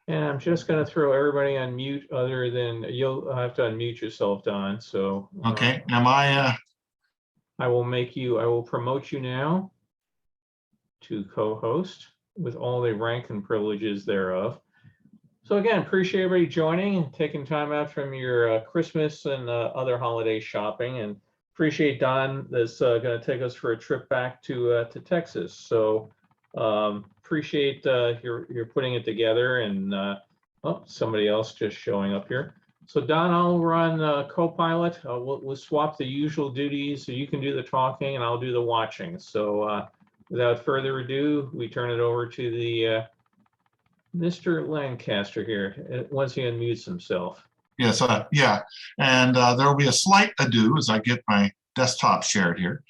And I'm just going to throw everybody on mute other than you'll have to unmute yourself, Don. So okay, am I I will promote you now to co-host with all the rank and privileges thereof. So again, appreciate everybody joining and taking time out from your Christmas and other holiday shopping, and appreciate Don that's going to take us for a trip back to Texas. So appreciate your putting it together, and oh, somebody else just showing up here. So Don, I'll run co-pilot. We'll swap the usual duties, so you can do the talking and I'll do the watching. So without further ado, we turn it over to the Mr. Lancaster here, once he unmutes himself. Yes, yeah, and there will be a slight ado as I get my desktop shared here.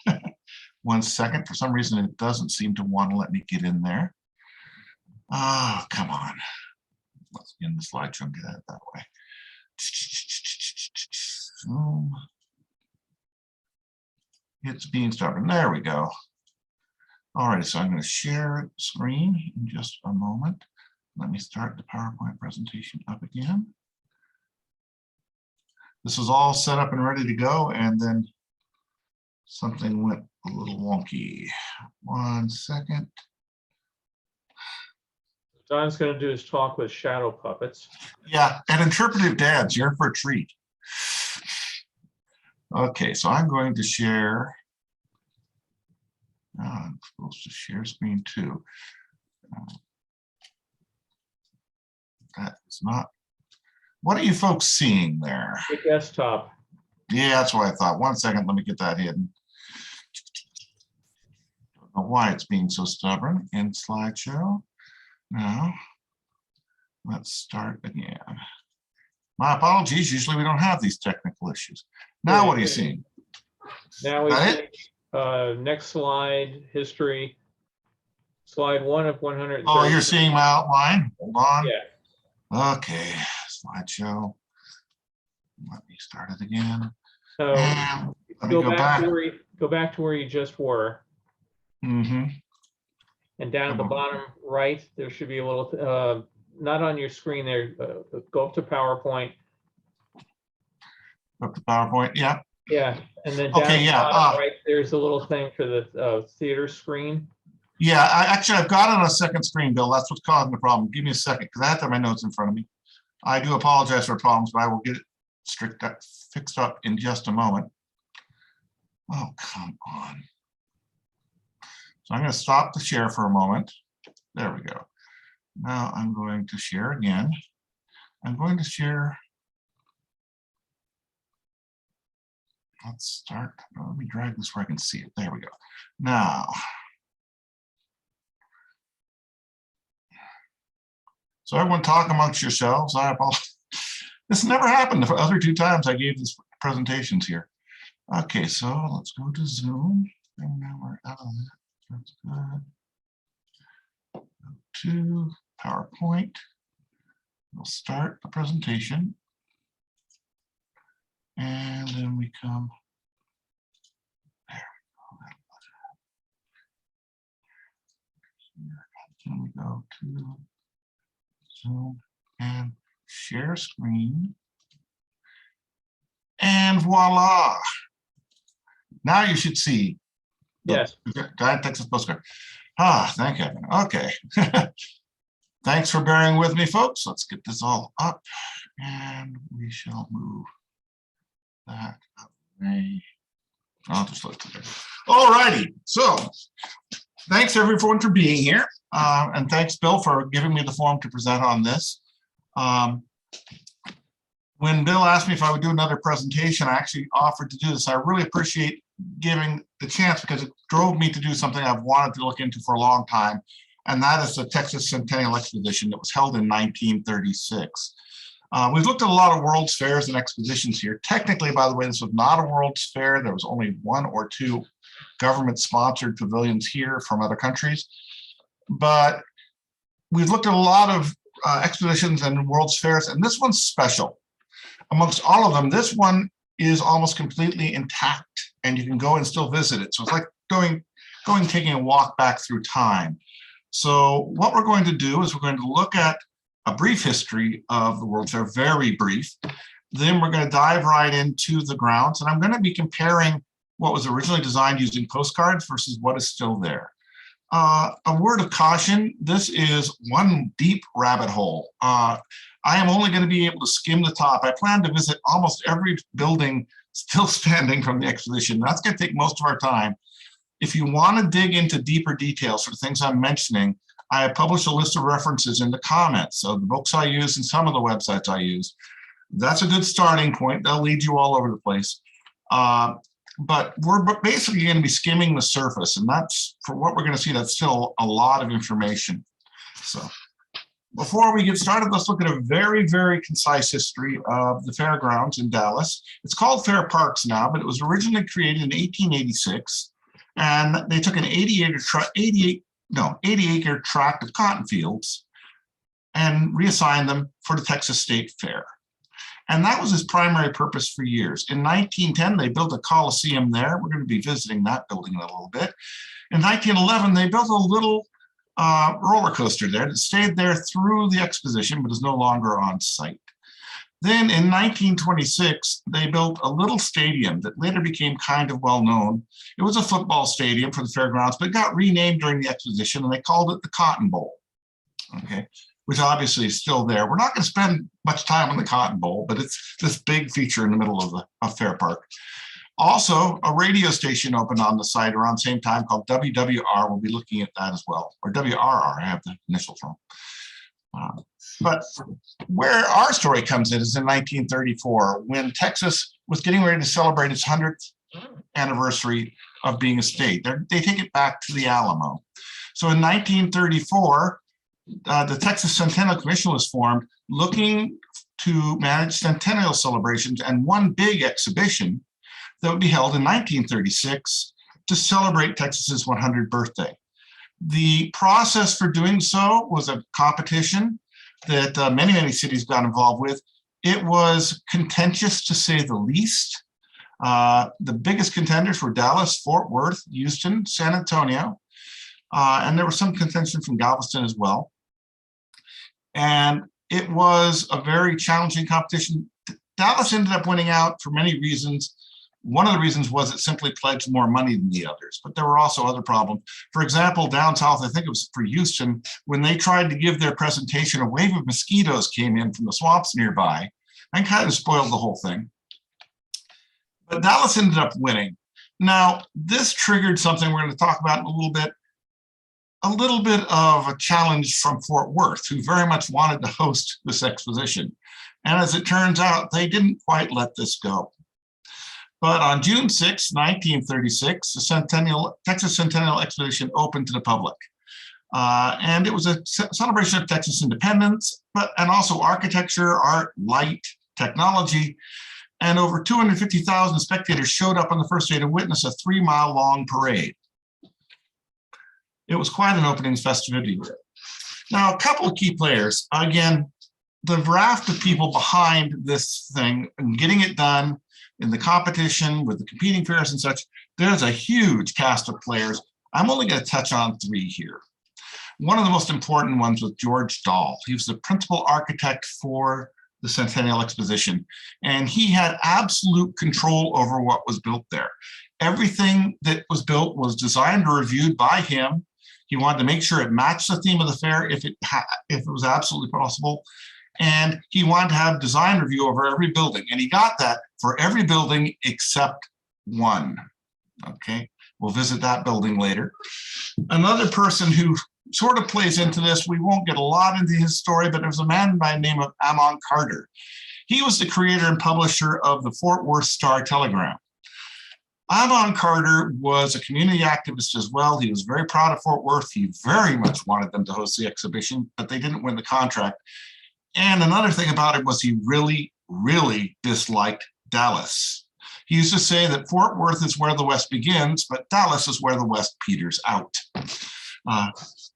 1 second. For some reason, it doesn't seem to want to let me get in there. Oh, come on. Let's get in the slideshow and get at it that way. It's being started. There we go. All right, so I'm going to share screen in just a moment. Let me start the PowerPoint presentation up again. This is all set up and ready to go, and then something went a little wonky. 1 second. Don's going to do his talk with shadow puppets. Yeah, and interpretive dads, you're in for a treat. Okay, so I'm going to share. I'm supposed to share screen too. That is not. What are you folks seeing there? The desktop. Yeah, that's what I thought. 1 second, let me get that hidden. Don't know why it's being so stubborn. In slideshow. Now, let's start again. My apologies. Usually we don't have these technical issues. Now, what are you seeing? Now we see next slide, history. Slide 1 of 100. Oh, you're seeing my outline? Hold on. Yeah. Okay, slideshow. Let me start it again. So and let me go back. Go back to where you just were. Mm-hmm. And down at the bottom right, there should be a little, not on your screen there, go up to PowerPoint. Up to PowerPoint, yeah. Yeah, and then down at the bottom right, there's a little thing for the theater screen. Yeah, I've got it on a second screen, Bill. That's what's causing the problem. Give me a second, because I have to have my notes in front of me. I do apologize for problems, but I will get it fixed up in just a moment. Oh, come on. So I'm going to stop the share for a moment. There we go. Now I'm going to share again. I'm going to share. Let's start. Let me drag this where I can see it. There we go. Now. So everyone talk amongst yourselves. I apologize. This never happened the other 2 times I gave these presentations here. Okay, so let's go to Zoom. And now we're out of that. That's good. Go to PowerPoint. We'll start the presentation. And then we come. There we go. Then we go to Zoom and share screen. And voila. Now you should see. Yes. Giant Texas postcard. Ah, thank heaven. Okay. Thanks for bearing with me, folks. Let's get this all up and we shall move that away. I'll just let it there. All righty. So thanks everyone for being here. And thanks, Bill, for giving me the forum to present on this. When Bill asked me if I would do another presentation, I actually offered to do this. I really appreciate giving the chance because it drove me to do something I've wanted to look into for a long time, and that is the Texas Centennial Exposition that was held in 1936. We've looked at a lot of World's Fairs and expositions here. Technically, by the way, this was not a World's Fair. There was only 1 or 2 government-sponsored pavilions here from other countries. But we've looked at a lot of expositions and World's Fairs, and this one's special. Amongst all of them, this one is almost completely intact, and you can go and still visit it. So it's like taking a walk back through time. So what we're going to do is we're going to look at a brief history of the World's Fair, very brief. Then we're going to dive right into the grounds, and I'm going to be comparing what was originally designed using postcards versus what is still there. A word of caution, this is one deep rabbit hole. I am only going to be able to skim the top. I plan to visit almost every building still standing from the exposition. That's going to take most of our time. If you want to dig into deeper details for the things I'm mentioning, I have published a list of references in the comments of the books I use and some of the websites I use. That's a good starting point. They'll lead you all over the place. But we're basically going to be skimming the surface, and that's for what we're going to see. That's still a lot of information. So before we get started, let's look at a very, very concise history of the fairgrounds in Dallas. It's called Fair Parks now, but it was originally created in 1886, and they took an 80-acre tract of cotton fields and reassigned them for the Texas State Fair. And that was its primary purpose for years. In 1910, they built a Coliseum there. We're going to be visiting that building in a little bit. In 1911, they built a little roller coaster there that stayed there through the exposition, but is no longer on site. Then in 1926, they built a little stadium that later became kind of well known. It was a football stadium for the fairgrounds, but it got renamed during the exposition, and they called it the Cotton Bowl. Okay. Which obviously is still there. We're not going to spend much time on the Cotton Bowl, but it's this big feature in the middle of Fair Park. Also, a radio station opened on the site around the same time called WWR. We'll be looking at that as well, or WRR, I have the initials wrong. But where our story comes in is in 1934, when Texas was getting ready to celebrate its 100th anniversary of being a state. They take it back to the Alamo. So in 1934, the Texas Centennial Commission was formed looking to manage centennial celebrations and one big exhibition that would be held in 1936 to celebrate Texas's 100th birthday. The process for doing so was a competition that many, many cities got involved with. It was contentious, to say the least. The biggest contenders were Dallas, Fort Worth, Houston, San Antonio, and there was some contention from Galveston as well. And it was a very challenging competition. Dallas ended up winning out for many reasons. One of the reasons was it simply pledged more money than the others, but there were also other problems. For example, down south, I think it was for Houston, when they tried to give their presentation, a wave of mosquitoes came in from the swamps nearby and kind of spoiled the whole thing. But Dallas ended up winning. Now, this triggered something we're going to talk about in a little bit of a challenge from Fort Worth, who very much wanted to host this exposition. And as it turns out, they didn't quite let this go. But on June 6, 1936, the Texas Centennial Exposition opened to the public. And it was a celebration of Texas independence, and also architecture, art, light, technology. And over 250,000 spectators showed up on the first day to witness a 3-mile-long parade. It was quite an opening festivity. Now, a couple of key players. Again, the raft of people behind this thing and getting it done in the competition with the competing fairs and such, there's a huge cast of players. I'm only going to touch on 3 here. One of the most important ones was George Dahl. He was the principal architect for the Centennial Exposition, and he had absolute control over what was built there. Everything that was built was designed or reviewed by him. He wanted to make sure it matched the theme of the fair if it was absolutely possible. And he wanted to have design review over every building. And he got that for every building except one. Okay, we'll visit that building later. Another person who sort of plays into this, we won't get a lot into his story, but there's a man by the name of Amon Carter. He was the creator and publisher of the Fort Worth Star-Telegram. Amon Carter was a community activist as well. He was very proud of Fort Worth. He very much wanted them to host the exhibition, but they didn't win the contract. And another thing about it was he really, really disliked Dallas. He used to say that Fort Worth is where the West begins, but Dallas is where the West peters out.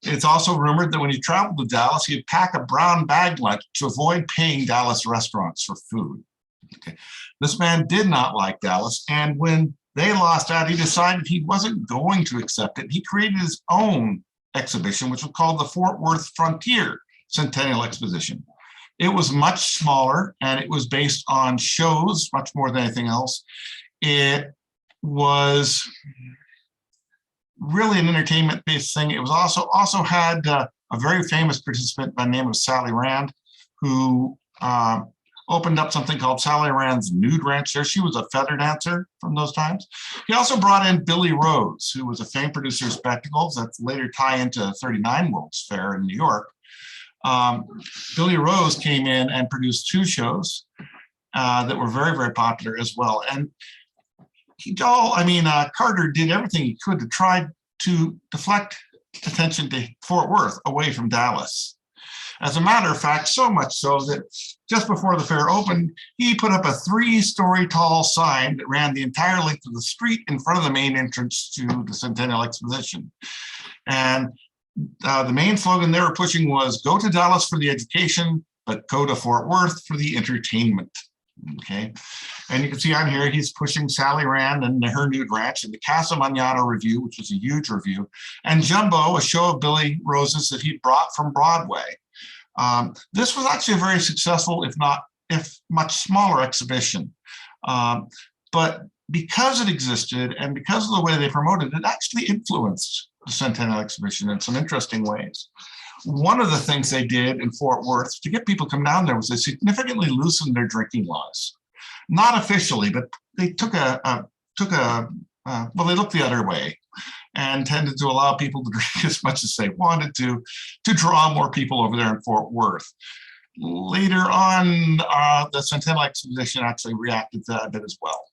It's also rumored that when he traveled to Dallas, he'd pack a brown bag lunch to avoid paying Dallas restaurants for food. Okay. This man did not like Dallas, and when they lost out, he decided he wasn't going to accept it. He created his own exhibition, which was called the Fort Worth Frontier Centennial Exposition. It was much smaller, and it was based on shows much more than anything else. It was really an entertainment-based thing. It was also had a very famous participant by the name of Sally Rand, who opened up something called Sally Rand's Nude Ranch there. She was a feather dancer from those times. He also brought in Billy Rose, who was a famed producer of spectacles that later tie into 39 World's Fair in New York. Billy Rose came in and produced 2 shows that were very, very popular as well. And Carter did everything he could to try to deflect attention to Fort Worth away from Dallas. As a matter of fact, so much so that just before the fair opened, he put up a 3-story tall sign that ran the entire length of the street in front of the main entrance to the Centennial Exposition. And the main slogan they were pushing was, "Go to Dallas for the education, but go to Fort Worth for the entertainment." Okay, and you can see on here he's pushing Sally Rand and her Nude Ranch, and the Casa Manana review, which was a huge review, and Jumbo, a show of Billy Rose's that he brought from Broadway. This was actually a very successful, if much smaller exhibition. But because it existed and because of the way they promoted it, actually influenced the Centennial Exhibition in some interesting ways. One of the things they did in Fort Worth to get people to come down there was they significantly loosened their drinking laws. Not officially, but they they looked the other way and tended to allow people to drink as much as they wanted to draw more people over there in Fort Worth. Later on, the Centennial Exposition actually reacted to that a bit as well.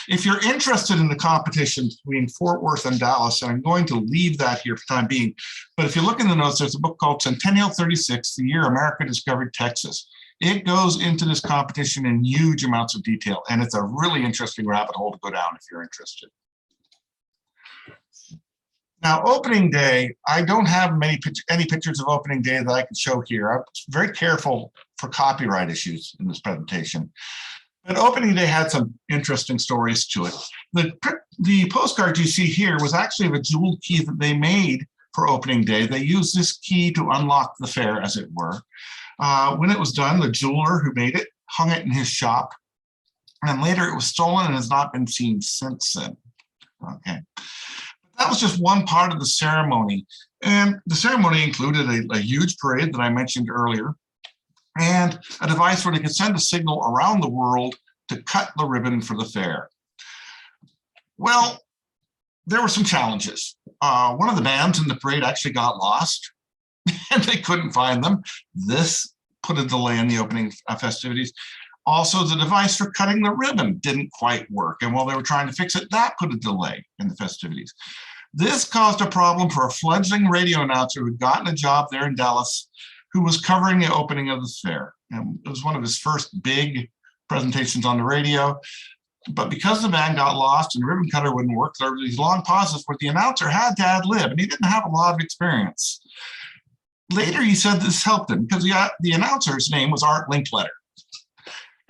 If you're interested in the competition between Fort Worth and Dallas, and I'm going to leave that here for the time being, but if you look in the notes, there's a book called Centennial 36, The Year America Discovered Texas. It goes into this competition in huge amounts of detail, and it's a really interesting rabbit hole to go down if you're interested. Now, opening day, I don't have any pictures of opening day that I can show here. I'm very careful for copyright issues in this presentation. But opening day had some interesting stories to it. The postcard you see here was actually of a jeweled key that they made for opening day. They used this key to unlock the fair, as it were. When it was done, the jeweler who made it hung it in his shop. And later it was stolen and has not been seen since then. Okay. That was just one part of the ceremony. And the ceremony included a huge parade that I mentioned earlier, and a device where they could send a signal around the world to cut the ribbon for the fair. Well, there were some challenges. One of the bands in the parade actually got lost and they couldn't find them. This put a delay in the opening festivities. Also, the device for cutting the ribbon didn't quite work. And while they were trying to fix it, that put a delay in the festivities. This caused a problem for a fledgling radio announcer who'd gotten a job there in Dallas, who was covering the opening of the fair. And it was one of his first big presentations on the radio. But because the band got lost and the ribbon cutter wouldn't work, there were these long pauses where the announcer had to ad lib, and he didn't have a lot of experience. Later, he said this helped him because the announcer's name was Art Linkletter.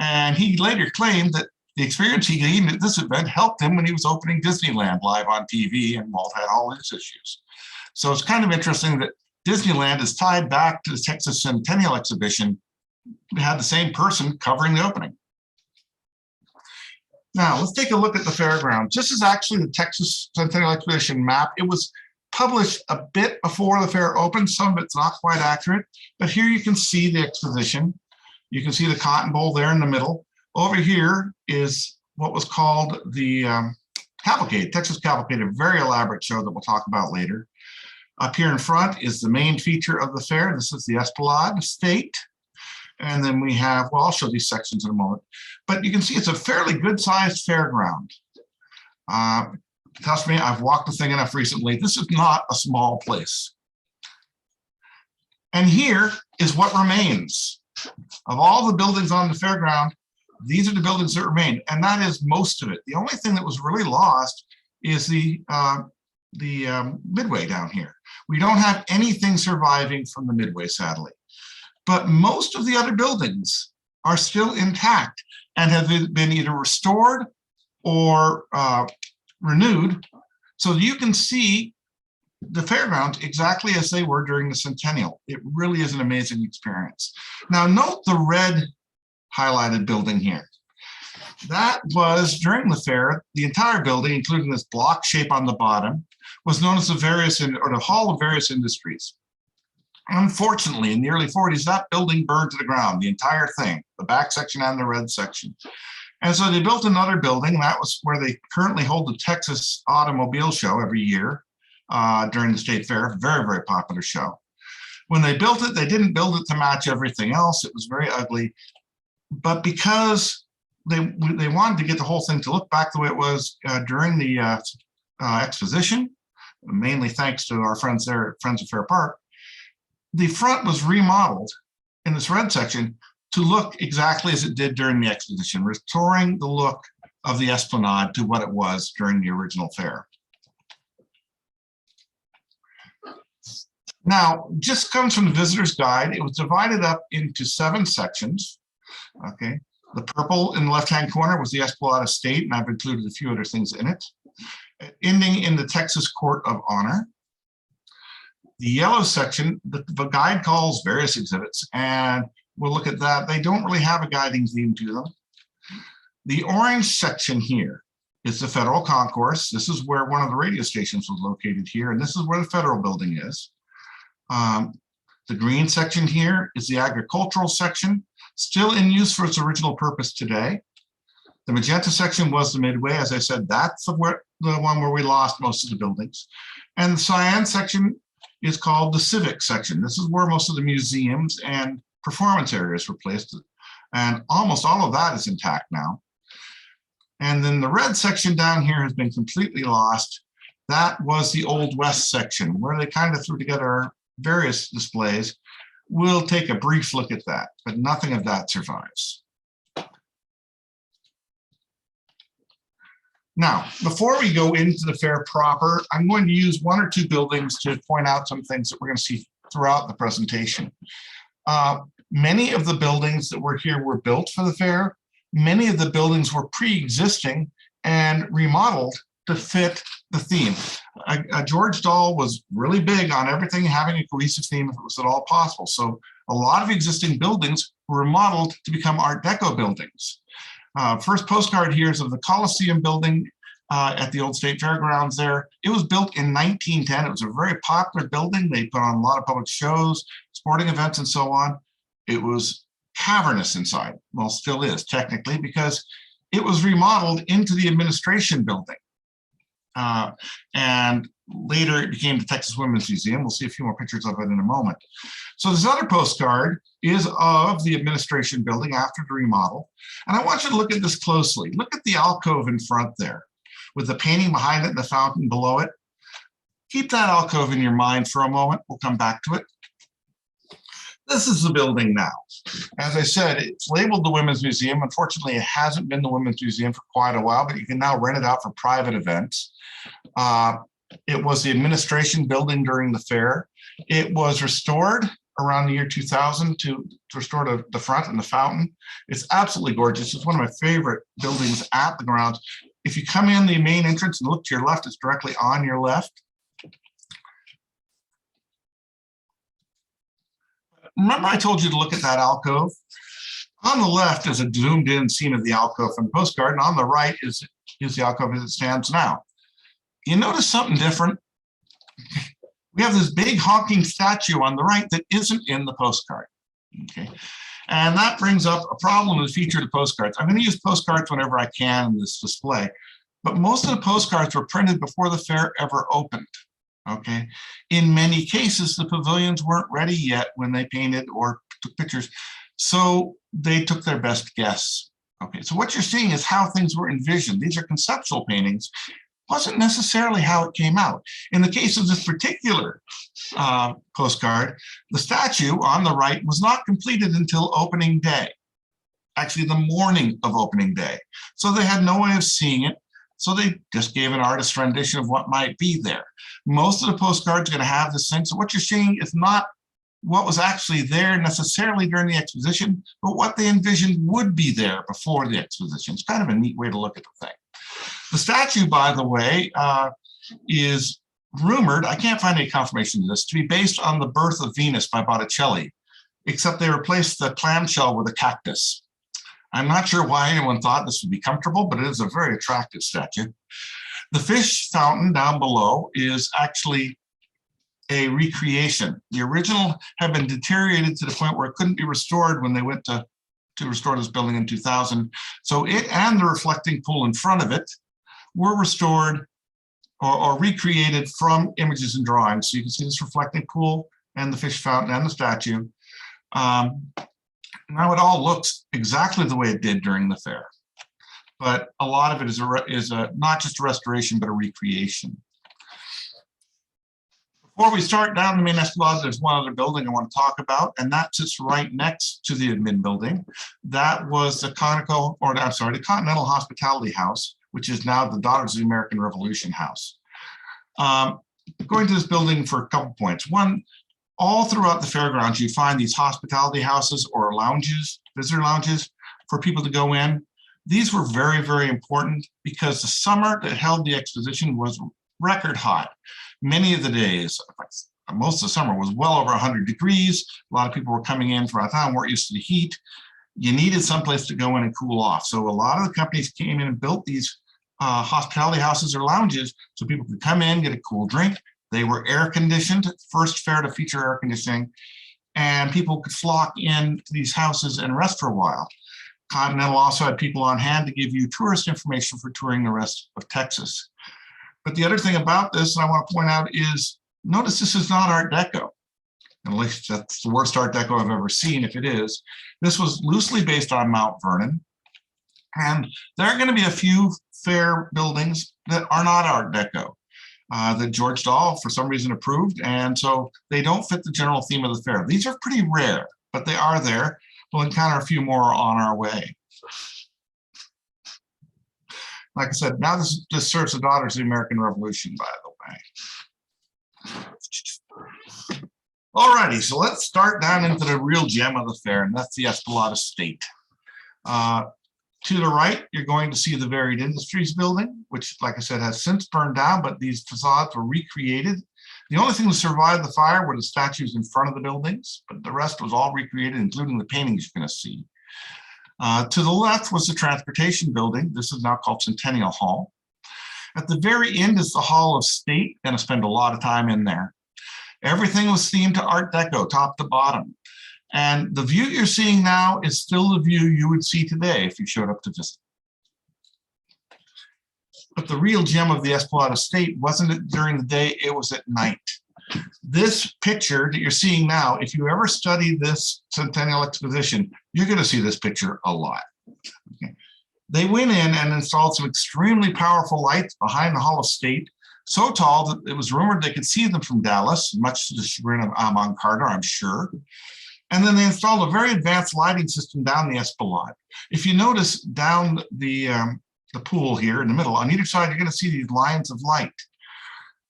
And he later claimed that the experience he gained at this event helped him when he was opening Disneyland live on TV, and Walt had all his issues. So it's kind of interesting that Disneyland is tied back to the Texas Centennial Exhibition. We had the same person covering the opening. Now, let's take a look at the fairgrounds. This is actually the Texas Centennial Exposition map. It was published a bit before the fair opened. Some of it's not quite accurate, but here you can see the exposition. You can see the Cotton Bowl there in the middle. Over here is what was called the Cavalcade, Texas Cavalcade, a very elaborate show that we'll talk about later. Up here in front is the main feature of the fair. This is the Esplanade State. And then we have, well, I'll show these sections in a moment, but you can see it's a fairly good-sized fairground. Trust me, I've walked the thing enough recently. This is not a small place. And here is what remains. Of all the buildings on the fairground, these are the buildings that remain, and that is most of it. The only thing that was really lost is the Midway down here. We don't have anything surviving from the Midway, sadly. But most of the other buildings are still intact and have been either restored or renewed. So you can see the fairgrounds exactly as they were during the Centennial. It really is an amazing experience. Now note the red highlighted building here. That was during the fair, the entire building, including this block shape on the bottom, was known as the Hall of Various Industries. Unfortunately, in the early 40s, that building burned to the ground, the entire thing, the back section and the red section. And so they built another building. That was where they currently hold the Texas Automobile Show every year during the state fair. Very, very popular show. When they built it, they didn't build it to match everything else. It was very ugly. But because they wanted to get the whole thing to look back the way it was during the exposition, mainly thanks to our friends there at Friends of Fair Park, the front was remodeled in this red section to look exactly as it did during the exposition, restoring the look of the Esplanade to what it was during the original fair. Now, just comes from the visitor's guide. It was divided up into 7 sections. Okay, the purple in the left-hand corner was the Esplanade Estate, and I've included a few other things in it. Ending in the Texas Court of Honor. The yellow section, the guide calls various exhibits, and we'll look at that. They don't really have a guiding theme to them. The orange section here is the Federal Concourse. This is where one of the radio stations was located here, and this is where the Federal Building is. The green section here is the agricultural section, still in use for its original purpose today. The magenta section was the Midway. As I said, that's the one where we lost most of the buildings. And the cyan section is called the Civic section. This is where most of the museums and performance areas were placed. And almost all of that is intact now. And then the red section down here has been completely lost. That was the Old West section, where they kind of threw together various displays. We'll take a brief look at that, but nothing of that survives. Now, before we go into the fair proper, I'm going to use 1 or 2 buildings to point out some things that we're going to see throughout the presentation. Many of the buildings that were here were built for the fair. Many of the buildings were pre-existing and remodeled to fit the theme. George Dahl was really big on everything having a cohesive theme if it was at all possible. So a lot of existing buildings were remodeled to become Art Deco buildings. First postcard here is of the Coliseum Building at the old State Fairgrounds there. It was built in 1910. It was a very popular building. They put on a lot of public shows, sporting events, and so on. It was cavernous inside. Well, still is technically, because it was remodeled into the administration building. And later it became the Texas Women's Museum. We'll see a few more pictures of it in a moment. So this other postcard is of the administration building after the remodel. And I want you to look at this closely. Look at the alcove in front there with the painting behind it and the fountain below it. Keep that alcove in your mind for a moment. We'll come back to it. This is the building now. As I said, it's labeled the Women's Museum. Unfortunately, it hasn't been the Women's Museum for quite a while, but you can now rent it out for private events. It was the administration building during the fair. It was restored around the year 2000 to restore the front and the fountain. It's absolutely gorgeous. It's one of my favorite buildings at the grounds. If you come in the main entrance and look to your left, it's directly on your left. Remember I told you to look at that alcove? On the left is a zoomed in scene of the alcove from the postcard, and on the right is the alcove as it stands now. You notice something different? We have this big honking statue on the right that isn't in the postcard. Okay, and that brings up a problem with the feature of the postcards. I'm going to use postcards whenever I can in this display, but most of the postcards were printed before the fair ever opened. Okay, in many cases, the pavilions weren't ready yet when they painted or took pictures, so they took their best guess. Okay, so what you're seeing is how things were envisioned. These are conceptual paintings. Wasn't necessarily how it came out. In the case of this particular postcard, the statue on the right was not completed until opening day, actually the morning of opening day. So they had no way of seeing it. So they just gave an artist's rendition of what might be there. Most of the postcards are going to have this thing. So what you're seeing is not what was actually there necessarily during the exposition, but what they envisioned would be there before the exposition. It's kind of a neat way to look at the thing. The statue, by the way, is rumored, I can't find any confirmation of this, to be based on The Birth of Venus by Botticelli, except they replaced the clamshell with a cactus. I'm not sure why anyone thought this would be comfortable, but it is a very attractive statue. The fish fountain down below is actually a recreation. The original had been deteriorated to the point where it couldn't be restored when they went to restore this building in 2000. So it and the reflecting pool in front of it were restored or recreated from images and drawings. So you can see this reflecting pool and the fish fountain and the statue. Now it all looks exactly the way it did during the fair, but a lot of it is not just a restoration, but a recreation. Before we start down the main esplanade, there's one other building I want to talk about, and that sits right next to the admin building. That was the Continental Hospitality House, which is now the Daughters of the American Revolution House. Going to this building for a couple points. One, all throughout the fairgrounds, you find these hospitality houses or lounges, visitor lounges for people to go in. These were very, very important because the summer that held the exposition was record hot. Many of the days, most of the summer was well over 100 degrees. A lot of people were coming in from out of town, weren't used to the heat. You needed someplace to go in and cool off. So a lot of the companies came in and built these hospitality houses or lounges so people could come in, get a cool drink. They were air conditioned, first fair to feature air conditioning, and people could flock into these houses and rest for a while. Continental also had people on hand to give you tourist information for touring the rest of Texas. But the other thing about this, and I want to point out, is notice this is not Art Deco. At least that's the worst Art Deco I've ever seen, if it is. This was loosely based on Mount Vernon. And there are going to be a few fair buildings that are not Art Deco that George Dahl, for some reason, approved. And so they don't fit the general theme of the fair. These are pretty rare, but they are there. We'll encounter a few more on our way. Like I said, now this serves the Daughters of the American Revolution, by the way. All righty, so let's start down into the real gem of the fair, and that's the Esplanade Estate. To the right, you're going to see the Varied Industries building, which, like I said, has since burned down, but these facades were recreated. The only thing that survived the fire were the statues in front of the buildings, but the rest was all recreated, including the paintings you're going to see. To the left was the Transportation Building. This is now called Centennial Hall. At the very end is the Hall of State. Going to spend a lot of time in there. Everything was themed to Art Deco, top to bottom. And the view you're seeing now is still the view you would see today if you showed up to visit. But the real gem of the Esplanade Estate wasn't it during the day, it was at night. This picture that you're seeing now, if you ever study this Centennial Exposition, you're going to see this picture a lot. Okay. They went in and installed some extremely powerful lights behind the Hall of State, so tall that it was rumored they could see them from Dallas, much to the chagrin of Amon Carter, I'm sure. And then they installed a very advanced lighting system down the Esplanade. If you notice down the pool here in the middle, on either side, you're going to see these lines of light.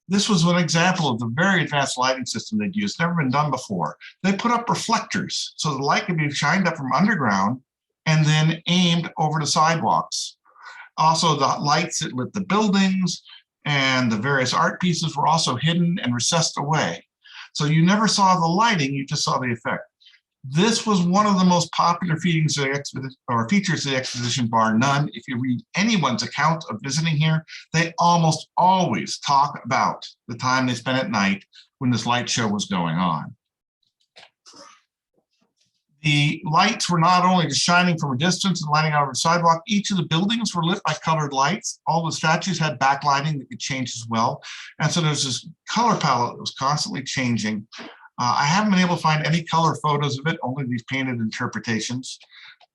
This was an example of the very advanced lighting system they'd used, never been done before. They put up reflectors so the light could be shined up from underground and then aimed over the sidewalks. Also, the lights that lit the buildings and the various art pieces were also hidden and recessed away. So you never saw the lighting, you just saw the effect. This was one of the most popular features of the exposition, bar none. If you read anyone's account of visiting here, they almost always talk about the time they spent at night when this light show was going on. The lights were not only just shining from a distance and lighting out over the sidewalk, each of the buildings were lit by colored lights. All the statues had backlighting that could change as well. And so there's this color palette that was constantly changing. I haven't been able to find any color photos of it, only these painted interpretations.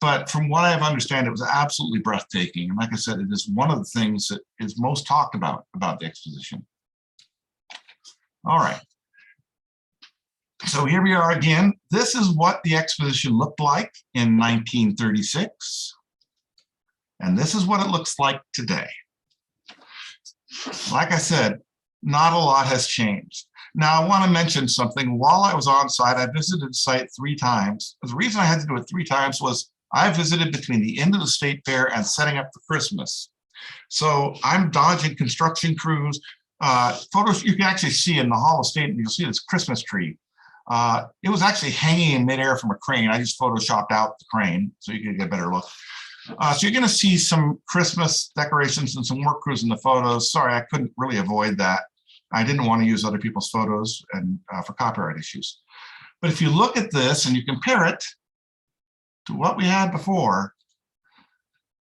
But from what I have understand, it was absolutely breathtaking. And like I said, it is one of the things that is most talked about the exposition. All right. So here we are again. This is what the exposition looked like in 1936. And this is what it looks like today. Like I said, not a lot has changed. Now, I want to mention something. While I was on site, I visited the site 3 times. The reason I had to do it 3 times was I visited between the end of the state fair and setting up for Christmas. So I'm dodging construction crews, photos you can actually see in the Hall of State, and you'll see this Christmas tree. It was actually hanging in midair from a crane. I just photoshopped out the crane so you can get a better look. So you're going to see some Christmas decorations and some work crews in the photos. Sorry, I couldn't really avoid that. I didn't want to use other people's photos and for copyright issues. But if you look at this and you compare it to what we had before,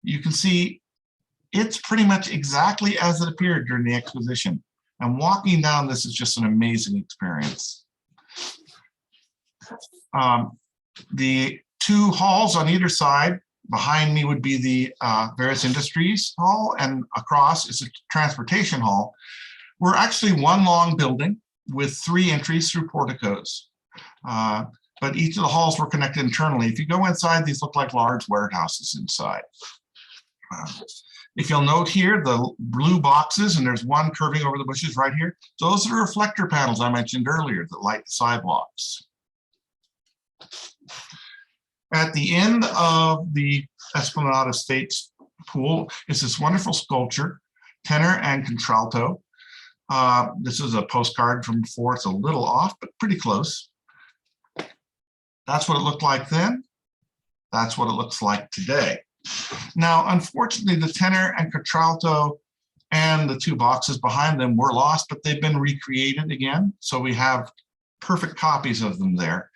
you can see it's pretty much exactly as it appeared during the exposition. And walking down this is just an amazing experience. The two halls on either side, behind me would be the various industries hall, and across is a transportation hall. We're actually one long building with 3 entries through porticos. But each of the halls were connected internally. If you go inside, these look like large warehouses inside. If you'll note here, the blue boxes, and there's one curving over the bushes right here, those are reflector panels I mentioned earlier that light the sidewalks. At the end of the Esplanade Estates pool is this wonderful sculpture, tenor and contralto. This is a postcard from before. It's a little off, but pretty close. That's what it looked like then. That's what it looks like today. Now, unfortunately, the tenor and contralto and the 2 boxes behind them were lost, but they've been recreated again. So we have perfect copies of them there.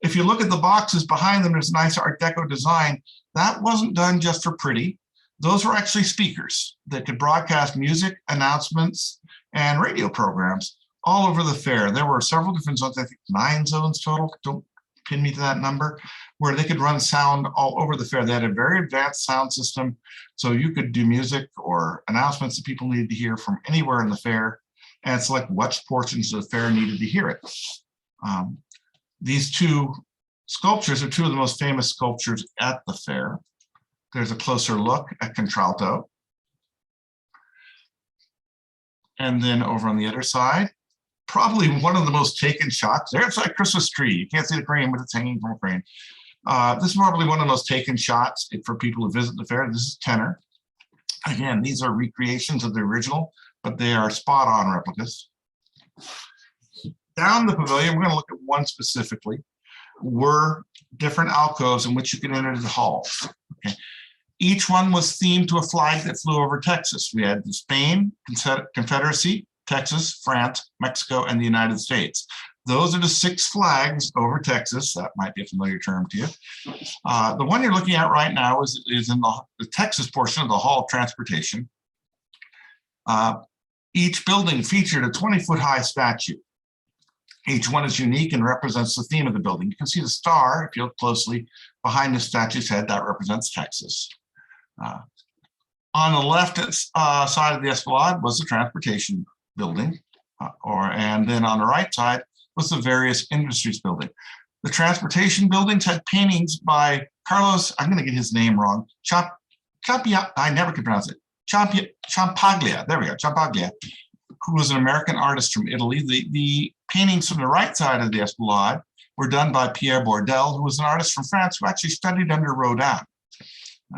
If you look at the boxes behind them, there's a nice Art Deco design. That wasn't done just for pretty. Those were actually speakers that could broadcast music, announcements, and radio programs all over the fair. There were several different zones, I think 9 zones total, don't pin me to that number, where they could run sound all over the fair. They had a very advanced sound system, so you could do music or announcements that people needed to hear from anywhere in the fair and select which portions of the fair needed to hear it. These 2 sculptures are 2 of the most famous sculptures at the fair. There's a closer look at contralto. And then over on the other side, probably one of the most taken shots. There's that Christmas tree. You can't see the crane, but it's hanging from a crane. This is probably one of the most taken shots for people who visit the fair. This is tenor. Again, these are recreations of the original, but they are spot-on replicas. Down the pavilion, we're going to look at one specifically, were different alcoves in which you could enter the halls. Okay. Each one was themed to a flag that flew over Texas. We had Spain, Confederacy, Texas, France, Mexico, and the United States. Those are the 6 flags over Texas. That might be a familiar term to you. The one you're looking at right now is in the Texas portion of the Hall of Transportation. Each building featured a 20-foot high statue. Each one is unique and represents the theme of the building. You can see the star, if you look closely, behind the statue's head. That represents Texas. On the left side of the Esplanade was the transportation building, and then on the right side was the various industries building. The transportation buildings had paintings by Carlos, I'm going to get his name wrong, I never could pronounce it, Ciampaglia, there we go, Ciampaglia, who was an American artist from Italy. The paintings from the right side of the Esplanade were done by Pierre Bourdelle, who was an artist from France who actually studied under Rodin.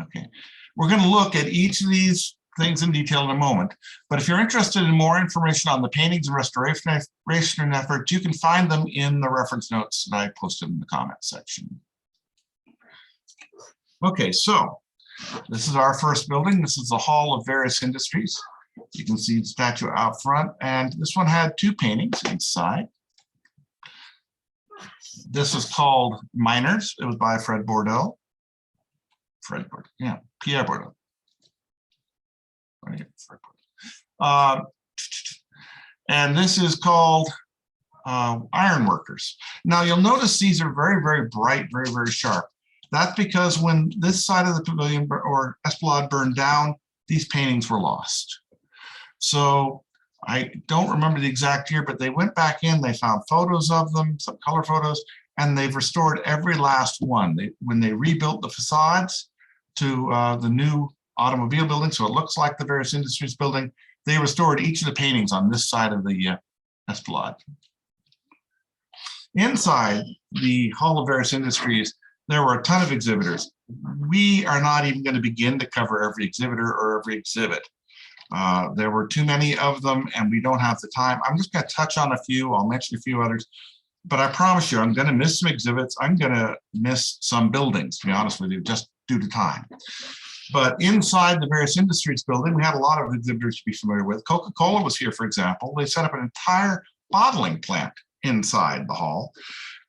Okay, we're going to look at each of these things in detail in a moment, but if you're interested in more information on the paintings and restoration efforts, you can find them in the reference notes that I posted in the comments section. Okay, so this is our first building. This is the Hall of Various Industries. You can see the statue out front, and this one had 2 paintings inside. This is called Miners. It was by Pierre Bourdelle. And this is called Ironworkers. Now you'll notice these are very, very bright, very, very sharp. That's because when this side of the pavilion or Esplanade burned down, these paintings were lost. So I don't remember the exact year, but they went back in, they found photos of them, some color photos, and they've restored every last one. When they rebuilt the facades to the new automobile building, so it looks like the various industries building, they restored each of the paintings on this side of the Esplanade. Inside the Hall of Various Industries, there were a ton of exhibitors. We are not even going to begin to cover every exhibitor or every exhibit. There were too many of them, and we don't have the time. I'm just going to touch on a few. I'll mention a few others. But I promise you, I'm going to miss some exhibits. I'm going to miss some buildings, to be honest with you, just due to time. But inside the various industries building, we had a lot of exhibitors to be familiar with. Coca-Cola was here, for example. They set up an entire bottling plant inside the hall.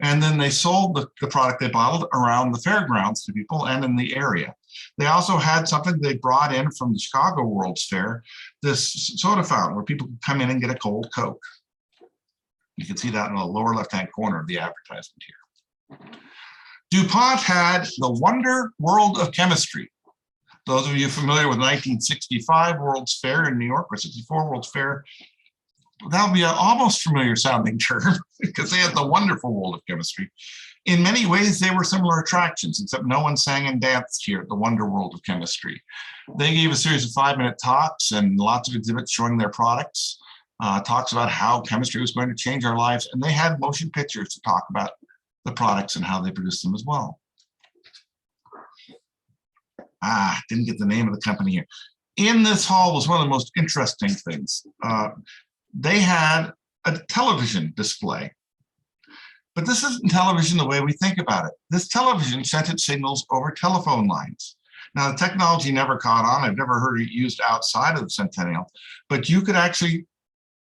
And then they sold the product they bottled around the fairgrounds to people and in the area. They also had something they brought in from the Chicago World's Fair, this soda fountain where people could come in and get a cold Coke. You can see that in the lower left-hand corner of the advertisement here. DuPont had the Wonder World of Chemistry. Those of you familiar with 1965 World's Fair in New York or 64 World's Fair, that'll be an almost familiar sounding term because they had the wonderful world of chemistry. In many ways, they were similar attractions, except no one sang and danced here at the Wonder World of Chemistry. They gave a series of 5-minute talks and lots of exhibits showing their products. Talks about how chemistry was going to change our lives, and they had motion pictures to talk about the products and how they produced them as well. Didn't get the name of the company here. In this hall was one of the most interesting things. They had a television display, but this isn't television the way we think about it. This television sent its signals over telephone lines. Now, the technology never caught on. I've never heard it used outside of the Centennial, but you could actually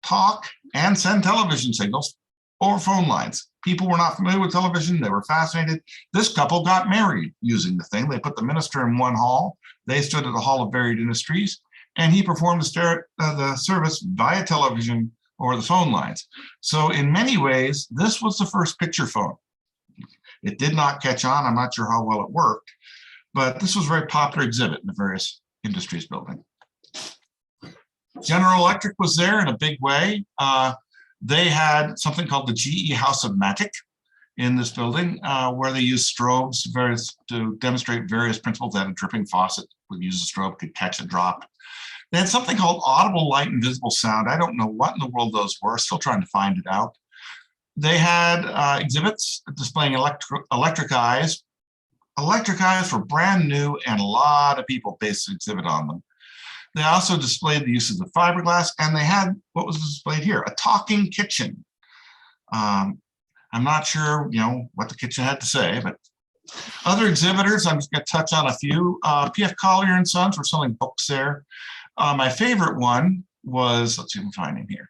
talk and send television signals over phone lines. People were not familiar with television. They were fascinated. This couple got married using the thing. They put the minister in one hall. They stood at the Hall of Buried Industries, and he performed the service via television or the phone lines. So in many ways, this was the first picture phone. It did not catch on. I'm not sure how well it worked, but this was a very popular exhibit in the various industries building. General Electric was there in a big way. They had something called the GE House of Matic in this building, where they used strobes to demonstrate various principles. They had a dripping faucet, would use a strobe, could catch a drop. They had something called audible light and visible sound. I don't know what in the world those were, still trying to find it out. They had exhibits displaying electric eyes. Electric eyes were brand new, and a lot of people based an exhibit on them. They also displayed the use of the fiberglass, and they had what was displayed here, a talking kitchen. I'm not sure, what the kitchen had to say, but other exhibitors, I'm just going to touch on a few. P.F. Collier and Sons were selling books there. My favorite one was, let's see if I can find him here,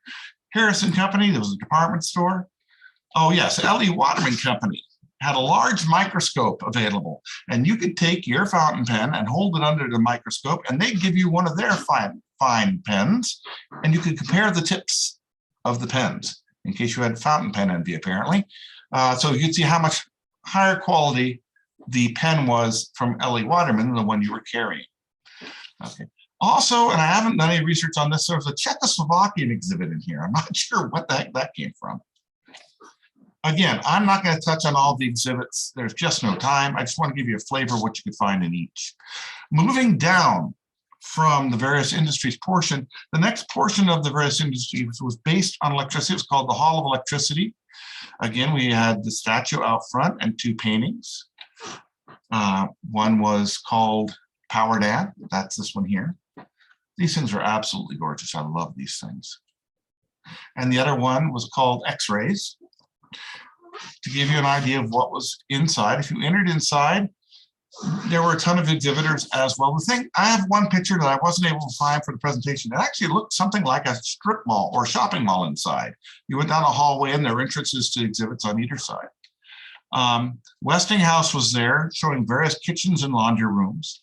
Harrison Company. There was a department store. Oh yes, L.E. Waterman Company had a large microscope available, and you could take your fountain pen and hold it under the microscope, and they'd give you one of their fine pens, and you could compare the tips of the pens in case you had fountain pen envy, apparently. So you could see how much higher quality the pen was from L.E. Waterman than the one you were carrying. Okay. Also, and I haven't done any research on this, there was a Czechoslovakian exhibit in here. I'm not sure what the heck that came from. Again, I'm not going to touch on all the exhibits. There's just no time. I just want to give you a flavor of what you could find in each. Moving down from the various industries portion, the next portion of the various industries was based on electricity. It was called the Hall of Electricity. Again, we had the statue out front and two paintings. One was called Power Dad. That's this one here. These things are absolutely gorgeous. I love these things. And the other one was called X-Rays. To give you an idea of what was inside, if you entered inside, there were a ton of exhibitors as well. I have one picture that I wasn't able to find for the presentation. It actually looked something like a strip mall or a shopping mall inside. You went down a hallway and there were entrances to exhibits on either side. Westinghouse was there showing various kitchens and laundry rooms.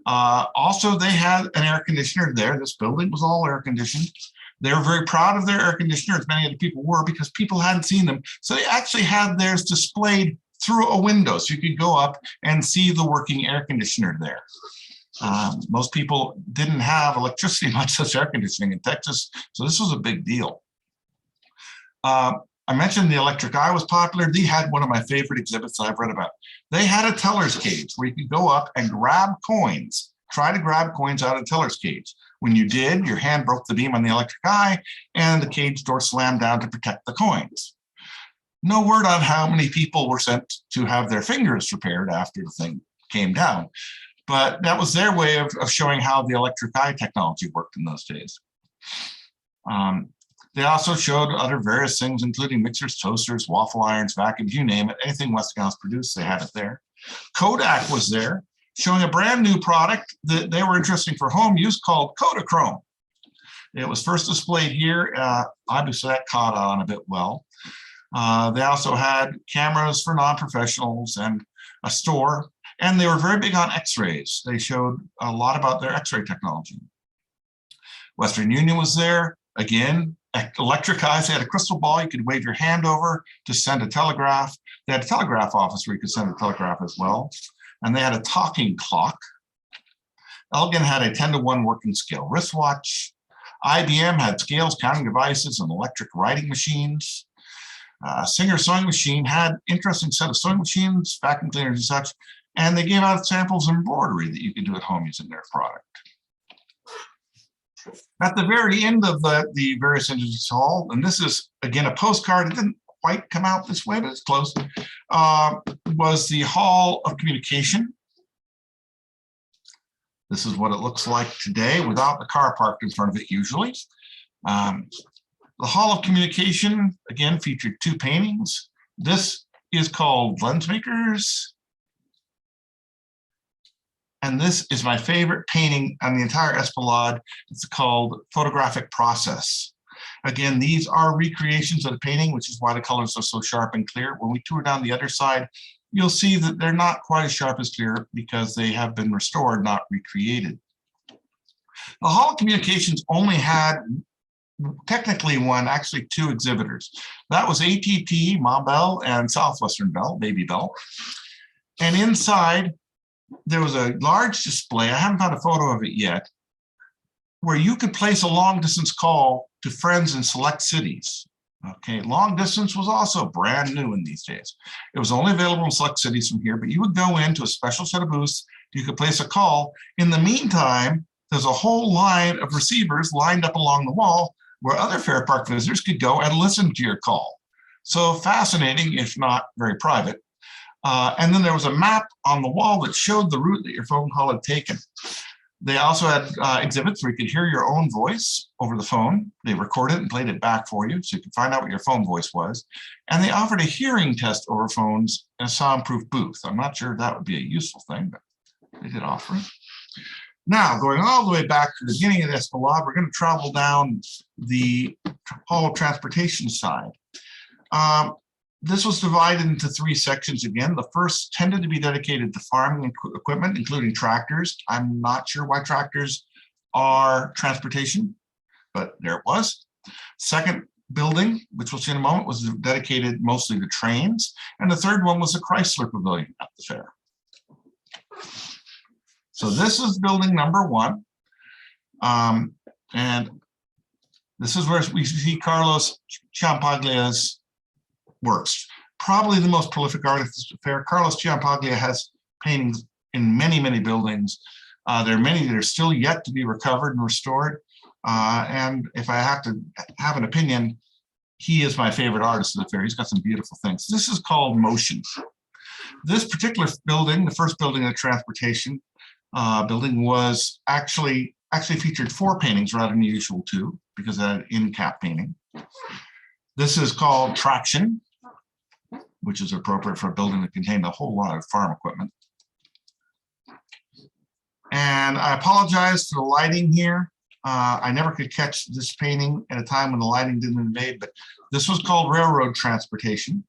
Also, they had an air conditioner there. This building was all air conditioned. They were very proud of their air conditioner, as many other people were, because people hadn't seen them. So they actually had theirs displayed through a window, so you could go up and see the working air conditioner there. Most people didn't have electricity, much less air conditioning in Texas, so this was a big deal. I mentioned the electric eye was popular. They had one of my favorite exhibits that I've read about. They had a teller's cage where you could go up and grab coins, try to grab coins out of the teller's cage. When you did, your hand broke the beam on the electric eye and the cage door slammed down to protect the coins. No word on how many people were sent to have their fingers repaired after the thing came down. but that was their way of showing how the electric eye technology worked in those days. They also showed other various things, including mixers, toasters, waffle irons, vacuums, you name it. Anything Westinghouse produced, they had it there. Kodak was there, showing a brand new product that they were interesting for home use called Kodachrome. It was first displayed here. Obviously, that caught on a bit well. They also had cameras for non-professionals and a store, and they were very big on X-rays. They showed a lot about their X-ray technology. Western Union was there. Again, electric eyes. They had a crystal ball you could wave your hand over to send a telegraph. They had a telegraph office where you could send a telegraph as well. And they had a talking clock. Elgin had a 10-to-1 working scale wristwatch. IBM had scales, counting devices, and electric writing machines. Singer sewing machine had interesting set of sewing machines, vacuum cleaners and such, and they gave out samples of embroidery that you could do at home using their product. At the very end of the various entities hall, and this is again a postcard, it didn't quite come out this way, but it's close, was the Hall of Communication. This is what it looks like today without the car parked in front of it usually. The Hall of Communication, again, featured 2 paintings. This is called Lens Makers. And this is my favorite painting on the entire Esplanade. It's called Photographic Process. Again, these are recreations of the painting, which is why the colors are so sharp and clear. When we tour down the other side, you'll see that they're not quite as sharp as clear because they have been restored, not recreated. The Hall of Communications only had technically actually 2 exhibitors. That was AT&T, Ma Bell, and Southwestern Bell, Baby Bell. And inside, there was a large display, I haven't found a photo of it yet, where you could place a long distance call to friends in select cities. Okay, long distance was also brand new in these days. It was only available in select cities from here, but you would go into a special set of booths, you could place a call. In the meantime, there's a whole line of receivers lined up along the wall where other Fair Park visitors could go and listen to your call. So fascinating, if not very private. And then there was a map on the wall that showed the route that your phone call had taken. They also had exhibits where you could hear your own voice over the phone. They recorded it and played it back for you so you could find out what your phone voice was. And they offered a hearing test over phones in a soundproof booth. I'm not sure that would be a useful thing, but they did offer it. Now, going all the way back to the beginning of the Esplanade, we're going to travel down the Hall of Transportation side. This was divided into 3 sections again. The first tended to be dedicated to farming equipment, including tractors. I'm not sure why tractors are transportation, but there it was. Second building, which we'll see in a moment, was dedicated mostly to trains. And the third one was the Chrysler Pavilion at the fair. So this is building number 1. And this is where we see Carlos Ciampaglia's works. Probably the most prolific artist at the fair. Carlos Ciampaglia has paintings in many, many buildings. There are many that are still yet to be recovered and restored. And if I have to have an opinion, he is my favorite artist at the fair. He's got some beautiful things. This is called Motion. This particular building, the first building of the transportation building, was actually featured 4 paintings rather than the usual 2 because it had an in-cap painting. This is called Traction, which is appropriate for a building that contained a whole lot of farm equipment. And I apologize for the lighting here. I never could catch this painting at a time when the lighting didn't invade, but this was called Railroad Transportation.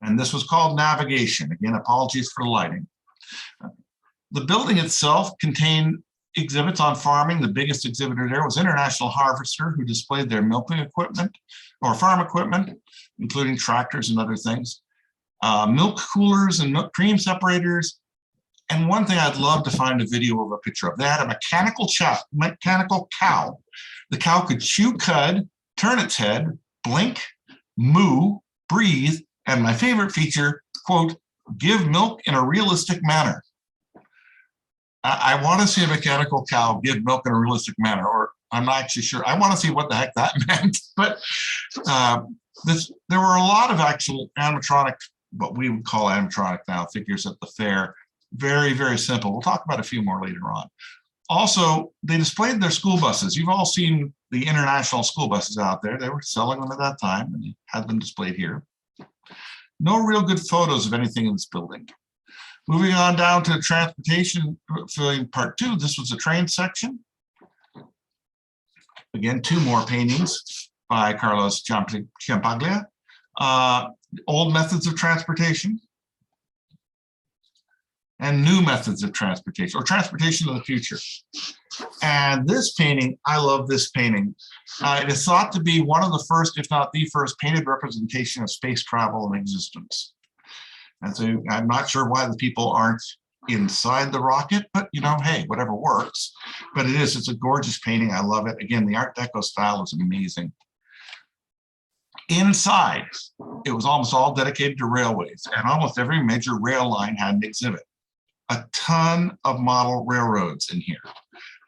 And this was called Navigation. Again, apologies for the lighting. The building itself contained exhibits on farming. The biggest exhibitor there was International Harvester, who displayed their milking equipment or farm equipment, including tractors and other things, milk coolers and milk cream separators. And one thing I'd love to find a video of a picture of. They had a mechanical cow. The cow could chew cud, turn its head, blink, moo, breathe, and my favorite feature, quote, give milk in a realistic manner. I want to see a mechanical cow give milk in a realistic manner, or I'm not actually sure. I want to see what the heck that meant. But there were a lot of actual animatronic what we would call animatronic now figures at the fair. Very, very simple. We'll talk about a few more later on. Also, they displayed their school buses. You've all seen the international school buses out there. They were selling them at that time and had them displayed here. No real good photos of anything in this building. Moving on down to Transportation Pavilion Part 2, this was the train section. Again, 2 more paintings by Carlos Ciampaglia. Old methods of transportation and new methods of transportation, or transportation of the future. And this painting, I love this painting. It is thought to be one of the first, if not the first, painted representation of space travel in existence. And so I'm not sure why the people aren't inside the rocket, but you know, hey, whatever works. But it's a gorgeous painting. I love it. Again, the Art Deco style is amazing. Inside, it was almost all dedicated to railways, and almost every major rail line had an exhibit. A ton of model railroads in here.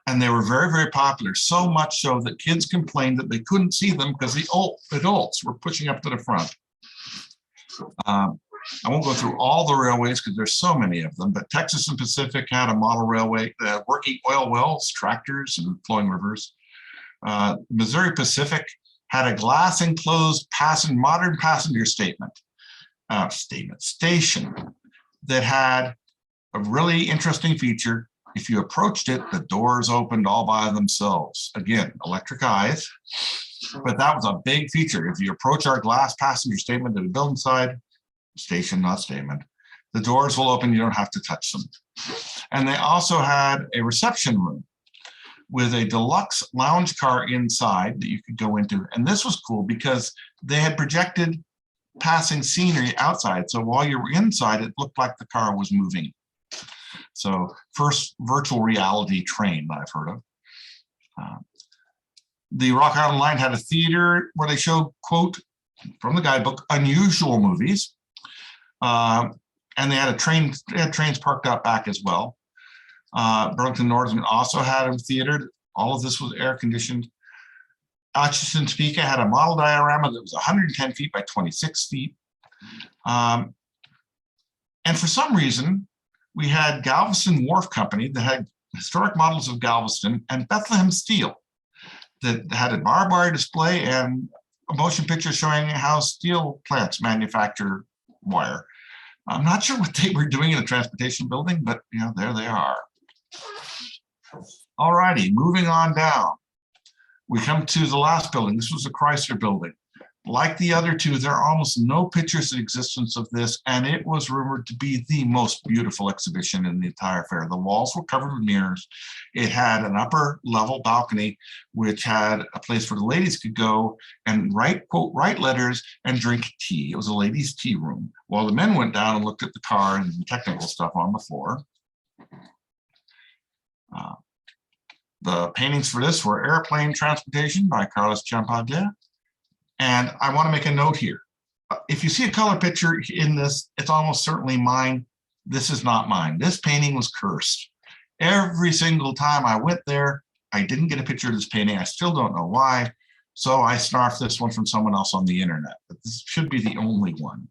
And they were very, very popular, so much so that kids complained that they couldn't see them because the adults were pushing up to the front. I won't go through all the railways because there's so many of them, but Texas and Pacific had a model railway, working oil wells, tractors, and flowing rivers. Missouri Pacific had a glass enclosed modern passenger station that had a really interesting feature. If you approached it, the doors opened all by themselves. Again, electric eyes, but that was a big feature. If you approach our glass passenger statement at the building side, station, not statement, the doors will open, you don't have to touch them. And they also had a reception room with a deluxe lounge car inside that you could go into. And this was cool because they had projected passing scenery outside. So while you were inside, it looked like the car was moving. So first virtual reality train that I've heard of. The Rock Island Line had a theater where they showed, quote, from the guidebook, unusual movies. And they had trains parked out back as well. Burlington Northern also had a theater. All of this was air conditioned. Atchison, Topeka had a model diorama that was 110 feet by 26 feet. And for some reason, we had Galveston Wharf Company that had historic models of Galveston and Bethlehem Steel that had a barbed wire display and a motion picture showing how steel plants manufacture wire. I'm not sure what they were doing in the transportation building, but you know, there they are. All righty, moving on down. We come to the last building. This was the Chrysler Building. Like the other two, there are almost no pictures in existence of this, and it was rumored to be the most beautiful exhibition in the entire fair. The walls were covered with mirrors. It had an upper level balcony, which had a place where the ladies could go and write, quote, write letters and drink tea. It was a ladies' tea room, while the men went down and looked at the car and the technical stuff on the floor. The paintings for this were Airplane Transportation by Carlos Ciampaglia. And I want to make a note here. If you see a color picture in this, it's almost certainly mine. This is not mine. This painting was cursed. Every single time I went there, I didn't get a picture of this painting. I still don't know why. So I snarfed this one from someone else on the internet. But this should be the only one.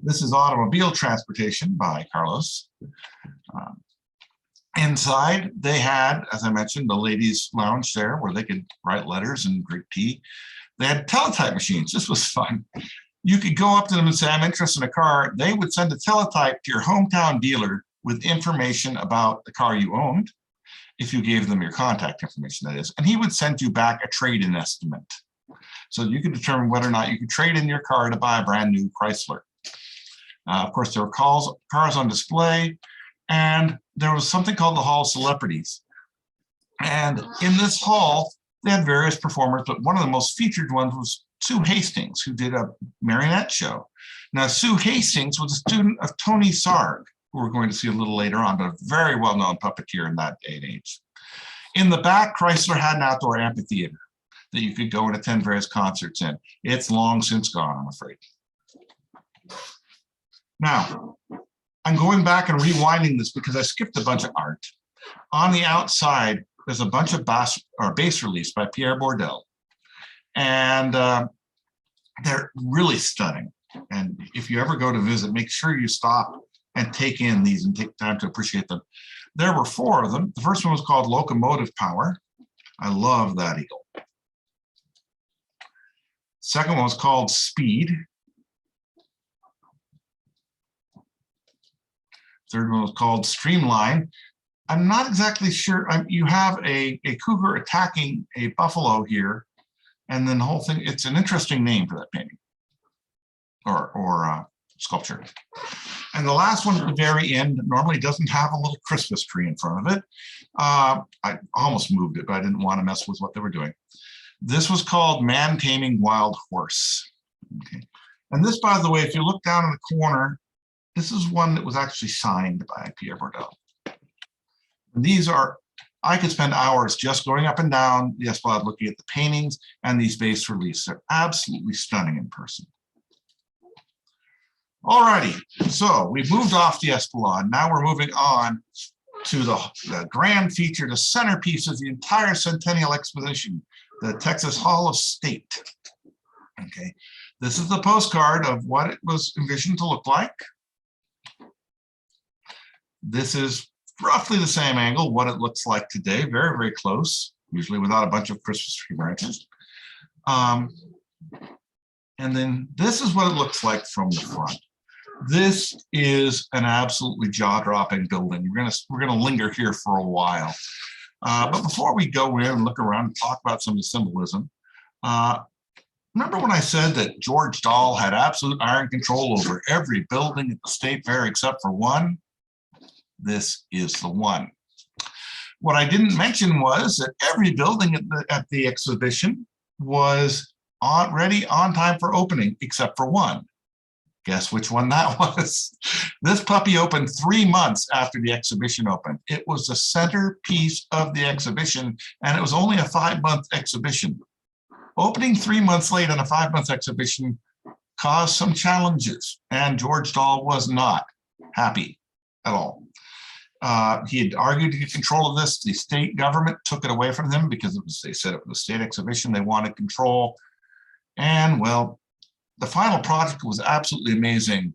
This is Automobile Transportation by Carlos. Inside, they had, as I mentioned, the ladies' lounge there where they could write letters and drink tea. They had teletype machines. This was fun. You could go up to them and say, I'm interested in a car. They would send a teletype to your hometown dealer with information about the car you owned, if you gave them your contact information, that is. And he would send you back a trade-in estimate. So you could determine whether or not you could trade in your car to buy a brand new Chrysler. Of course, there were cars on display. And there was something called the Hall of Celebrities. And in this hall, they had various performers, but one of the most featured ones was Sue Hastings, who did a marionette show. Now, Sue Hastings was a student of Tony Sarg, who we're going to see a little later on, but a very well-known puppeteer in that day and age. In the back, Chrysler had an outdoor amphitheater that you could go and attend various concerts in. It's long since gone, I'm afraid. Now, I'm going back and rewinding this because I skipped a bunch of art. On the outside, there's a bunch of bas reliefs by Pierre Bourdelle. And they're really stunning. And if you ever go to visit, make sure you stop and take in these and take time to appreciate them. There were 4 of them. The first one was called Locomotive Power. I love that eagle. Second one was called Speed. Third one was called Streamline. I'm not exactly sure. You have a cougar attacking a buffalo here, and then the whole thing, it's an interesting name for that painting or sculpture. And the last one at the very end normally doesn't have a little Christmas tree in front of it. I almost moved it, but I didn't want to mess with what they were doing. This was called Man Taming Wild Horse. Okay. And this, by the way, if you look down in the corner, this is one that was actually signed by Pierre Bourdelle. And these are, I could spend hours just going up and down the Esplanade looking at the paintings and these bas reliefs. They're absolutely stunning in person. All righty, so we've moved off the Esplanade. Now we're moving on to the grand feature, the centerpiece of the entire Centennial Exposition, the Texas Hall of State. Okay, this is the postcard of what it was envisioned to look like. This is roughly the same angle, what it looks like today, very, very close, usually without a bunch of Christmas tree branches. And then this is what it looks like from the front. This is an absolutely jaw-dropping building. We're gonna linger here for a while. But before we go in and look around and talk about some of the symbolism, remember when I said that George Dahl had absolute iron control over every building at the State Fair except for one? This is the one. What I didn't mention was that every building at the exhibition was ready on time for opening except for one. Guess which one that was? This puppy opened 3 months after the exhibition opened. It was the centerpiece of the exhibition, and it was only a 5-month exhibition. Opening 3 months late on a 5-month exhibition caused some challenges, and George Dahl was not happy at all. He had argued to get control of this. The state government took it away from him because they said it was a state exhibition. They wanted control. And well, the final project was absolutely amazing,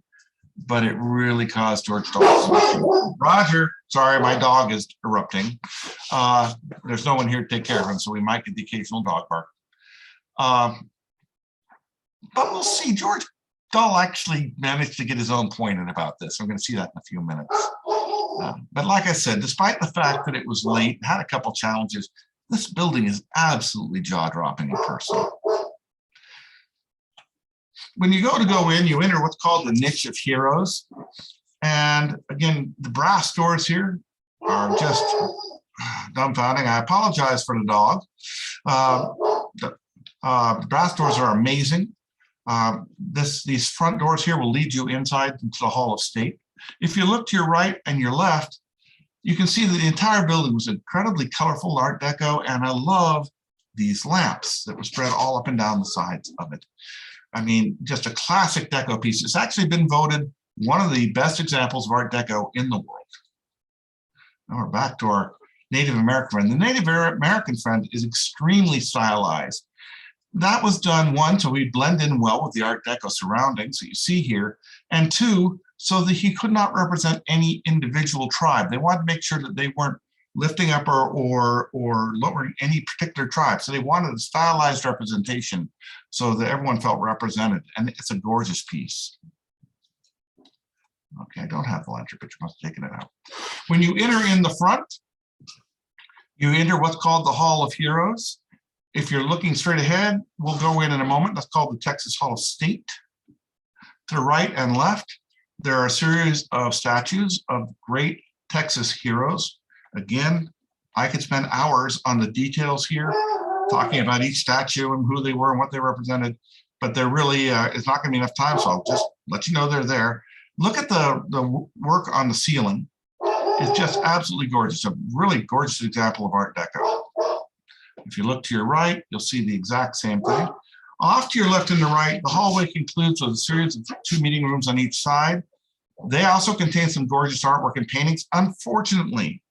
but it really caused George Dahl. Roger, sorry, my dog is erupting. There's no one here to take care of him, so we might get the occasional dog bark. But we'll see. George Dahl actually managed to get his own point in about this. I'm going to see that in a few minutes. But like I said, despite the fact that it was late, had a couple challenges, this building is absolutely jaw-dropping in person. When you go in, you enter what's called the niche of heroes. And again, the brass doors here are just dumbfounding. I apologize for the dog. The brass doors are amazing. These front doors here will lead you inside into the Hall of State. If you look to your right and your left, you can see that the entire building was incredibly colorful Art Deco, and I love these lamps that were spread all up and down the sides of it. I mean, just a classic deco piece. It's actually been voted one of the best examples of Art Deco in the world. Now we're back to our Native American friend. The Native American friend is extremely stylized. That was done, one, so we blend in well with the Art Deco surroundings that you see here, and two, so that he could not represent any individual tribe. They wanted to make sure that they weren't lifting up or lowering any particular tribe. So they wanted a stylized representation so that everyone felt represented. And it's a gorgeous piece. Okay, I don't have the lantern, but you must have taken it out. When you enter in the front, you enter what's called the Hall of Heroes. If you're looking straight ahead, we'll go in a moment. That's called the Texas Hall of State. To the right and left, there are a series of statues of great Texas heroes. Again, I could spend hours on the details here, talking about each statue and who they were and what they represented, but there really is not going to be enough time, so I'll just let you know they're there. Look at the work on the ceiling. It's just absolutely gorgeous. A really gorgeous example of Art Deco. If you look to your right, you'll see the exact same thing. Off to your left and the right, the hallway concludes with a series of 2 meeting rooms on each side. They also contain some gorgeous artwork and paintings. Unfortunately,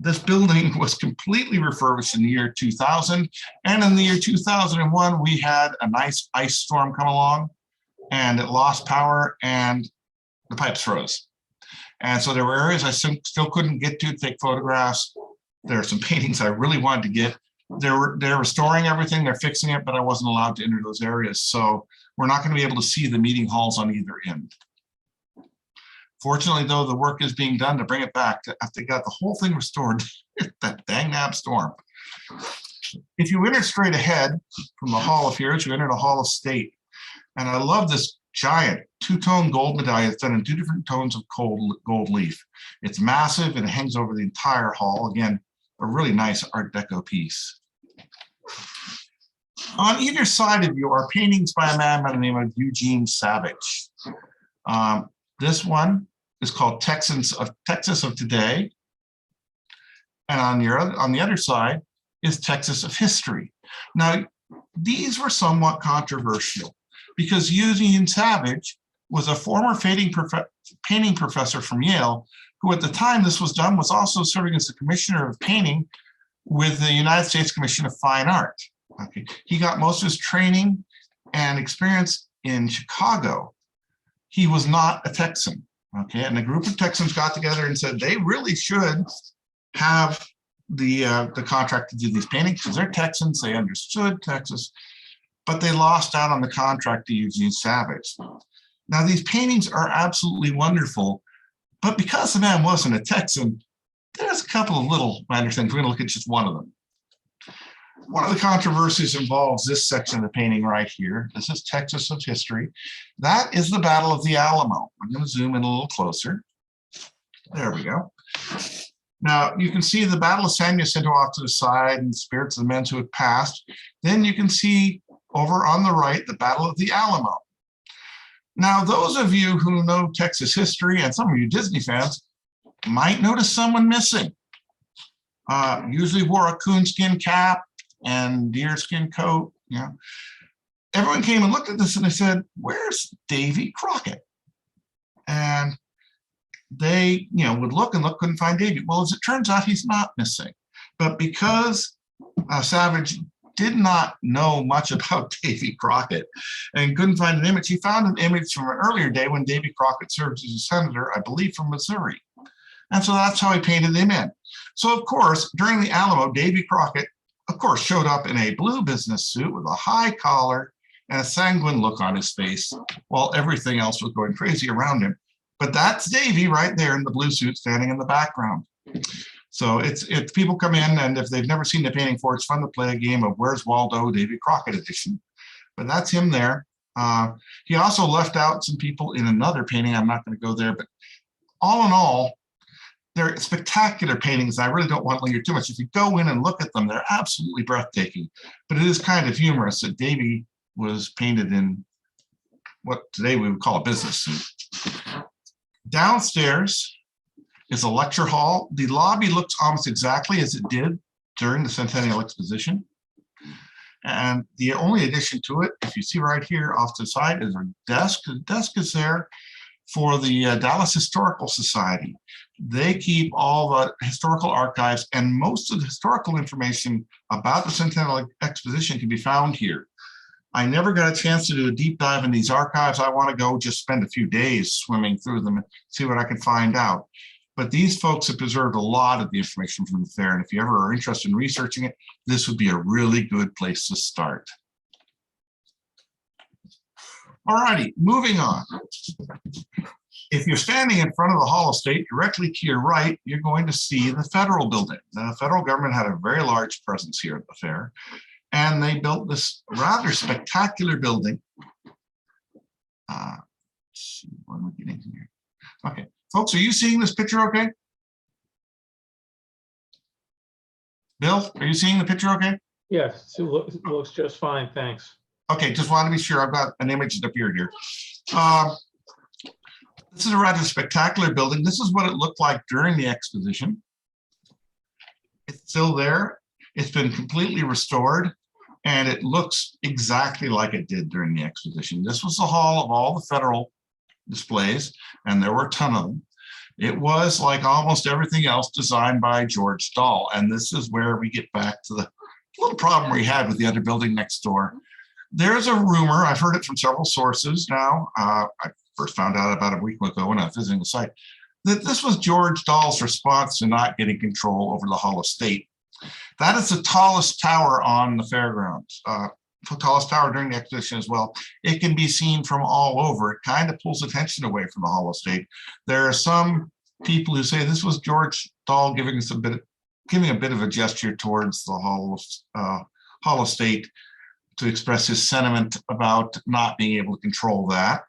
This building was completely refurbished in the year 2000. And in the year 2001, we had a nice ice storm come along and it lost power and the pipes froze. And so there were areas I still couldn't get to take photographs. There are some paintings I really wanted to get. They're restoring everything, they're fixing it, but I wasn't allowed to enter those areas. So we're not going to be able to see the meeting halls on either end. Fortunately, though, the work is being done to bring it back. They got the whole thing restored. That dang nab storm. If you enter straight ahead from the Hall of Heroes, you enter the Hall of State. And I love this giant two-tone gold medallion. It's done in 2 different tones of gold leaf. It's massive and it hangs over the entire hall. Again, a really nice Art Deco piece. On either side of you are paintings by a man by the name of Eugene Savage. This one is called Texas of Today. And on the other side is Texas of History. Now, these were somewhat controversial because Eugene Savage was a former painting professor from Yale, who at the time this was done was also serving as the commissioner of painting with the United States Commission of Fine Art. Okay. He got most of his training and experience in Chicago. He was not a Texan. Okay, and a group of Texans got together and said they really should have the contract to do these paintings because they're Texans. They understood Texas, but they lost out on the contract to Eugene Savage. Now, these paintings are absolutely wonderful, but because the man wasn't a Texan, there's a couple of little minor things. We're going to look at just one of them. One of the controversies involves this section of the painting right here. This is Texas of History. That is the Battle of the Alamo. I'm going to zoom in a little closer. There we go. Now, you can see the Battle of San Jacinto off to the side and the spirits of the men who had passed. Then you can see over on the right, the Battle of the Alamo. Now, those of you who know Texas history and some of you Disney fans might notice someone missing. Usually wore a coonskin cap and deerskin coat. You know, everyone came and looked at this and they said, "Where's Davy Crockett?" And they, would look and look, couldn't find Davy. Well, as it turns out, he's not missing. But because Savage did not know much about Davy Crockett and couldn't find an image, he found an image from an earlier day when Davy Crockett served as a senator, I believe, from Missouri. And so that's how he painted him in. So, of course, during the Alamo, Davy Crockett, of course, showed up in a blue business suit with a high collar and a sanguine look on his face while everything else was going crazy around him. But that's Davy right there in the blue suit standing in the background. So it's people come in, and if they've never seen the painting before, it's fun to play a game of Where's Waldo, Davy Crockett edition. But that's him there. He also left out some people in another painting. I'm not going to go there, but all in all, they're spectacular paintings. I really don't want to linger too much. If you go in and look at them, they're absolutely breathtaking. But it is kind of humorous that Davy was painted in what today we would call a business suit. Downstairs is a lecture hall. The lobby looks almost exactly as it did during the Centennial Exposition. And the only addition to it, if you see right here off to the side, is a desk. The desk is there for the Dallas Historical Society. They keep all the historical archives, and most of the historical information about the Centennial Exposition can be found here. I never got a chance to do a deep dive in these archives. I want to go just spend a few days swimming through them and see what I can find out. But these folks have preserved a lot of the information from the fair, and if you ever are interested in researching it, this would be a really good place to start. All righty, moving on. If you're standing in front of the Hall of State, directly to your right, you're going to see the federal building. The federal government had a very large presence here at the fair, and they built this rather spectacular building. Let's see, what am I getting here? Okay, folks, are you seeing this picture okay? Bill, are you seeing the picture okay? Yes, it looks just fine, thanks. Okay, just wanted to be sure. I've got an image that appeared here. This is a rather spectacular building. This is what it looked like during the exposition. It's still there. It's been completely restored, and it looks exactly like it did during the exposition. This was the hall of all the federal displays, and there were a ton of them. It was, like almost everything else, designed by George Dahl. And this is where we get back to the little problem we had with the other building next door. There's a rumor, I've heard it from several sources now. I first found out about a week ago when I was visiting the site, that this was George Dahl's response to not getting control over the Hall of State. That is the tallest tower on the fairgrounds, the tallest tower during the exposition as well. It can be seen from all over. It kind of pulls attention away from the Hall of State. There are some people who say this was George Dahl giving a bit of a gesture towards the Hall of State to express his sentiment about not being able to control that.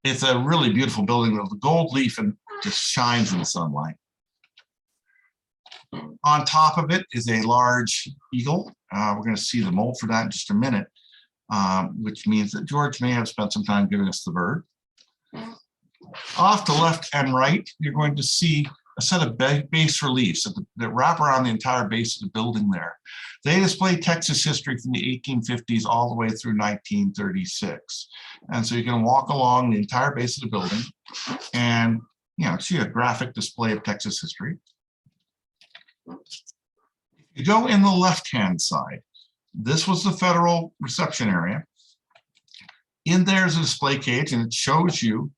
It's a really beautiful building. The gold leaf and just shines in the sunlight. On top of it is a large eagle. We're going to see the mold for that in just a minute, which means that George may have spent some time giving us the bird. Off to left and right, you're going to see a set of bas reliefs that wrap around the entire base of the building there. They display Texas history from the 1850s all the way through 1936. And so you can walk along the entire base of the building and see a graphic display of Texas history. You go in the left-hand side. This was the federal reception area. In there is a display cage, and it shows you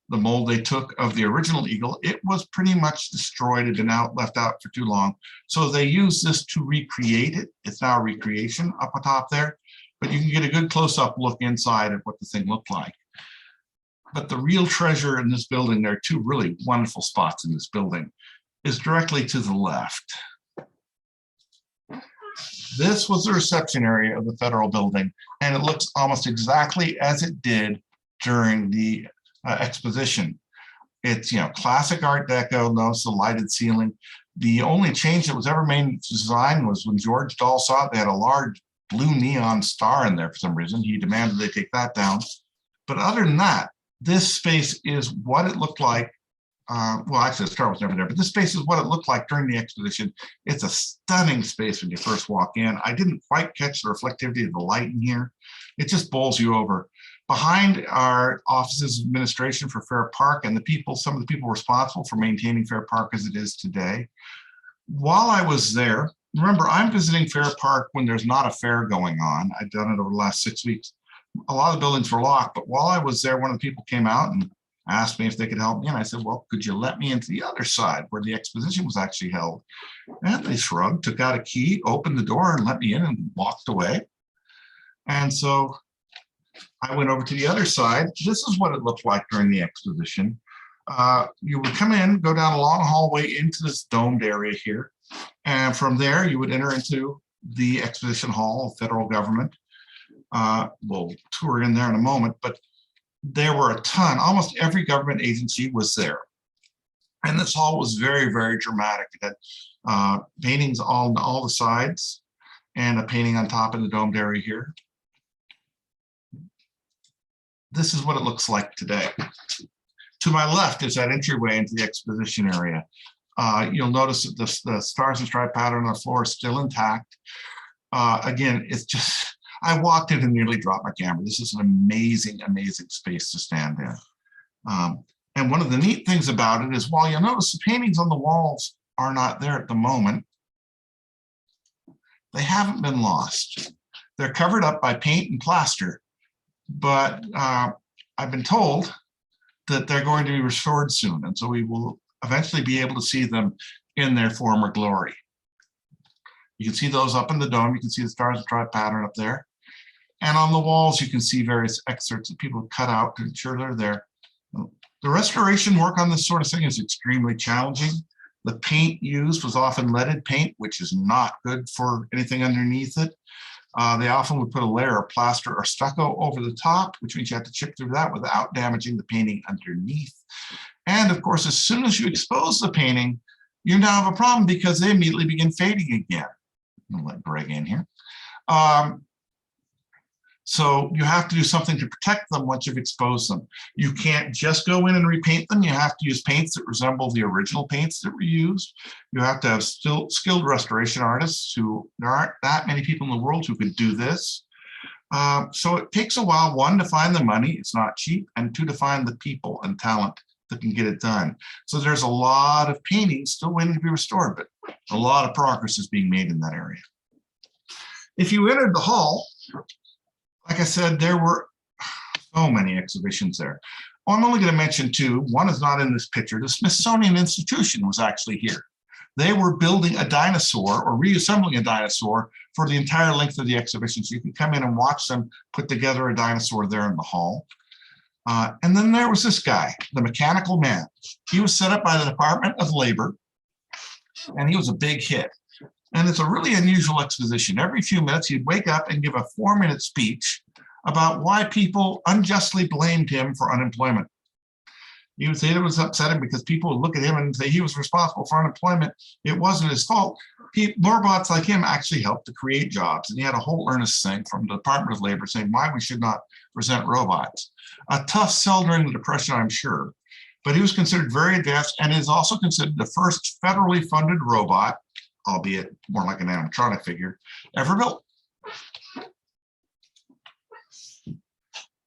the mold they took of the original eagle. It was pretty much destroyed. It had been left out for too long. So they used this to recreate it. It's now a recreation up on top there, but you can get a good close-up look inside of what the thing looked like. But the real treasure in this building, there are two really wonderful spots in this building, is directly to the left. This was the reception area of the federal building, and it looks almost exactly as it did during the exposition. It's classic Art Deco. Notice the lighted ceiling. The only change that was ever made in design was when George Dahl saw it. They had a large blue neon star in there for some reason. He demanded they take that down. But other than that, this space is what it looked like. Well, actually, the star was never there, but this space is what it looked like during the exposition. It's a stunning space when you first walk in. I didn't quite catch the reflectivity of the light in here. It just bowls you over. Behind our offices administration for Fair Park and some of the people responsible for maintaining Fair Park as it is today. While I was there, remember, I'm visiting Fair Park when there's not a fair going on. I've done it over the last 6 weeks. A lot of the buildings were locked, but while I was there, one of the people came out and asked me if they could help me. And I said, well, could you let me into the other side where the exposition was actually held? And they shrugged, took out a key, opened the door and let me in and walked away. And so I went over to the other side. This is what it looked like during the exposition. You would come in, go down a long hallway into this domed area here. And from there, you would enter into the exposition hall of federal government. We'll tour in there in a moment, but there were a ton, almost every government agency was there. And this hall was very, very dramatic. It had paintings on all the sides and a painting on top in the domed area here. This is what it looks like today. To my left is that entryway into the exposition area. You'll notice that the stars and stripe pattern on the floor is still intact. Again, it's just, I walked in and nearly dropped my camera. This is an amazing, amazing space to stand in. And one of the neat things about it is while you'll notice the paintings on the walls are not there at the moment, they haven't been lost. They're covered up by paint and plaster, but I've been told that they're going to be restored soon. And so we will eventually be able to see them in their former glory. You can see those up in the dome. You can see the stars and stripe pattern up there. And on the walls, you can see various excerpts that people cut out to ensure they're there. The restoration work on this sort of thing is extremely challenging. The paint used was often leaded paint, which is not good for anything underneath it. They often would put a layer of plaster or stucco over the top, which means you have to chip through that without damaging the painting underneath. And of course, as soon as you expose the painting, you now have a problem because they immediately begin fading again. I'll let Greg in here. So you have to do something to protect them once you've exposed them. You can't just go in and repaint them. You have to use paints that resemble the original paints that were used. You have to have skilled restoration artists there aren't that many people in the world who could do this. So it takes a while, one, to find the money, it's not cheap, and two, to find the people and talent that can get it done. So there's a lot of paintings still waiting to be restored, but a lot of progress is being made in that area. If you entered the hall, like I said, there were so many exhibitions there. I'm only going to mention two. One is not in this picture. The Smithsonian Institution was actually here. They were building a dinosaur or reassembling a dinosaur for the entire length of the exhibition. So you can come in and watch them put together a dinosaur there in the hall. And then there was this guy, the Mechanical Man. He was set up by the Department of Labor, and he was a big hit. And it's a really unusual exposition. Every few minutes, he'd wake up and give a 4-minute speech about why people unjustly blamed him for unemployment. He would say it was upsetting because people would look at him and say he was responsible for unemployment. It wasn't his fault. Robots like him actually helped to create jobs. And he had a whole earnest thing from the Department of Labor saying why we should not present robots. A tough sell during the Depression, I'm sure. But he was considered very advanced and is also considered the first federally funded robot, albeit more like an animatronic figure, ever built.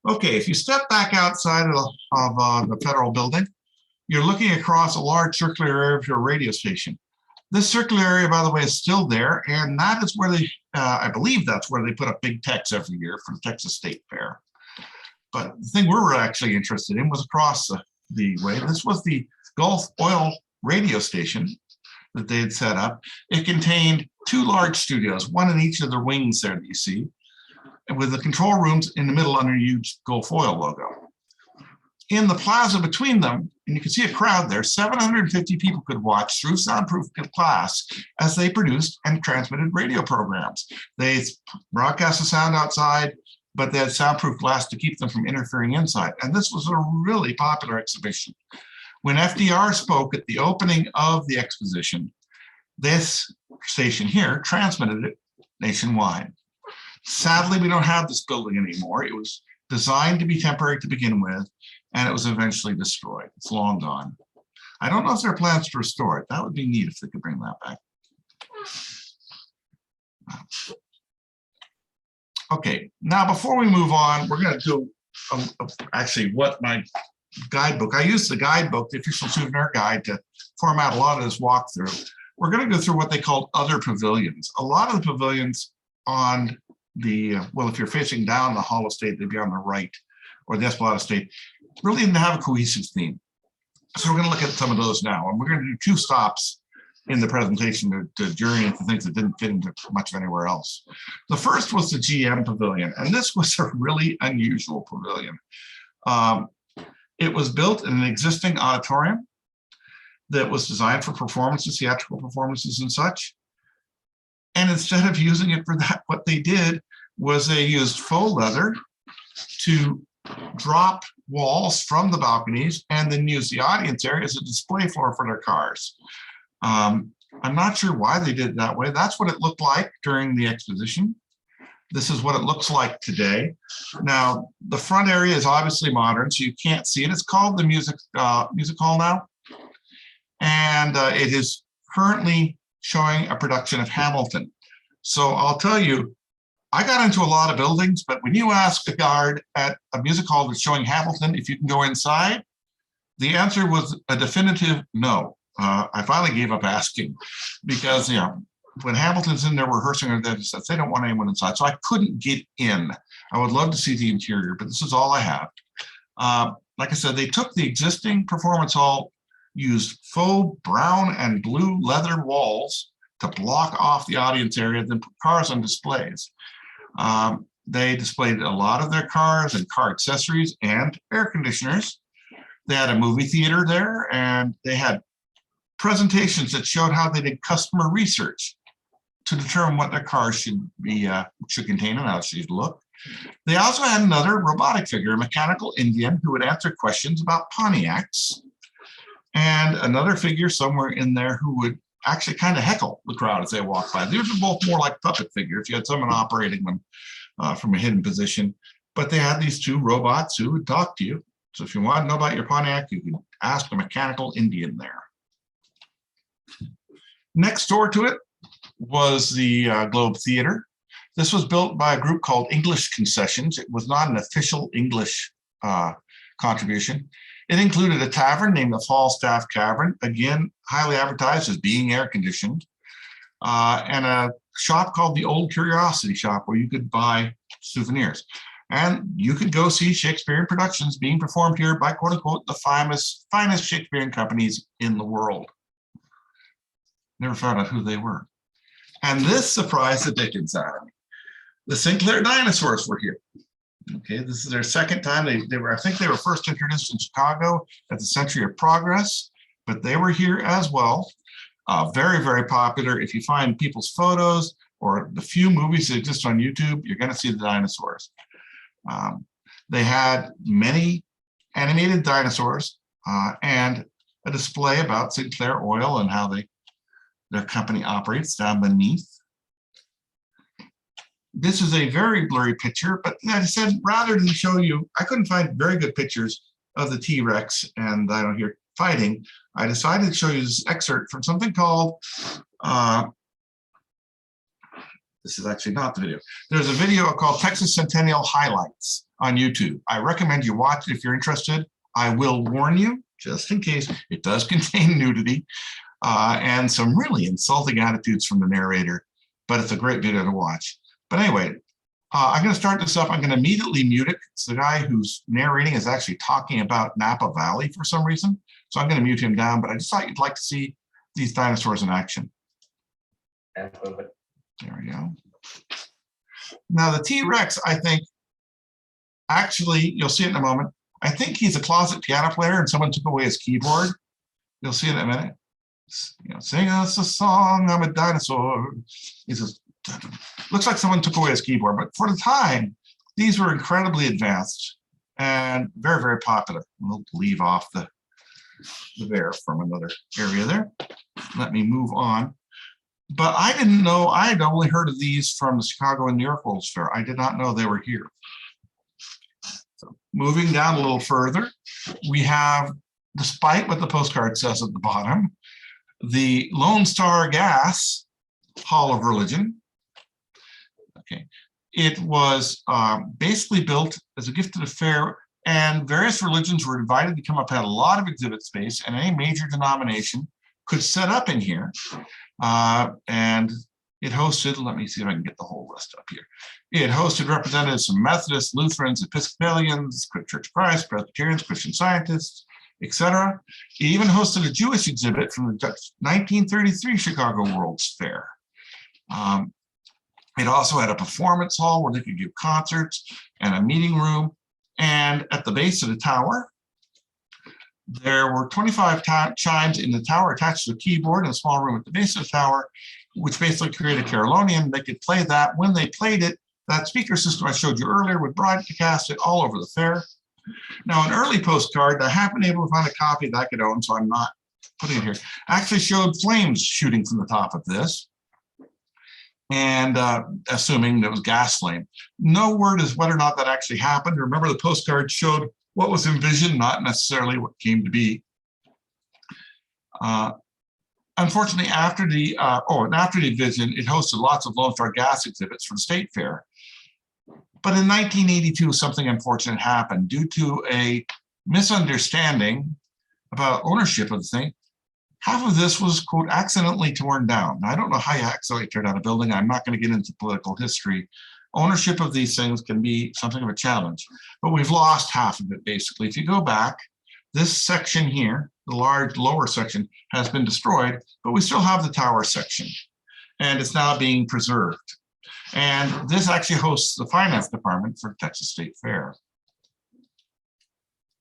Okay, if you step back outside of the federal building, you're looking across a large circular area of your radio station. This circular area, by the way, is still there, and that is where they, I believe that's where they put up big techs every year for the Texas State Fair. But the thing we're actually interested in was across the way. This was the Gulf Oil radio station that they had set up. It contained 2 large studios, one in each of the wings there that you see, and with the control rooms in the middle under a huge Gulf Oil logo. In the plaza between them, and you can see a crowd there, 750 people could watch through soundproof glass as they produced and transmitted radio programs. They broadcast the sound outside, but they had soundproof glass to keep them from interfering inside. And this was a really popular exhibition. When FDR spoke at the opening of the exposition, this station here transmitted it nationwide. Sadly, we don't have this building anymore. It was designed to be temporary to begin with, and it was eventually destroyed. It's long gone. I don't know if there are plans to restore it. That would be neat if they could bring that back. Okay, now before we move on, we're going to do actually what my guidebook, I used the guidebook, the official souvenir guide, to format a lot of this walkthrough. We're going to go through what they call other pavilions. A lot of the pavilions on the, well, if you're facing down the Hall of State, they'd be on the right, or the Esplanade State, really didn't have a cohesive theme. So we're going to look at some of those now. And we're going to do 2 stops in the presentation to journey into things that didn't fit into much of anywhere else. The first was the GM Pavilion, and this was a really unusual pavilion. It was built in an existing auditorium that was designed for performances, theatrical performances and such. And instead of using it for that, what they did was they used faux leather to drop walls from the balconies and then use the audience area as a display floor for their cars. I'm not sure why they did it that way. That's what it looked like during the exposition. This is what it looks like today. Now, the front area is obviously modern, so you can't see it. It's called the music hall now. And it is currently showing a production of Hamilton. So I'll tell you, I got into a lot of buildings, but when you ask the guard at a music hall that's showing Hamilton if you can go inside, the answer was a definitive no. I finally gave up asking because, you know, when Hamilton's in there rehearsing, they don't want anyone inside. So I couldn't get in. I would love to see the interior, but this is all I have. Like I said, they took the existing performance hall, used faux brown and blue leather walls to block off the audience area, then put cars on displays. They displayed a lot of their cars and car accessories and air conditioners. They had a movie theater there, and they had presentations that showed how they did customer research to determine what their cars should contain and how it should look. They also had another robotic figure, a mechanical Indian, who would answer questions about Pontiacs, and another figure somewhere in there who would actually kind of heckle the crowd as they walked by. These were both more like puppet figures. You had someone operating them from a hidden position, but they had these 2 robots who would talk to you. So if you want to know about your Pontiac, you could ask the mechanical Indian there. Next door to it was the Globe Theater. This was built by a group called English Concessions. It was not an official English contribution. It included a tavern named the Falstaff Tavern, again, highly advertised as being air conditioned, and a shop called the Old Curiosity Shop where you could buy souvenirs. And you could go see Shakespearean productions being performed here by, quote unquote, the finest Shakespearean companies in the world. Never found out who they were. And this surprised the dickens out of me. The Sinclair dinosaurs were here. Okay, this is their second time. They were, I think they were first introduced in Chicago at the Century of Progress, but they were here as well. Very, very popular. If you find people's photos or the few movies that exist on YouTube, you're going to see the dinosaurs. They had many animated dinosaurs and a display about Sinclair Oil and how their company operates down beneath. This is a very blurry picture, but like I said, rather than show you, I couldn't find very good pictures of the T-Rex and I don't hear fighting. I decided to show you this excerpt from something called, this is actually not the video. There's a video called Texas Centennial Highlights on YouTube. I recommend you watch it if you're interested. I will warn you, just in case, it does contain nudity and some really insulting attitudes from the narrator, but it's a great video to watch. But anyway, I'm going to start this up. I'm going to immediately mute it. It's the guy who's narrating is actually talking about Napa Valley for some reason. So I'm going to mute him down, but I just thought you'd like to see these dinosaurs in action. There we go. Now the T-Rex, I think, actually, you'll see it in a moment. I think he's a closet piano player and someone took away his keyboard. You'll see it in a minute. You know, sing us a song, I'm a dinosaur. He says, looks like someone took away his keyboard, but for the time, these were incredibly advanced and very, very popular. We'll leave off the bear from another area there. Let me move on. But I didn't know, I had only heard of these from the Chicago and New York World's Fair. I did not know they were here. So moving down a little further, we have, despite what the postcard says at the bottom, the Lone Star Gas Hall of Religion. Okay, it was basically built as a gift to the fair, and various religions were invited to come up, had a lot of exhibit space, and any major denomination could set up in here. And it hosted, let me see if I can get the whole list up here. It hosted representatives from Methodists, Lutherans, Episcopalians, Quick Church of Christ, Presbyterians, Christian Scientists, etc. It even hosted a Jewish exhibit from the 1933 Chicago World's Fair. It also had a performance hall where they could give concerts and a meeting room. And at the base of the tower, there were 25 chimes in the tower attached to a keyboard in a small room at the base of the tower, which basically created a carillonium. They could play that. When they played it, that speaker system I showed you earlier would broadcast it all over the fair. Now, an early postcard, I haven't been able to find a copy that I could own, so I'm not putting it here, actually showed flames shooting from the top of this. And assuming it was gas flame. No word is whether or not that actually happened. Remember, the postcard showed what was envisioned, not necessarily what came to be. Unfortunately, after the vision, it hosted lots of Lone Star Gas exhibits for the State Fair. But in 1982, something unfortunate happened due to a misunderstanding about ownership of the thing. Half of this was, quote, accidentally torn down. Now, I don't know how you accidentally tear down a building. I'm not going to get into political history. Ownership of these things can be something of a challenge, but we've lost half of it, basically. If you go back, this section here, the large lower section, has been destroyed, but we still have the tower section, and it's now being preserved. And this actually hosts the finance department for Texas State Fair,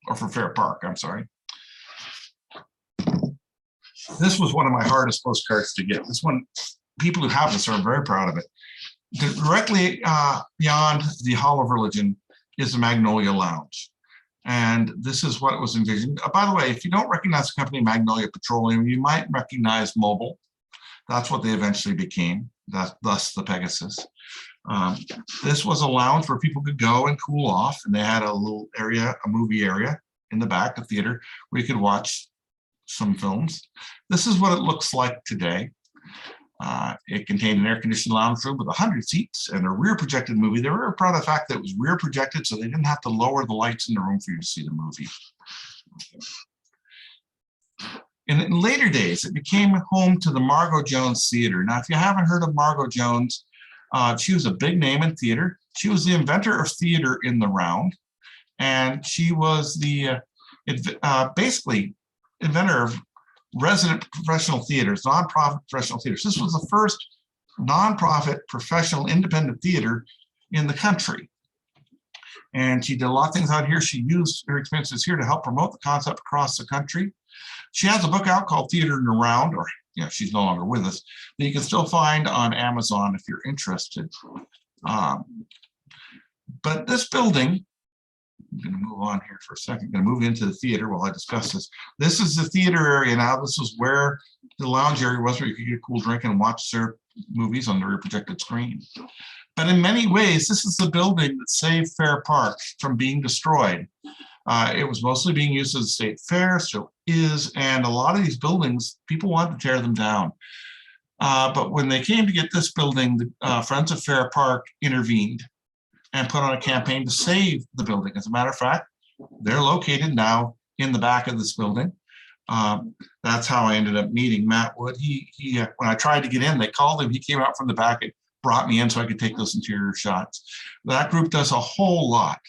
or for Fair Park, I'm sorry. This was one of my hardest postcards to get. This one, people who have this are very proud of it. Directly beyond the Hall of Religion is the Magnolia Lounge. And this is what it was envisioned. By the way, if you don't recognize the company Magnolia Petroleum, you might recognize Mobil. That's what they eventually became, thus the Pegasus. This was a lounge where people could go and cool off. And they had a little area, a movie area in the back, a theater, where you could watch some films. This is what it looks like today. It contained an air-conditioned lounge room with 100 seats and a rear projected movie. They were proud of the fact that it was rear projected, so they didn't have to lower the lights in the room for you to see the movie. In later days, it became home to the Margot Jones Theater. Now, if you haven't heard of Margot Jones, she was a big name in theater. She was the inventor of theater in the round, and she was the basically inventor of resident professional theaters, nonprofit professional theaters. This was the first nonprofit professional independent theater in the country. And she did a lot of things out here. She used her experiences here to help promote the concept across the country. She has a book out called Theater in the Round, or she's no longer with us, that you can still find on Amazon if you're interested. But this building, I'm going to move on here for a second. I'm going to move into the theater while I discuss this. This is the theater area now. This is where the lounge area was, where you could get a cool drink and watch their movies on the rear projected screen. But in many ways, this is the building that saved Fair Park from being destroyed. It was mostly being used as a state fair, still is, and a lot of these buildings, people wanted to tear them down. But when they came to get this building, the Friends of Fair Park intervened and put on a campaign to save the building. As a matter of fact, they're located now in the back of this building. That's how I ended up meeting Matt Wood. He when I tried to get in, they called him. He came out from the back and brought me in so I could take those interior shots. That group does a whole lot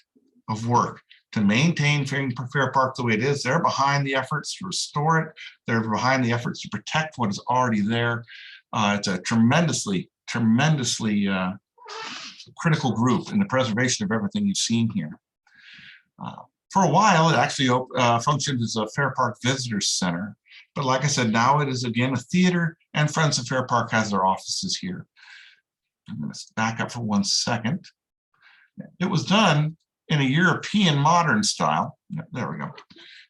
of work to maintain Fair Park the way it is. They're behind the efforts to restore it. They're behind the efforts to protect what is already there. It's a tremendously critical group in the preservation of everything you've seen here. For a while, it actually functioned as a Fair Park Visitor Center. But like I said, now it is again a theater, and Friends of Fair Park has their offices here. I'm going to back up for 1 second. It was done in a European modern style. There we go.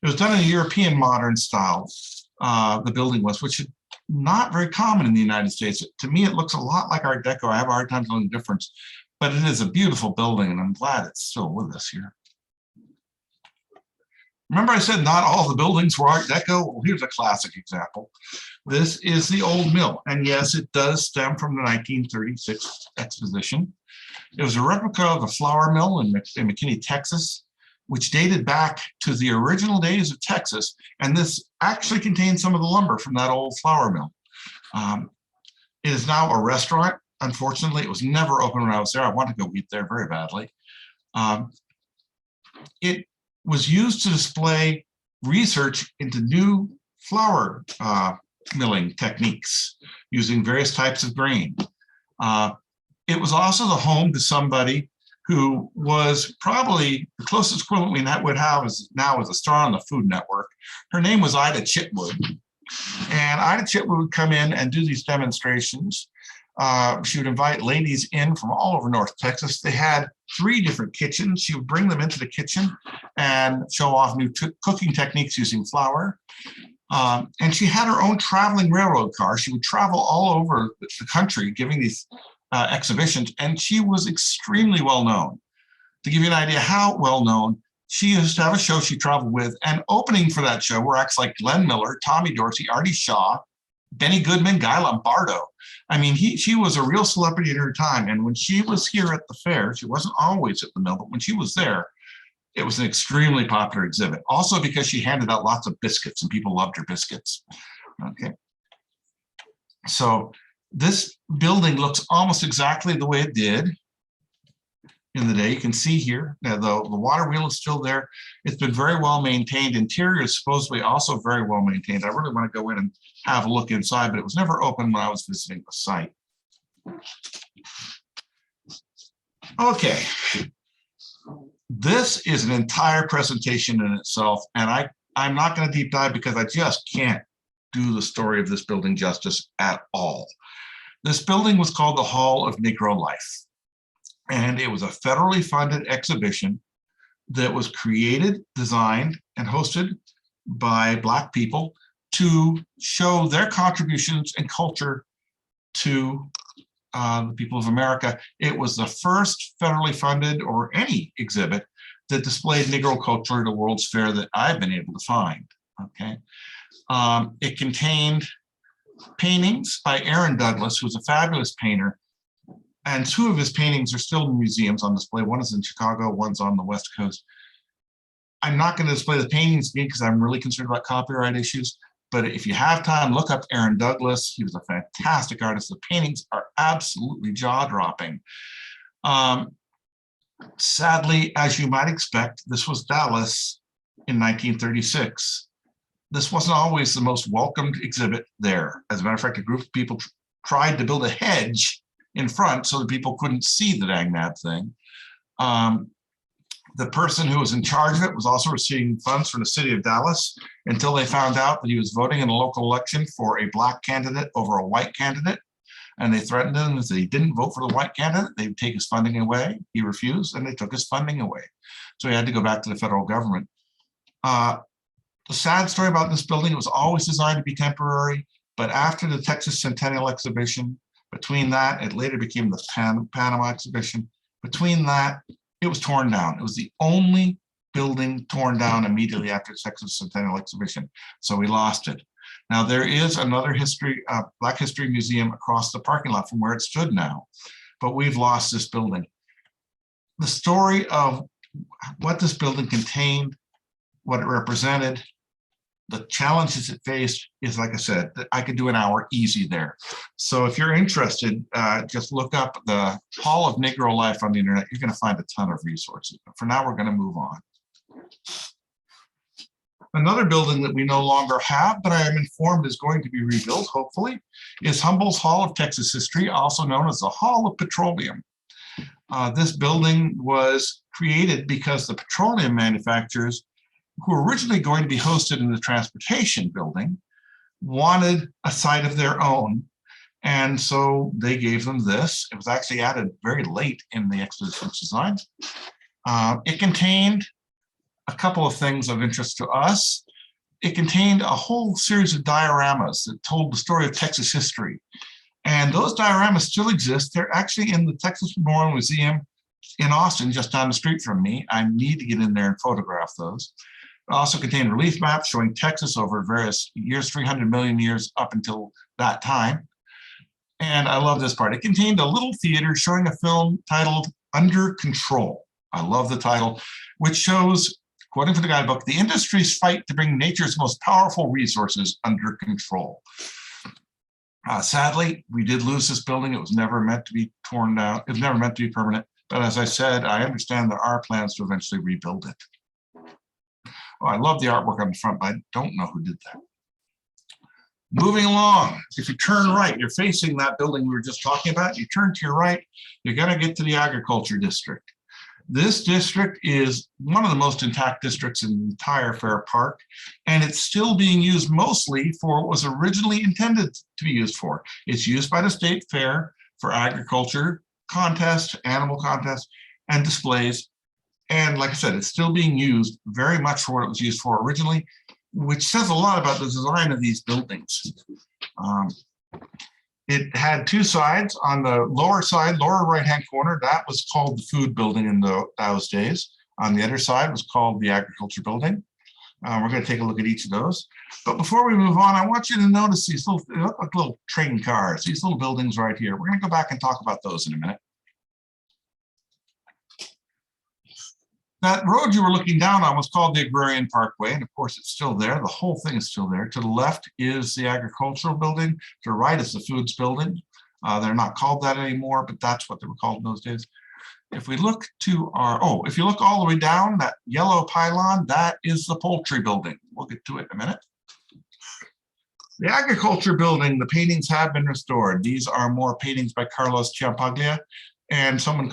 It was done in a European modern style. The building was, which is not very common in the United States. To me, it looks a lot like Art Deco. I have a hard time telling the difference, but it is a beautiful building, and I'm glad it's still with us here. Remember I said not all the buildings were Art Deco? Well, here's a classic example. This is the old mill, and yes, it does stem from the 1936 exposition. It was a replica of a flour mill in McKinney, Texas, which dated back to the original days of Texas, and this actually contains some of the lumber from that old flour mill. It is now a restaurant. Unfortunately, it was never open when I was there. I wanted to go eat there very badly. It was used to display research into new flour milling techniques using various types of grain. It was also the home to somebody who was probably the closest equivalent we would have now as a star on the Food Network. Her name was Ida Chitwood. And Ida Chitwood would come in and do these demonstrations. She would invite ladies in from all over North Texas. They had 3 different kitchens. She would bring them into the kitchen and show off new cooking techniques using flour. And she had her own traveling railroad car. She would travel all over the country giving these exhibitions, and she was extremely well known. To give you an idea how well known, she used to have a show she traveled with, and opening for that show were acts like Glenn Miller, Tommy Dorsey, Artie Shaw, Benny Goodman, Guy Lombardo. I mean, she was a real celebrity in her time. And when she was here at the fair, she wasn't always at the mill, but when she was there, it was an extremely popular exhibit. Also because she handed out lots of biscuits and people loved her biscuits. Okay. So this building looks almost exactly the way it did in the day. You can see here, the water wheel is still there. It's been very well maintained. Interior is supposedly also very well maintained. I really want to go in and have a look inside, but it was never open when I was visiting the site. Okay. This is an entire presentation in itself, and I'm not going to deep dive because I just can't do the story of this building justice at all. This building was called the Hall of Negro Life, and it was a federally funded exhibition that was created, designed, and hosted by Black people to show their contributions and culture to the people of America. It was the first federally funded or any exhibit that displayed Negro culture at a World's Fair that I've been able to find. Okay, it contained paintings by Aaron Douglas, who's a fabulous painter, and 2 of his paintings are still in museums on display. One is in Chicago, one's on the West Coast. I'm not going to display the paintings again because I'm really concerned about copyright issues. But if you have time, look up Aaron Douglas. He was a fantastic artist. The paintings are absolutely jaw-dropping. Sadly, as you might expect, this was Dallas in 1936. This wasn't always the most welcomed exhibit there. As a matter of fact, a group of people tried to build a hedge in front so that people couldn't see the dang mad thing. The person who was in charge of it was also receiving funds from the city of Dallas until they found out that he was voting in a local election for a black candidate over a white candidate. And they threatened him that if he didn't vote for the white candidate, they would take his funding away. He refused, and they took his funding away. So he had to go back to the federal government. The sad story about this building, it was always designed to be temporary, but after the Texas Centennial Exposition, between that, it later became the Panama Exhibition. Between that, it was torn down. It was the only building torn down immediately after the Texas Centennial Exhibition. So we lost it. Now there is another Black History Museum across the parking lot from where it stood now, but we've lost this building. The story of what this building contained, what it represented, the challenges it faced is, like I said, I could do an hour easy there. So if you're interested, just look up the Hall of Negro Life on the internet. You're going to find a ton of resources. But for now, we're going to move on. Another building that we no longer have, but I am informed is going to be rebuilt, hopefully, is Humboldt's Hall of Texas History, also known as the Hall of Petroleum. This building was created because the petroleum manufacturers, who were originally going to be hosted in the transportation building, wanted a site of their own. And so they gave them this. It was actually added very late in the exposition's design. It contained a couple of things of interest to us. It contained a whole series of dioramas that told the story of Texas history. And those dioramas still exist. They're actually in the Texas Memorial Museum in Austin, just down the street from me. I need to get in there and photograph those. It also contained relief maps showing Texas over various years, 300 million years up until that time. And I love this part. It contained a little theater showing a film titled Under Control. I love the title, which shows, quoting from the guidebook, the industry's fight to bring nature's most powerful resources under control. Sadly, we did lose this building. It was never meant to be torn down. It was never meant to be permanent. But as I said, I understand there are plans to eventually rebuild it. Oh, I love the artwork on the front, but I don't know who did that. Moving along, if you turn right, you're facing that building we were just talking about. You turn to your right, you're going to get to the agriculture district. This district is one of the most intact districts in the entire Fair Park, and it's still being used mostly for what was originally intended to be used for. It's used by the state fair for agriculture contests, animal contests, and displays. And like I said, it's still being used very much for what it was used for originally, which says a lot about the design of these buildings. It had two sides. On the lower side, lower right-hand corner, that was called the food building in those days. On the other side was called the agriculture building. We're going to take a look at each of those. But before we move on, I want you to notice these little train cars, these little buildings right here. We're going to go back and talk about those in a minute. That road you were looking down on was called the Agrarian Parkway, and of course it's still there. The whole thing is still there. To the left is the agricultural building. To the right is the foods building. They're not called that anymore, but that's what they were called in those days. If we look to our, if you look all the way down, that yellow pylon, that is the poultry building. We'll get to it in a minute. The agriculture building, the paintings have been restored. These are more paintings by Carlos Ciampaglia and someone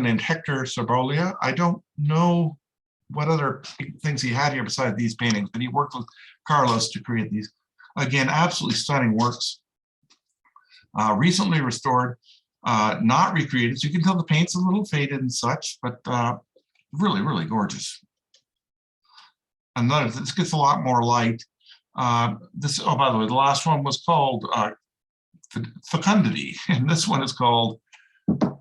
named Hector Sabolia. I don't know what other things he had here besides these paintings, but he worked with Carlos to create these. Again, absolutely stunning works. Recently restored, not recreated. So you can tell the paint's a little faded and such, but really, really gorgeous. Another, this gets a lot more light. Oh, by the way, the last one was called Fecundity, and this one is called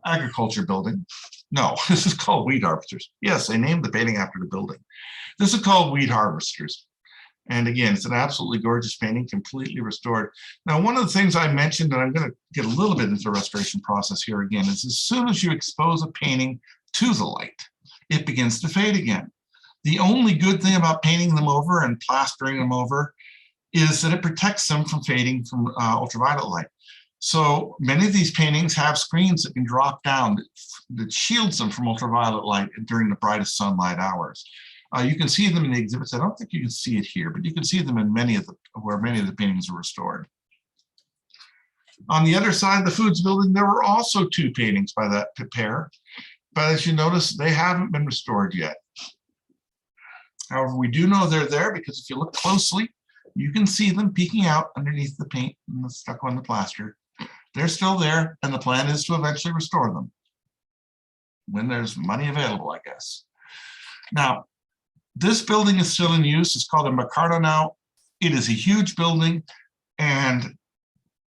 Agriculture Building. No, this is called Wheat Harvesters. Yes, they named the painting after the building. This is called Wheat Harvesters. And again, it's an absolutely gorgeous painting, completely restored. Now, one of the things I mentioned, and I'm going to get a little bit into the restoration process here again, is as soon as you expose a painting to the light, it begins to fade again. The only good thing about painting them over and plastering them over is that it protects them from fading from ultraviolet light. So many of these paintings have screens that can drop down that shields them from ultraviolet light during the brightest sunlight hours. You can see them in the exhibits. I don't think you can see it here, but you can see them in where many of the paintings are restored. On the other side of the Foods Building, there were also 2 paintings by that pair, but as you notice, they haven't been restored yet. However, we do know they're there because if you look closely, you can see them peeking out underneath the paint and stuck on the plaster. They're still there, and the plan is to eventually restore them when there's money available, I guess. Now, this building is still in use. It's called a Mercado now. It is a huge building, and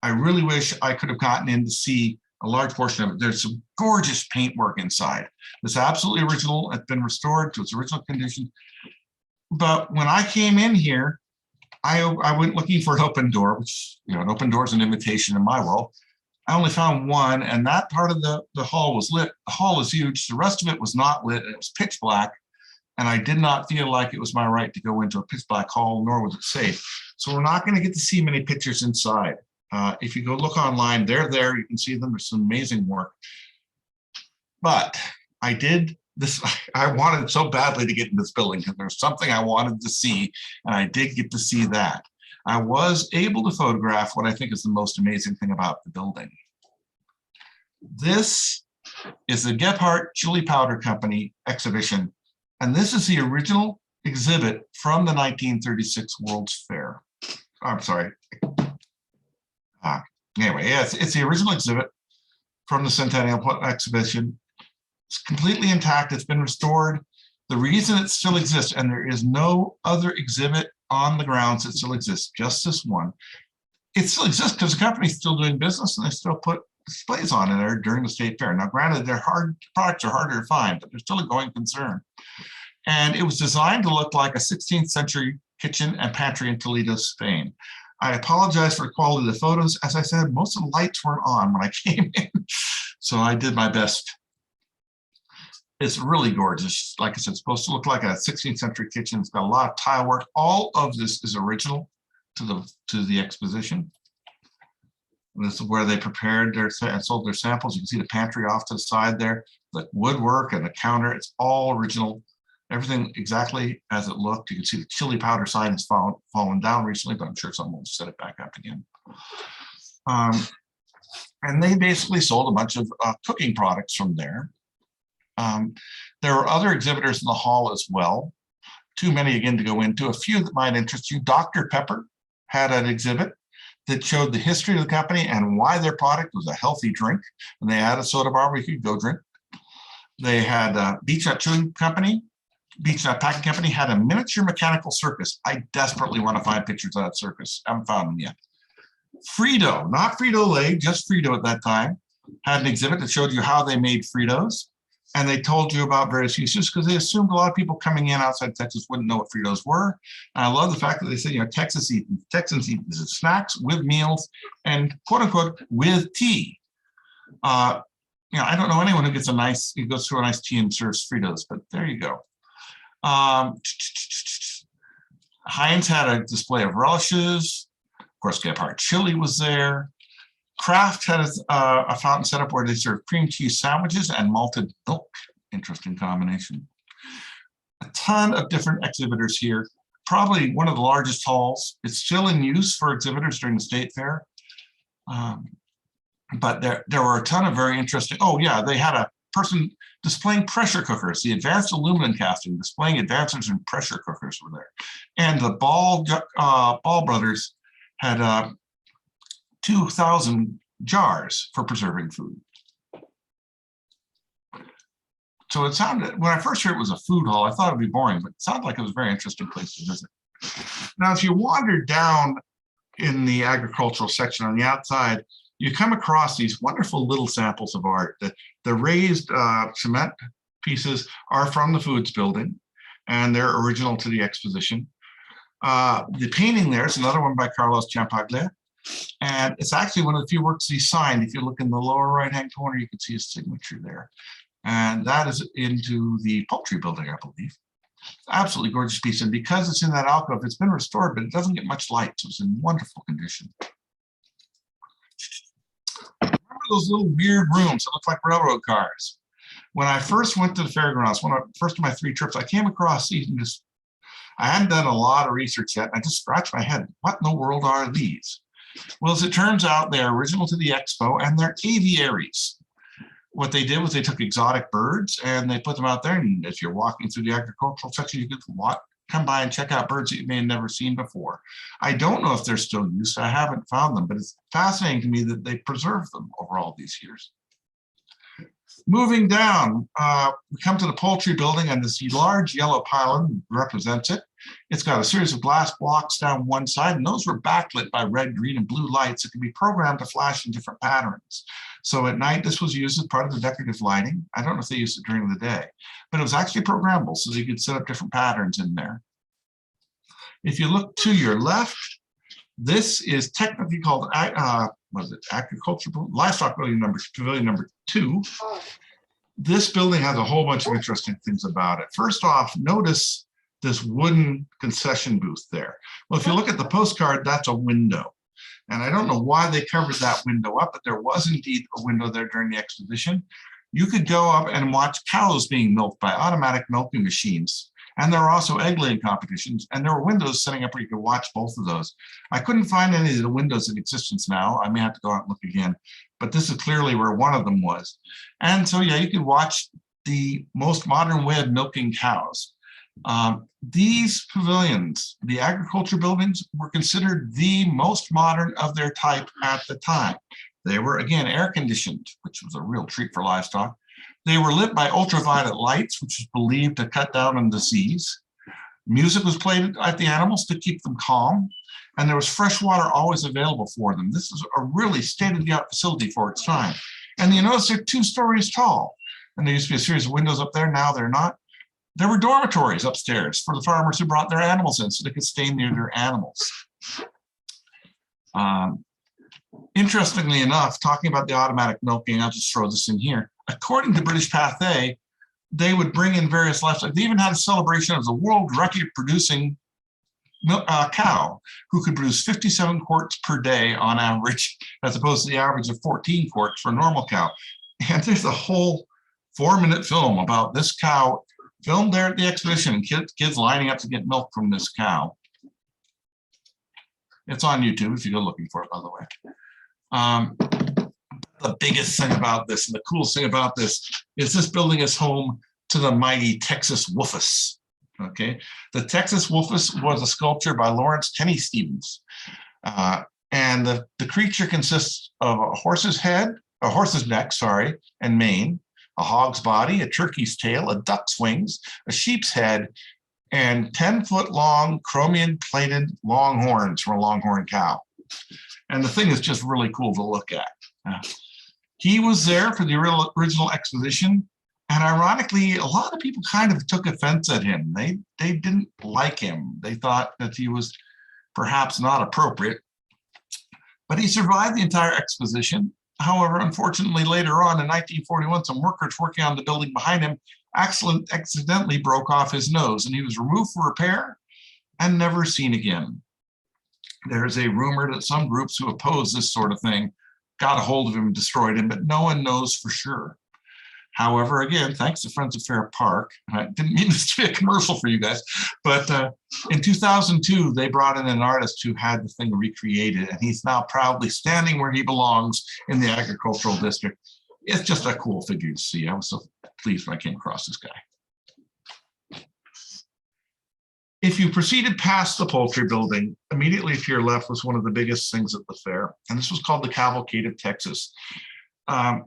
I really wish I could have gotten in to see a large portion of it. There's some gorgeous paintwork inside. It's absolutely original. It's been restored to its original condition. But when I came in here, I went looking for an open door, which, you know, an open door is an invitation in my world. I only found one, and that part of the hall was lit. The hall is huge. The rest of it was not lit, and it was pitch black. And I did not feel like it was my right to go into a pitch black hall, nor was it safe. So we're not going to get to see many pictures inside. If you go look online, they're there. You can see them. There's some amazing work. But I did this. I wanted so badly to get in this building because there's something I wanted to see, and I did get to see that. I was able to photograph what I think is the most amazing thing about the building. This is the Gephardt Chili Powder Company exhibition, and this is the original exhibit from the 1936 World's Fair. I'm sorry. Anyway, yeah, it's the original exhibit from the Centennial Exposition. It's completely intact. It's been restored. The reason it still exists, and there is no other exhibit on the grounds that still exists, just this one. It still exists because the company's still doing business and they still put displays on in there during the state fair. Now, granted, their products are harder to find, but they're still a going concern. And it was designed to look like a 16th century kitchen and pantry in Toledo, Spain. I apologize for the quality of the photos. As I said, most of the lights weren't on when I came in, so I did my best. It's really gorgeous. Like I said, it's supposed to look like a 16th century kitchen. It's got a lot of tile work. All of this is original to the exposition. And this is where they prepared and sold their samples. You can see the pantry off to the side there, the woodwork and the counter. It's all original. Everything exactly as it looked. You can see the chili powder sign has fallen down recently, but I'm sure someone will set it back up again. And they basically sold a bunch of cooking products from there. There were other exhibitors in the hall as well. Too many, again, to go into. A few that might interest you. Dr. Pepper had an exhibit that showed the history of the company and why their product was a healthy drink. And they had a soda bar where you could go drink. They had Beechnut Chewing Company. Beechnut Packing Company had a miniature mechanical circus. I desperately want to find pictures of that circus. I haven't found them yet. Frito, not Frito-Lay, just Frito at that time, had an exhibit that showed you how they made Fritos. And they told you about various uses because they assumed a lot of people coming in outside Texas wouldn't know what Fritos were. And I love the fact that they said, you know, Texans eat snacks with meals and quote unquote with tea. You know, I don't know anyone who goes through a nice tea and serves Fritos, but there you go. Heinz had a display of relishes. Of course, Gephardt chili was there. Kraft had a fountain set up where they served cream cheese sandwiches and malted milk. Interesting combination. A ton of different exhibitors here. Probably one of the largest halls. It's still in use for exhibitors during the state fair. But there were a ton of very interesting. Oh yeah, they had a person displaying pressure cookers. The advanced aluminum casting displaying advances in pressure cookers were there. And the Ball brothers had 2,000 jars for preserving food. So it sounded, when I first heard it was a food hall, I thought it'd be boring, but it sounded like it was a very interesting place to visit. Now, if you wander down in the agricultural section on the outside, you come across these wonderful little samples of art. The raised cement pieces are from the Foods Building, and they're original to the exposition. The painting there is another one by Carlos Champaglia. And it's actually one of the few works he signed. If you look in the lower right-hand corner, you can see his signature there. And that is into the Poultry Building, I believe. Absolutely gorgeous piece. And because it's in that alcove, it's been restored, but it doesn't get much light. So it's in wonderful condition. Remember those little weird rooms that look like railroad cars? When I first went to the fairgrounds, first of my 3 trips, I came across these and just, I hadn't done a lot of research yet. I just scratched my head. What in the world are these? Well, as it turns out, they're original to the expo and they're aviaries. What they did was they took exotic birds and they put them out there. And if you're walking through the agricultural section, you could come by and check out birds that you may have never seen before. I don't know if they're still used. I haven't found them, but it's fascinating to me that they preserved them over all these years. Moving down, we come to the Poultry Building, and this large yellow pylon represents it. It's got a series of glass blocks down one side, and those were backlit by red, green, and blue lights that can be programmed to flash in different patterns. So at night, this was used as part of the decorative lighting. I don't know if they used it during the day, but it was actually programmable, so you could set up different patterns in there. If you look to your left, this is technically called Agriculture Livestock Pavilion number 2. This building has a whole bunch of interesting things about it. First off, notice this wooden concession booth there. Well, if you look at the postcard, that's a window. And I don't know why they covered that window up, but there was indeed a window there during the exposition. You could go up and watch cows being milked by automatic milking machines. And there were also egg laying competitions, and there were windows setting up where you could watch both of those. I couldn't find any of the windows in existence now. I may have to go out and look again, but this is clearly where one of them was. And so, yeah, you could watch the most modern way of milking cows. These pavilions, the agriculture buildings, were considered the most modern of their type at the time. They were, again, air conditioned, which was a real treat for livestock. They were lit by ultraviolet lights, which was believed to cut down on disease. Music was played at the animals to keep them calm, and there was fresh water always available for them. This is a really state-of-the-art facility for its time. And you notice they're 2 stories tall, and there used to be a series of windows up there. Now they're not. There were dormitories upstairs for the farmers who brought their animals in so they could stay near their animals. Interestingly enough, talking about the automatic milking, I'll just throw this in here. According to British Pathé, they would bring in various livestock. They even had a celebration of the world record producing cow who could produce 57 quarts per day on average, as opposed to the average of 14 quarts for a normal cow. And there's a whole 4-minute film about this cow filmed there at the exhibition, and kids lining up to get milk from this cow. It's on YouTube if you go looking for it, by the way. The biggest thing about this and the coolest thing about this is this building is home to the mighty Texas Woofus. Okay, the Texas Woofus was a sculpture by Lawrence Tenney Stevens, and the creature consists of a horse's neck, and mane, a hog's body, a turkey's tail, a duck's wings, a sheep's head, and 10-foot-long chromium-plated long horns from a longhorn cow. And the thing is just really cool to look at. He was there for the original exposition, and ironically, a lot of people kind of took offense at him. They didn't like him. They thought that he was perhaps not appropriate, but he survived the entire exposition. However, unfortunately, later on in 1941, some workers working on the building behind him accidentally broke off his nose, and he was removed for repair and never seen again. There's a rumor that some groups who oppose this sort of thing got a hold of him and destroyed him, but no one knows for sure. However, again, thanks to Friends of Fair Park, I didn't mean this to be a commercial for you guys, but in 2002, they brought in an artist who had the thing recreated, and he's now proudly standing where he belongs in the agricultural district. It's just a cool figure to see. I was so pleased when I came across this guy. If you proceeded past the Poultry Building, immediately to your left was one of the biggest things at the fair, and this was called the Cavalcade of Texas. The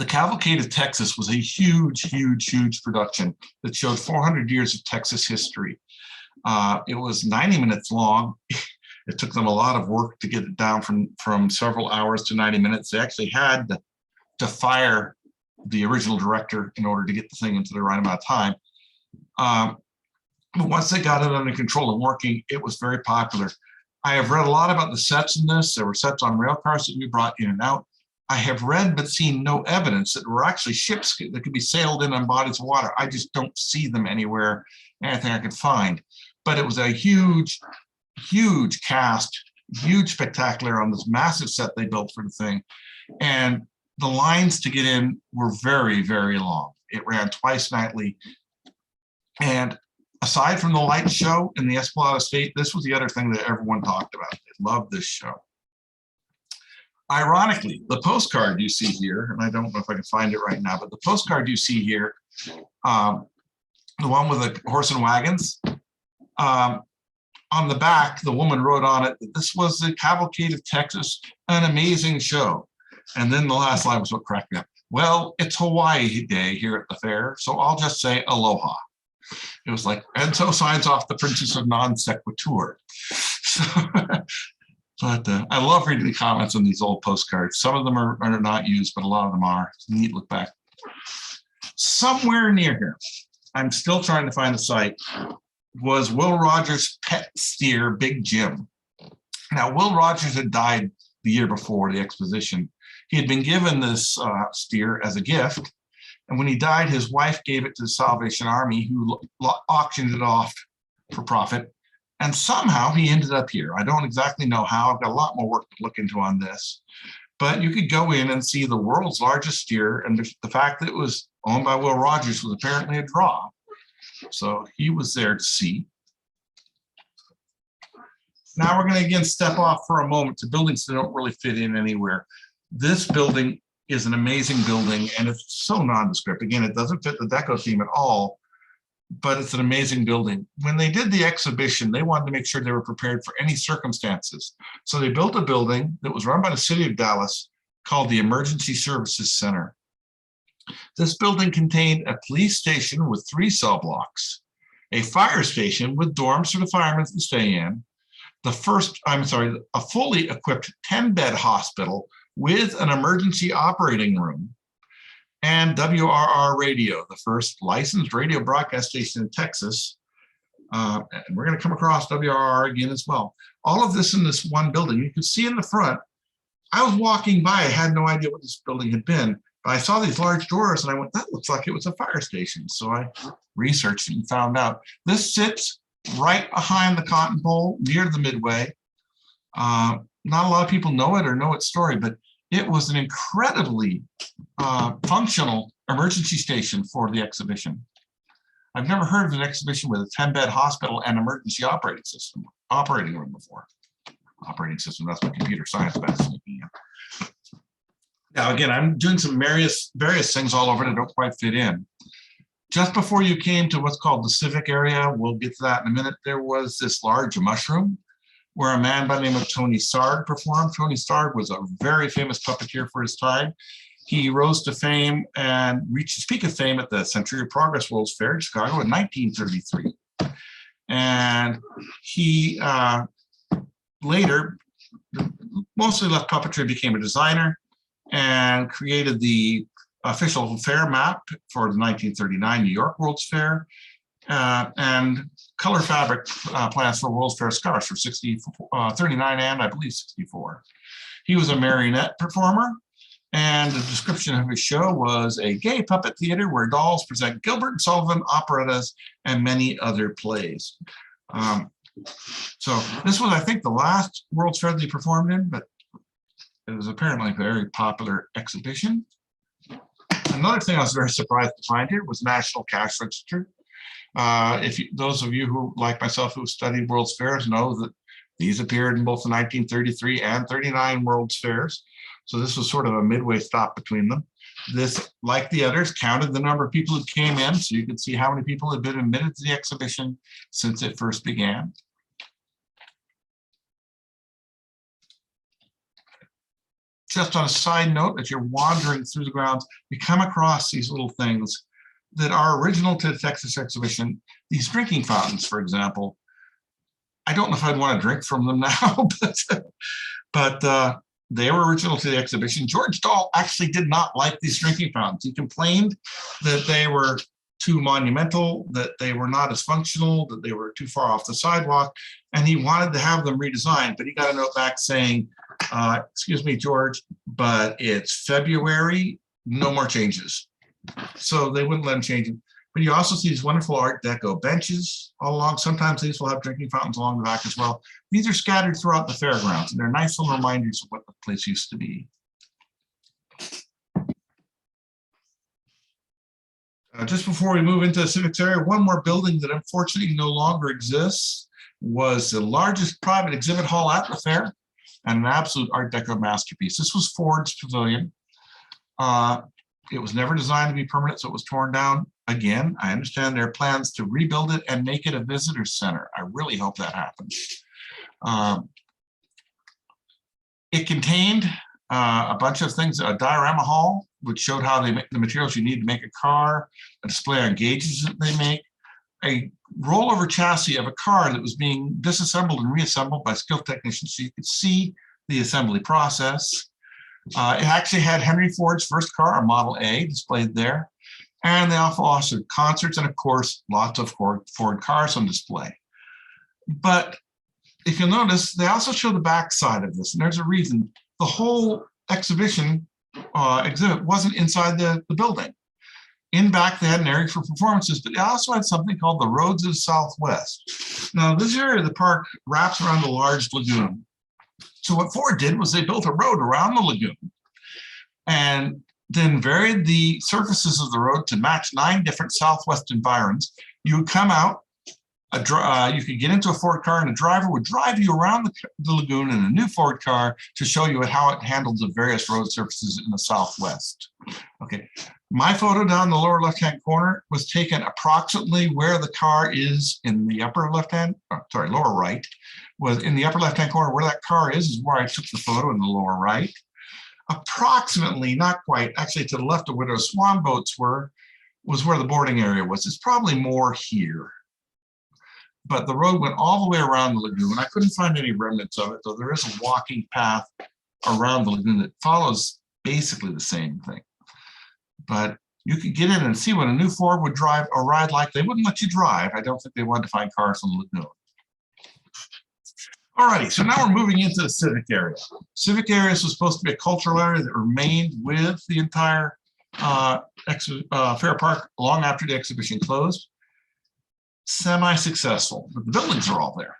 Cavalcade of Texas was a huge production that showed 400 years of Texas history. It was 90 minutes long. It took them a lot of work to get it down from several hours to 90 minutes. They actually had to fire the original director in order to get the thing into the right amount of time. But once they got it under control and working, it was very popular. I have read a lot about the sets in this. There were sets on rail cars that we brought in and out. I have read but seen no evidence that were actually ships that could be sailed in on bodies of water. I just don't see them anywhere, anything I could find. But it was a huge, huge cast, huge spectacular on this massive set they built for the thing. And the lines to get in were very, very long. It ran twice nightly. And aside from the light show in the Esplanade Estate, this was the other thing that everyone talked about. They loved this show. Ironically, the postcard you see here, and I don't know if I can find it right now, but the postcard you see here, the one with the horse and wagons, on the back, the woman wrote on it that this was the Cavalcade of Texas, an amazing show. And then the last line was what cracked me up. Well, it's Hawaii Day here at the fair, so I'll just say aloha. It was like, and so signs off the Princess of Non Sequitur. So, but I love reading the comments on these old postcards. Some of them are not used, but a lot of them are. It's a neat look back. Somewhere near here, I'm still trying to find the site, was Will Rogers' pet steer, Big Jim. Now, Will Rogers had died the year before the exposition. He had been given this steer as a gift. And when he died, his wife gave it to the Salvation Army, who auctioned it off for profit. And somehow he ended up here. I don't exactly know how. I've got a lot more work to look into on this. But you could go in and see the world's largest steer. And the fact that it was owned by Will Rogers was apparently a draw. So he was there to see. Now we're going to again step off for a moment to buildings that don't really fit in anywhere. This building is an amazing building, and it's so nondescript. Again, it doesn't fit the deco theme at all, but it's an amazing building. When they did the exhibition, they wanted to make sure they were prepared for any circumstances. So they built a building that was run by the city of Dallas called the Emergency Services Center. This building contained a police station with 3 cell blocks, a fire station with dorms for the firemen to stay in, a fully equipped 10-bed hospital with an emergency operating room, and WRR Radio, the first licensed radio broadcast station in Texas. And we're going to come across WRR again as well. All of this in this one building. You can see in the front, I was walking by, I had no idea what this building had been, but I saw these large doors and I went, that looks like it was a fire station. So I researched it and found out. This sits right behind the Cotton Bowl near the Midway. Not a lot of people know it or know its story, but it was an incredibly functional emergency station for the exhibition. I've never heard of an exhibition with a 10-bed hospital and emergency operating room before. Operating system, that's what computer science fascinates me. Now, again, I'm doing some various things all over that don't quite fit in. Just before you came to what's called the civic area, we'll get to that in a minute, there was this large mushroom where a man by the name of Tony Sard performed. Tony Sard was a very famous puppeteer for his time. He rose to fame and reached his peak of fame at the Century of Progress World's Fair in Chicago in 1933. And he later mostly left puppetry, became a designer, and created the official fair map for the 1939 New York World's Fair, and color fabric plans for World's Fair scarves for 39 and I believe 64. He was a marionette performer, and the description of his show was a gay puppet theater where dolls present Gilbert and Sullivan operettas and many other plays. So this was, I think, the last World's Fair that he performed in, but it was apparently a very popular exhibition. Another thing I was very surprised to find here was National Cash Register. Those of you who, like myself, who studied World's Fairs know that these appeared in both the 1933 and 39 World's Fairs. So this was sort of a midway stop between them. This, like the others, counted the number of people who came in, so you could see how many people had been admitted to the exhibition since it first began. Just on a side note, as you're wandering through the grounds, you come across these little things that are original to the Texas exhibition. These drinking fountains, for example. I don't know if I'd want to drink from them now, but they were original to the exhibition. George Dahl actually did not like these drinking fountains. He complained that they were too monumental, that they were not as functional, that they were too far off the sidewalk, and he wanted to have them redesigned, but he got a note back saying, excuse me, George, but it's February, no more changes. So they wouldn't let them change it. But you also see these wonderful Art Deco benches all along. Sometimes these will have drinking fountains along the back as well. These are scattered throughout the fairgrounds, and they're nice little reminders of what the place used to be. Just before we move into the civics area, one more building that unfortunately no longer exists was the largest private exhibit hall at the fair and an absolute Art Deco masterpiece. This was Ford's Pavilion. It was never designed to be permanent, so it was torn down. Again, I understand there are plans to rebuild it and make it a visitor center. I really hope that happens. It contained a bunch of things, a diorama hall, which showed how they make the materials you need to make a car, a display on gauges that they make, a rollover chassis of a car that was being disassembled and reassembled by skilled technicians so you could see the assembly process. It actually had Henry Ford's first car, a Model A, displayed there. And they also offered concerts and, of course, lots of Ford cars on display. But if you'll notice, they also show the back side of this, and there's a reason. The whole exhibition exhibit wasn't inside the building. In back, they had an area for performances, but they also had something called the Roads of the Southwest. Now, this area of the park wraps around a large lagoon. So what Ford did was they built a road around the lagoon and then varied the surfaces of the road to match 9 different Southwest environs. You would come out, you could get into a Ford car and a driver would drive you around the lagoon in a new Ford car to show you how it handles the various road surfaces in the Southwest. Okay, my photo down the lower left-hand corner was taken approximately where the car is in the upper left-hand, lower right, was in the upper left-hand corner where that car is where I took the photo in the lower right. Approximately, not quite, actually to the left of where the swan boats was where the boarding area was. It's probably more here. But the road went all the way around the lagoon. I couldn't find any remnants of it, though there is a walking path around the lagoon that follows basically the same thing. But you could get in and see what a new Ford would drive or ride like. They wouldn't let you drive. I don't think they wanted to find cars on the lagoon. All righty, so now we're moving into the civic area. Civic areas was supposed to be a cultural area that remained with the entire fair park long after the exhibition closed. Semi-successful, but the buildings are all there.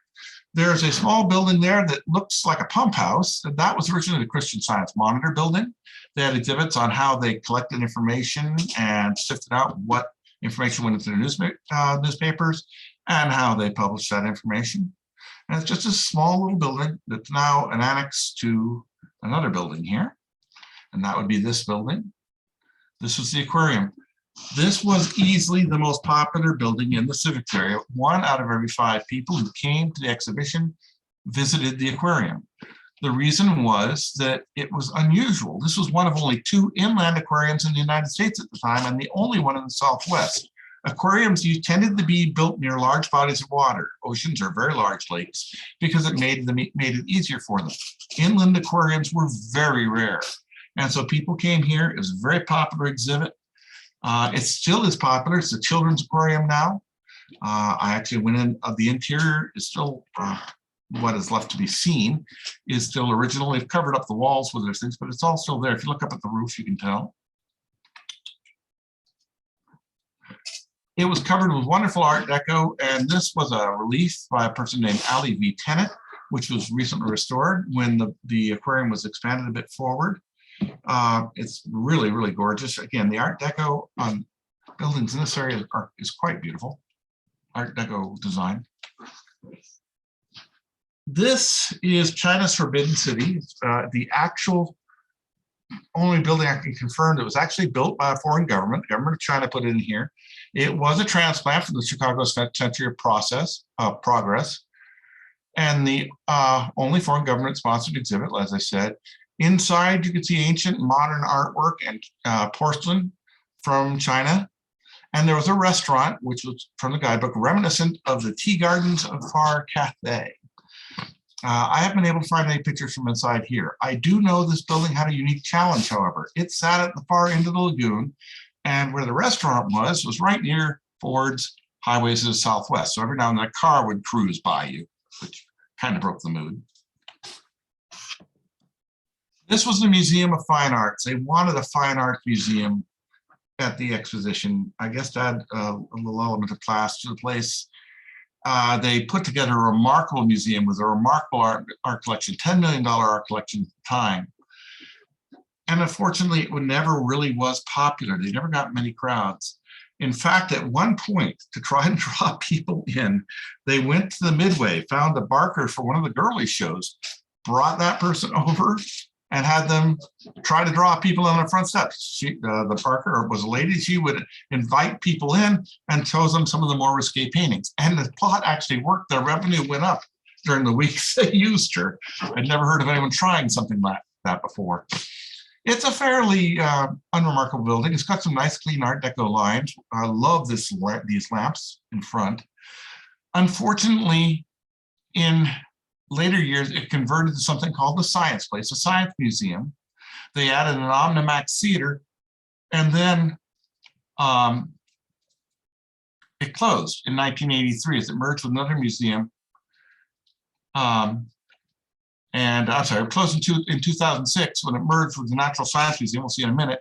There's a small building there that looks like a pump house. That was originally the Christian Science Monitor building. They had exhibits on how they collected information and sifted out what information went into the newspapers and how they published that information. And it's just a small little building that's now an annex to another building here. And that would be this building. This was the aquarium. This was easily the most popular building in the civics area. 1 out of every 5 people who came to the exhibition visited the aquarium. The reason was that it was unusual. This was one of only 2 inland aquariums in the United States at the time and the only one in the Southwest. Aquariums tended to be built near large bodies of water. Oceans are very large lakes because it made it easier for them. Inland aquariums were very rare. And so people came here. It was a very popular exhibit. It still is popular. It's a children's aquarium now. I actually went in. The interior is still what is left to be seen is still original. They've covered up the walls with those things, but it's all still there. If you look up at the roof, you can tell. It was covered with wonderful Art Deco, and this was a relief by a person named Ali V. Tennant, which was recently restored when the aquarium was expanded a bit forward. It's really, really gorgeous. Again, the Art Deco on buildings in this area is quite beautiful. Art Deco design. This is China's Forbidden City. The actual only building I can confirm that was actually built by a foreign government. The government of China put it in here. It was a transplant from the Chicago Century of Progress, and the only foreign government-sponsored exhibit, as I said. Inside, you can see ancient modern artwork and porcelain from China. And there was a restaurant, which was from the guidebook, reminiscent of the tea gardens of Far Cathay. I haven't been able to find any pictures from inside here. I do know this building had a unique challenge, however. It sat at the far end of the lagoon, and where the restaurant was right near Ford's Highways of the Southwest. So every now and then a car would cruise by you, which kind of broke the mood. This was the Museum of Fine Arts. They wanted a fine art museum at the exposition. I guess to add a little element of class to the place. They put together a remarkable museum with a remarkable art collection, $10 million art collection at the time. And unfortunately, it never really was popular. They never got many crowds. In fact, at one point, to try and draw people in, they went to the Midway, found a barker for one of the girly shows, brought that person over, and had them try to draw people on the front steps. The barker was a lady. She would invite people in and chose them some of the more risque paintings. And the plot actually worked. Their revenue went up during the weeks they used her. I'd never heard of anyone trying something like that before. It's a fairly unremarkable building. It's got some nice, clean Art Deco lines. I love these lamps in front. Unfortunately, in later years, it converted to something called the Science Place, a science museum. They added an Omnimax theater, and then it closed in 1983 as it merged with another museum. It closed in 2006 when it merged with the Natural Science Museum, we'll see in a minute,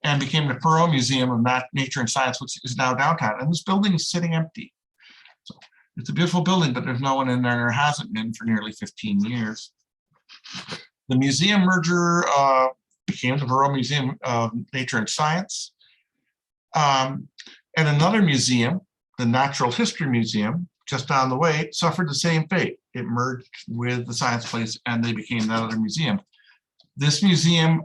and became the Perot Museum of Nature and Science, which is now downtown. And this building is sitting empty. So it's a beautiful building, but there's no one in there, and there hasn't been for nearly 15 years. The museum merger became the Perot Museum of Nature and Science. And another museum, the Natural History Museum, just down the way, suffered the same fate. It merged with the Science Place and they became another museum. This museum,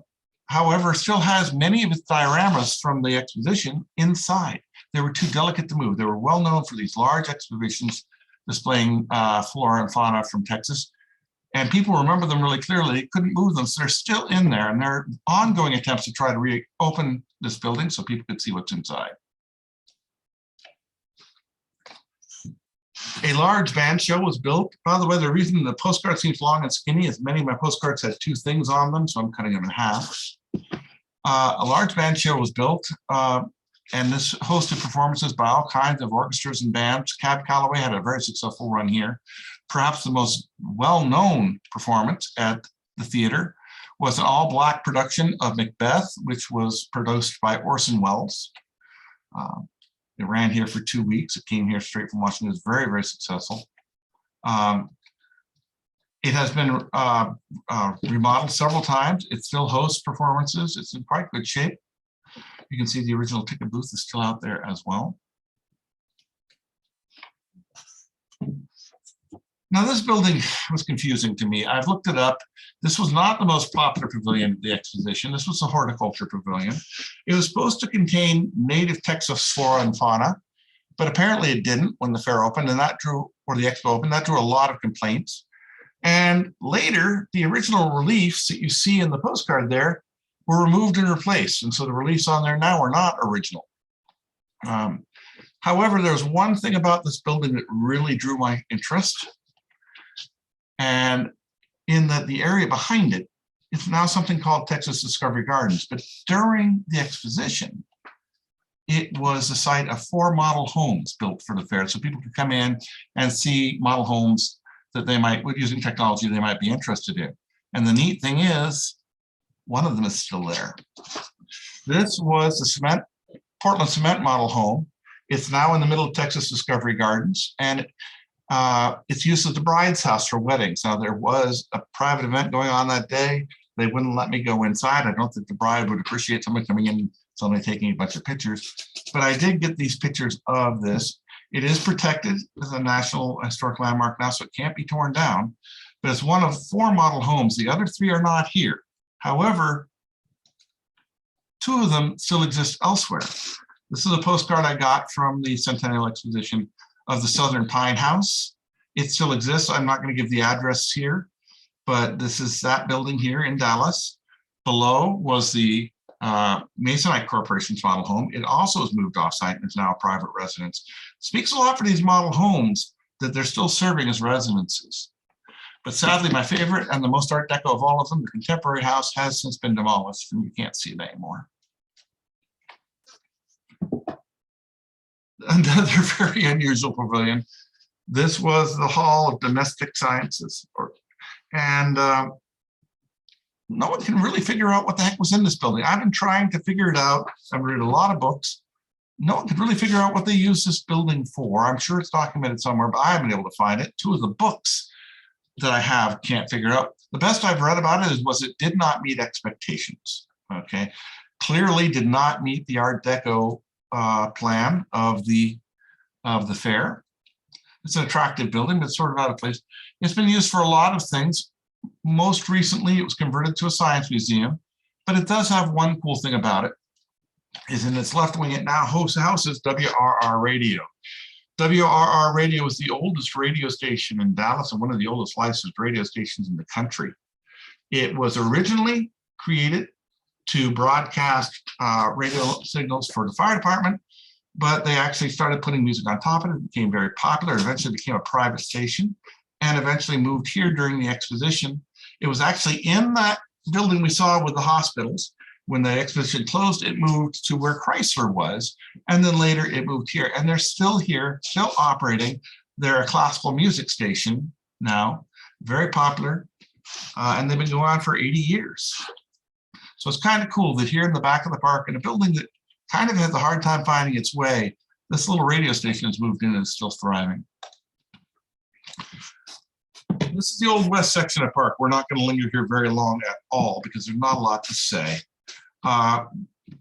however, still has many of its dioramas from the exposition inside. They were too delicate to move. They were well known for these large exhibitions displaying flora and fauna from Texas. And people remember them really clearly. They couldn't move them, so they're still in there. And there are ongoing attempts to try to reopen this building so people could see what's inside. A large band show was built. By the way, the reason the postcard seems long and skinny is many of my postcards have two things on them, so I'm cutting them in half. A large band show was built, and this hosted performances by all kinds of orchestras and bands. Cab Calloway had a very successful run here. Perhaps the most well-known performance at the theater was an all-black production of Macbeth, which was produced by Orson Welles. It ran here for 2 weeks. It came here straight from Washington. It was very, very successful. It has been remodeled several times. It still hosts performances. It's in quite good shape. You can see the original ticket booth is still out there as well. Now, this building was confusing to me. I've looked it up. This was not the most popular pavilion at the exposition. This was the Horticulture Pavilion. It was supposed to contain native Texas flora and fauna, but apparently it didn't when the fair opened, and that drew, or the expo opened, that drew a lot of complaints. And later, the original reliefs that you see in the postcard there were removed and replaced. And so the reliefs on there now are not original. However, there's one thing about this building that really drew my interest. And in that the area behind it, it's now something called Texas Discovery Gardens. But during the exposition, it was the site of 4 model homes built for the fair. So people could come in and see model homes that they might, using technology, they might be interested in. And the neat thing is, one of them is still there. This was the Portland Cement model home. It's now in the middle of Texas Discovery Gardens, and it's used as the bride's house for weddings. Now, there was a private event going on that day. They wouldn't let me go inside. I don't think the bride would appreciate someone coming in suddenly taking a bunch of pictures. But I did get these pictures of this. It is protected as a National Historic Landmark now, so it can't be torn down. But it's one of 4 model homes. The other 3 are not here. However, 2 of them still exist elsewhere. This is a postcard I got from the Centennial Exposition of the Southern Pine House. It still exists. I'm not going to give the address here, but this is that building here in Dallas. Below was the Masonite Corporation's model home. It also has moved off-site and is now a private residence. Speaks a lot for these model homes that they're still serving as residences. But sadly, my favorite and the most Art Deco of all of them, the Contemporary House, has since been demolished, and you can't see it anymore. Another very unusual pavilion. This was the Hall of Domestic Sciences. And no one can really figure out what the heck was in this building. I've been trying to figure it out. I've read a lot of books. No one could really figure out what they used this building for. I'm sure it's documented somewhere, but I haven't been able to find it. Two of the books that I have can't figure out. The best I've read about it was it did not meet expectations. Okay, clearly did not meet the Art Deco plan of the fair. It's an attractive building, but it's sort of out of place. It's been used for a lot of things. Most recently, it was converted to a science museum, but it does have one cool thing about it, is in its left wing, it now houses WRR Radio. WRR Radio is the oldest radio station in Dallas and one of the oldest licensed radio stations in the country. It was originally created to broadcast radio signals for the fire department, but they actually started putting music on top of it. It became very popular. It eventually became a private station and eventually moved here during the exposition. It was actually in that building we saw with the hospitals. When the exposition closed, it moved to where Chrysler was, and then later it moved here. And they're still here, still operating. They're a classical music station now, very popular, and they've been going on for 80 years. So it's kind of cool that here in the back of the park, in a building that kind of has a hard time finding its way, this little radio station has moved in and is still thriving. This is the Old West section of the park. We're not going to linger here very long at all because there's not a lot to say.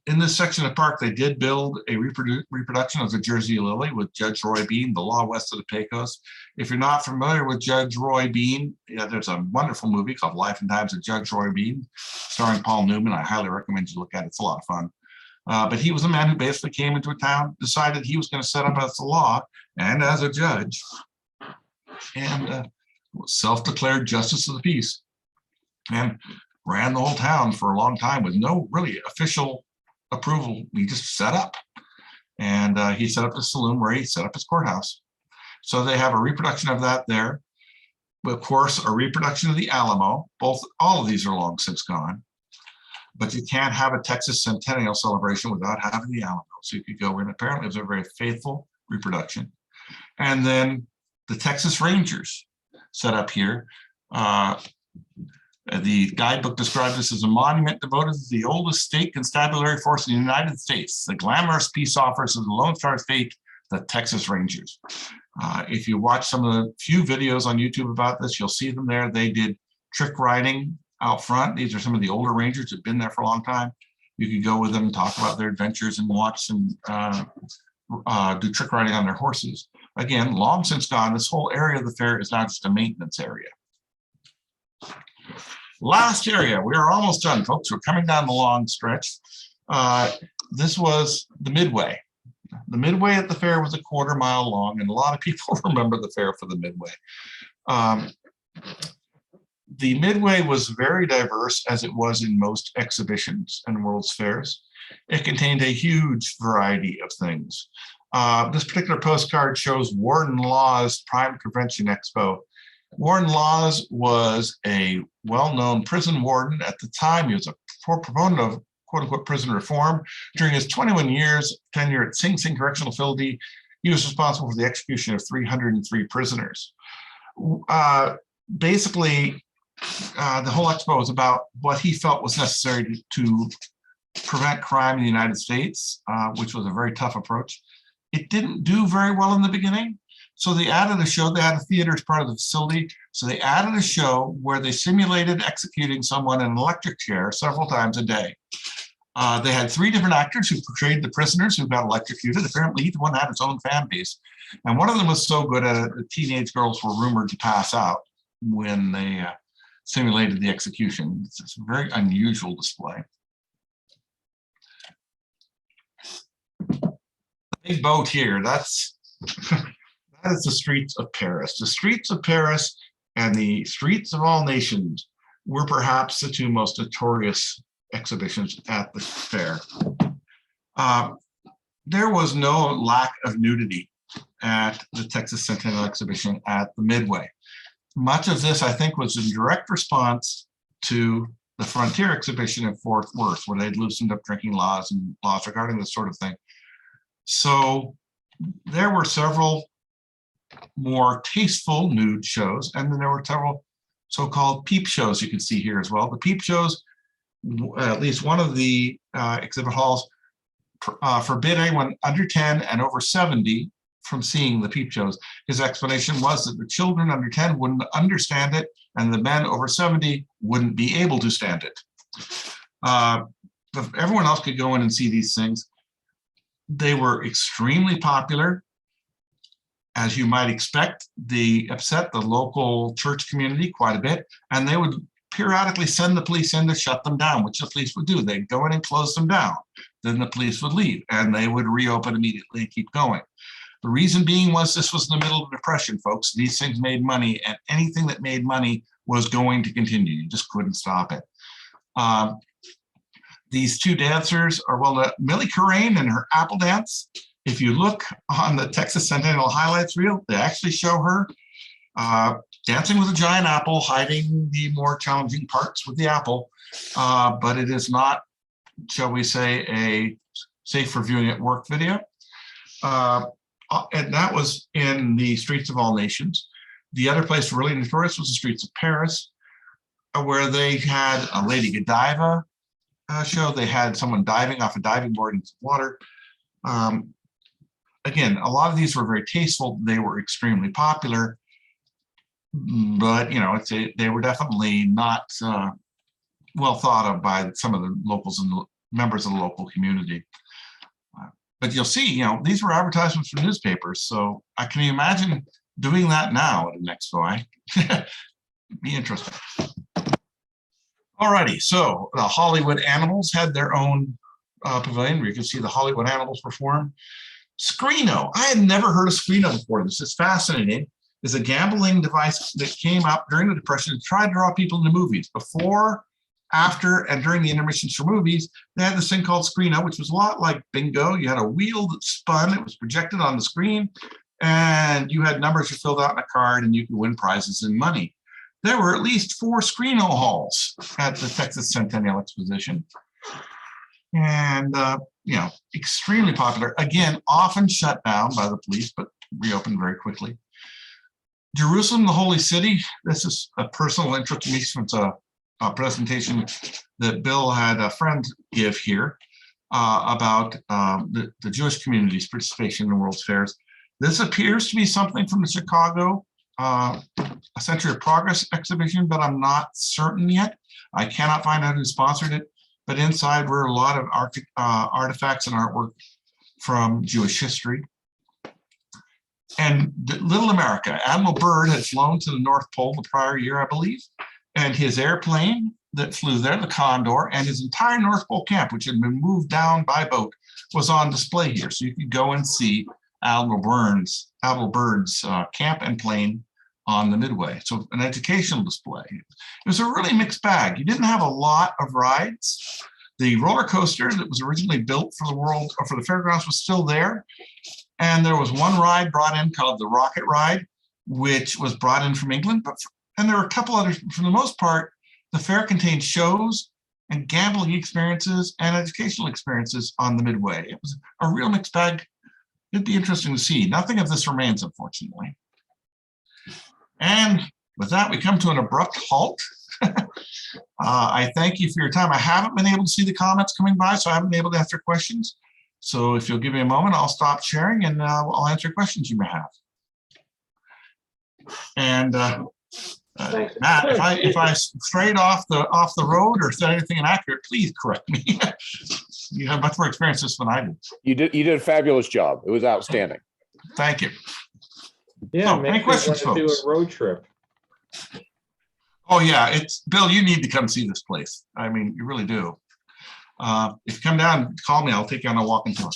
In this section of the park, they did build a reproduction of the Jersey Lily with Judge Roy Bean, the law west of the Pecos. If you're not familiar with Judge Roy Bean, yeah, there's a wonderful movie called Life and Times of Judge Roy Bean, starring Paul Newman. I highly recommend you look at it. It's a lot of fun. But he was a man who basically came into a town, decided he was going to set up as a law and as a judge, and was self-declared justice of the peace, and ran the whole town for a long time with no really official approval. He just set up, and he set up the saloon where he set up his courthouse. So they have a reproduction of that there. Of course, a reproduction of the Alamo. All of these are long since gone, but you can't have a Texas Centennial celebration without having the Alamo. So you could go in. Apparently, it was a very faithful reproduction. And then the Texas Rangers set up here. The guidebook described this as a monument devoted to the oldest state constabulary force in the United States, the glamorous peace officers of the Lone Star State, the Texas Rangers. If you watch some of the few videos on YouTube about this, you'll see them there. They did trick riding out front. These are some of the older Rangers who've been there for a long time. You could go with them and talk about their adventures and watch them do trick riding on their horses. Again, long since gone. This whole area of the fair is now just a maintenance area. Last area, we are almost done, folks. We're coming down the long stretch. This was the Midway. The Midway at the fair was a quarter-mile long, and a lot of people remember the fair for the Midway. The Midway was very diverse, as it was in most exhibitions and World's Fairs. It contained a huge variety of things. This particular postcard shows Warden Law's Crime Prevention Expo. Warden Laws was a well-known prison warden at the time. He was a proponent of quote-unquote prison reform. During his 21 years tenure at Sing Sing Correctional Facility, he was responsible for the execution of 303 prisoners. Basically, the whole expo was about what he felt was necessary to prevent crime in the United States, which was a very tough approach. It didn't do very well in the beginning. So they added a show. They had a theater as part of the facility. So they added a show where they simulated executing someone in an electric chair several times a day. They had 3 different actors who portrayed the prisoners who got electrocuted. Apparently, each one had its own fan base. And one of them was so good at it, the teenage girls were rumored to pass out when they simulated the execution. It's a very unusual display. The big boat here, that is the streets of Paris. The streets of Paris and the streets of all nations were perhaps the 2 most notorious exhibitions at the fair. There was no lack of nudity at the Texas Centennial Exhibition at the Midway. Much of this, I think, was in direct response to the Frontier Exhibition in Fort Worth, where they'd loosened up drinking laws and laws regarding this sort of thing. So there were several more tasteful nude shows, and then there were several so-called peep shows you can see here as well. The peep shows, at least one of the exhibit halls, forbid anyone under 10 and over 70 from seeing the peep shows. His explanation was that the children under 10 wouldn't understand it, and the men over 70 wouldn't be able to stand it. Everyone else could go in and see these things. They were extremely popular. As you might expect, they upset the local church community quite a bit, and they would periodically send the police in to shut them down, which the police would do. They'd go in and close them down. Then the police would leave, and they would reopen immediately and keep going. The reason being was this was in the middle of the Depression, folks. These things made money, and anything that made money was going to continue. You just couldn't stop it. These two dancers are, well, Millie Carrane and her apple dance. If you look on the Texas Centennial highlights reel, they actually show her dancing with a giant apple, hiding the more challenging parts with the apple. But it is not, shall we say, a safe for viewing at work video. And that was in the streets of all nations. The other place really notorious was the streets of Paris, where they had a Lady Godiva show. They had someone diving off a diving board into water. Again, a lot of these were very tasteful. They were extremely popular, but you know, they were definitely not well thought of by some of the locals and the members of the local community. But you'll see, you know, these were advertisements from newspapers. So I can imagine doing that now at an expo. Be interesting. All righty, so the Hollywood Animals had their own pavilion where you can see the Hollywood Animals perform. Screeno, I had never heard of Screeno before. This is fascinating. It's a gambling device that came up during the Depression to try to draw people into movies. Before, after, and during the intermissions for movies, they had this thing called Screeno, which was a lot like bingo. You had a wheel that spun, it was projected on the screen, and you had numbers you filled out in a card, and you could win prizes and money. There were at least 4 Screeno halls at the Texas Centennial Exposition. And, you know, extremely popular. Again, often shut down by the police, but reopened very quickly. Jerusalem, the Holy City. This is a personal interest to me since a presentation that Bill had a friend give here about the Jewish community's participation in the World's Fairs. This appears to be something from the Chicago A Century of Progress exhibition, but I'm not certain yet. I cannot find out who sponsored it, but inside were a lot of artifacts and artwork from Jewish history. And Little America, Admiral Byrd had flown to the North Pole the prior year, I believe, and his airplane that flew there, the Condor, and his entire North Pole camp, which had been moved down by boat, was on display here. So you could go and see Admiral Byrd's camp and plane on the Midway. So an educational display. It was a really mixed bag. You didn't have a lot of rides. The roller coaster that was originally built for the fairgrounds was still there. And there was one ride brought in called the Rocket Ride, which was brought in from England. And there were a couple others. For the most part, the fair contained shows and gambling experiences and educational experiences on the Midway. It was a real mixed bag. It'd be interesting to see. Nothing of this remains, unfortunately. And with that, we come to an abrupt halt. I thank you for your time. I haven't been able to see the comments coming by, so I haven't been able to answer questions. So if you'll give me a moment, I'll stop sharing and I'll answer questions you may have. And Matt, if I strayed off the road or said anything inaccurate, please correct me. You have much more experience this than I did. You did a fabulous job. It was outstanding. Thank you. Yeah, So, maybe any questions, we want to folks? do a road trip. Oh yeah, it's Bill. You need to come see this place. I mean, you really do. If you come down, call me. I'll take you on a walking tour.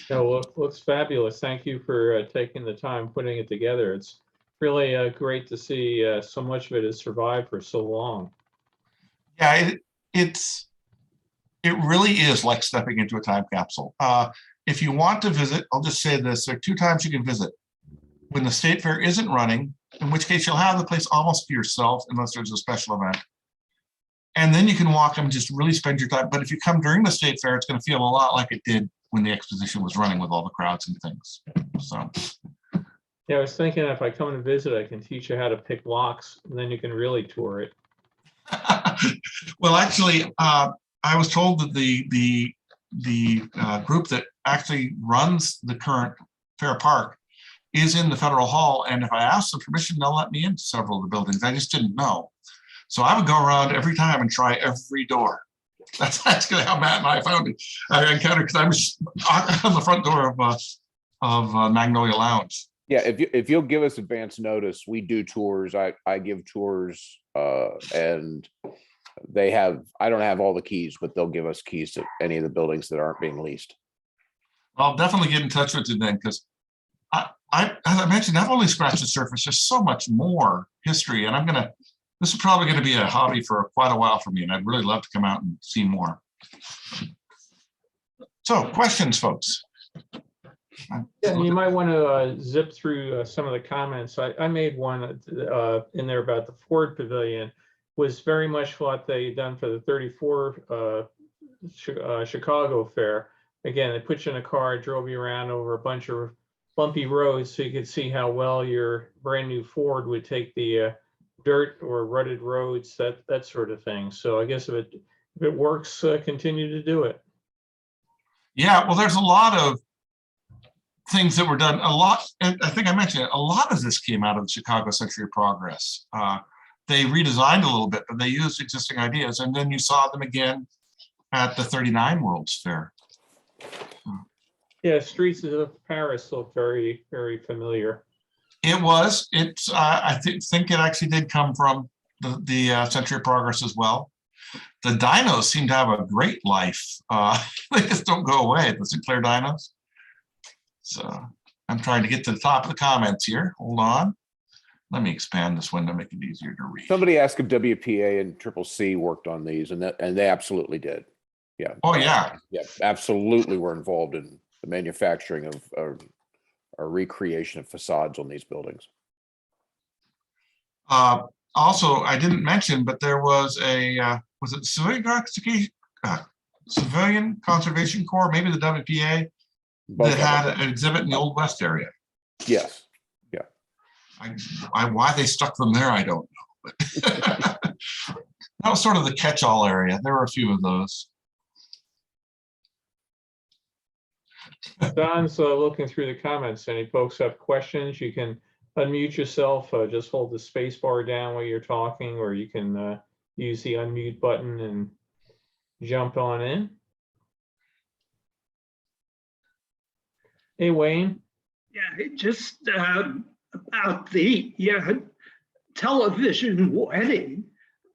No, looks fabulous. Thank you for taking the time putting it together. It's really great to see so much of it has survived for so long. Yeah, it really is like stepping into a time capsule. If you want to visit, I'll just say this: there are 2 times you can visit. When the state fair isn't running, in which case you'll have the place almost to yourself unless there's a special event. And then you can walk and just really spend your time. But if you come during the state fair, it's going to feel a lot like it did when the exposition was running with all the crowds and things. So Yeah, I was thinking if I come to visit, I can teach you how to pick locks, and then you can really tour it. Well, actually, I was told that the group that actually runs the current Fair Park is in the Federal Hall, and if I ask them permission, they'll let me into several of the buildings. I just didn't know. So I would go around every time and try every door. That's actually how Matt and I found it. I encountered, because I was on the front door of Magnolia Lounge. Yeah, if you'll give us advance notice, we do tours. I give tours, and I don't have all the keys, but they'll give us keys to any of the buildings that aren't being leased. I'll definitely get in touch with you then, because as I mentioned, I've only scratched the surface. There's so much more history, and this is probably going to be a hobby for quite a while for me, and I'd really love to come out and see more. So, questions, folks? Yeah, and you might want to zip through some of the comments. I made one in there about the Ford Pavilion. Was very much what they done for the 34 Chicago Fair. Again, they put you in a car, drove you around over a bunch of bumpy roads so you could see how well your brand new Ford would take the dirt or rutted roads, that sort of thing. So I guess if it works, continue to do it. Yeah, well, there's a lot of things that were done. And I think I mentioned it, a lot of this came out of the Chicago Century of Progress. They redesigned a little bit, but they used existing ideas. And then you saw them again at the 39 World's Fair. Yeah, streets of Paris look very, very familiar. It was. I think it actually did come from the Century of Progress as well. The dinos seem to have a great life. They just don't go away, the Sinclair dinos. So I'm trying to get to the top of the comments here. Hold on. Let me expand this window, make it easier to read. Somebody asked if WPA and Triple C worked on these, and they absolutely did. Yeah. Oh, yeah. Yeah, absolutely. We're involved in the manufacturing of or recreation of facades on these buildings. Also, I didn't mention, but there was was it Civilian Conservation Corps, maybe the WPA, that had an exhibit in the Old West area. Yes. Yeah. Why they stuck them there, I don't know. But that was sort of the catch-all area. There were a few of those. Don's looking through the comments. Any folks have questions, you can unmute yourself. Just hold the space bar down while you're talking, or you can use the unmute button and jump on in. Hey, Wayne. Yeah, just about the television wedding.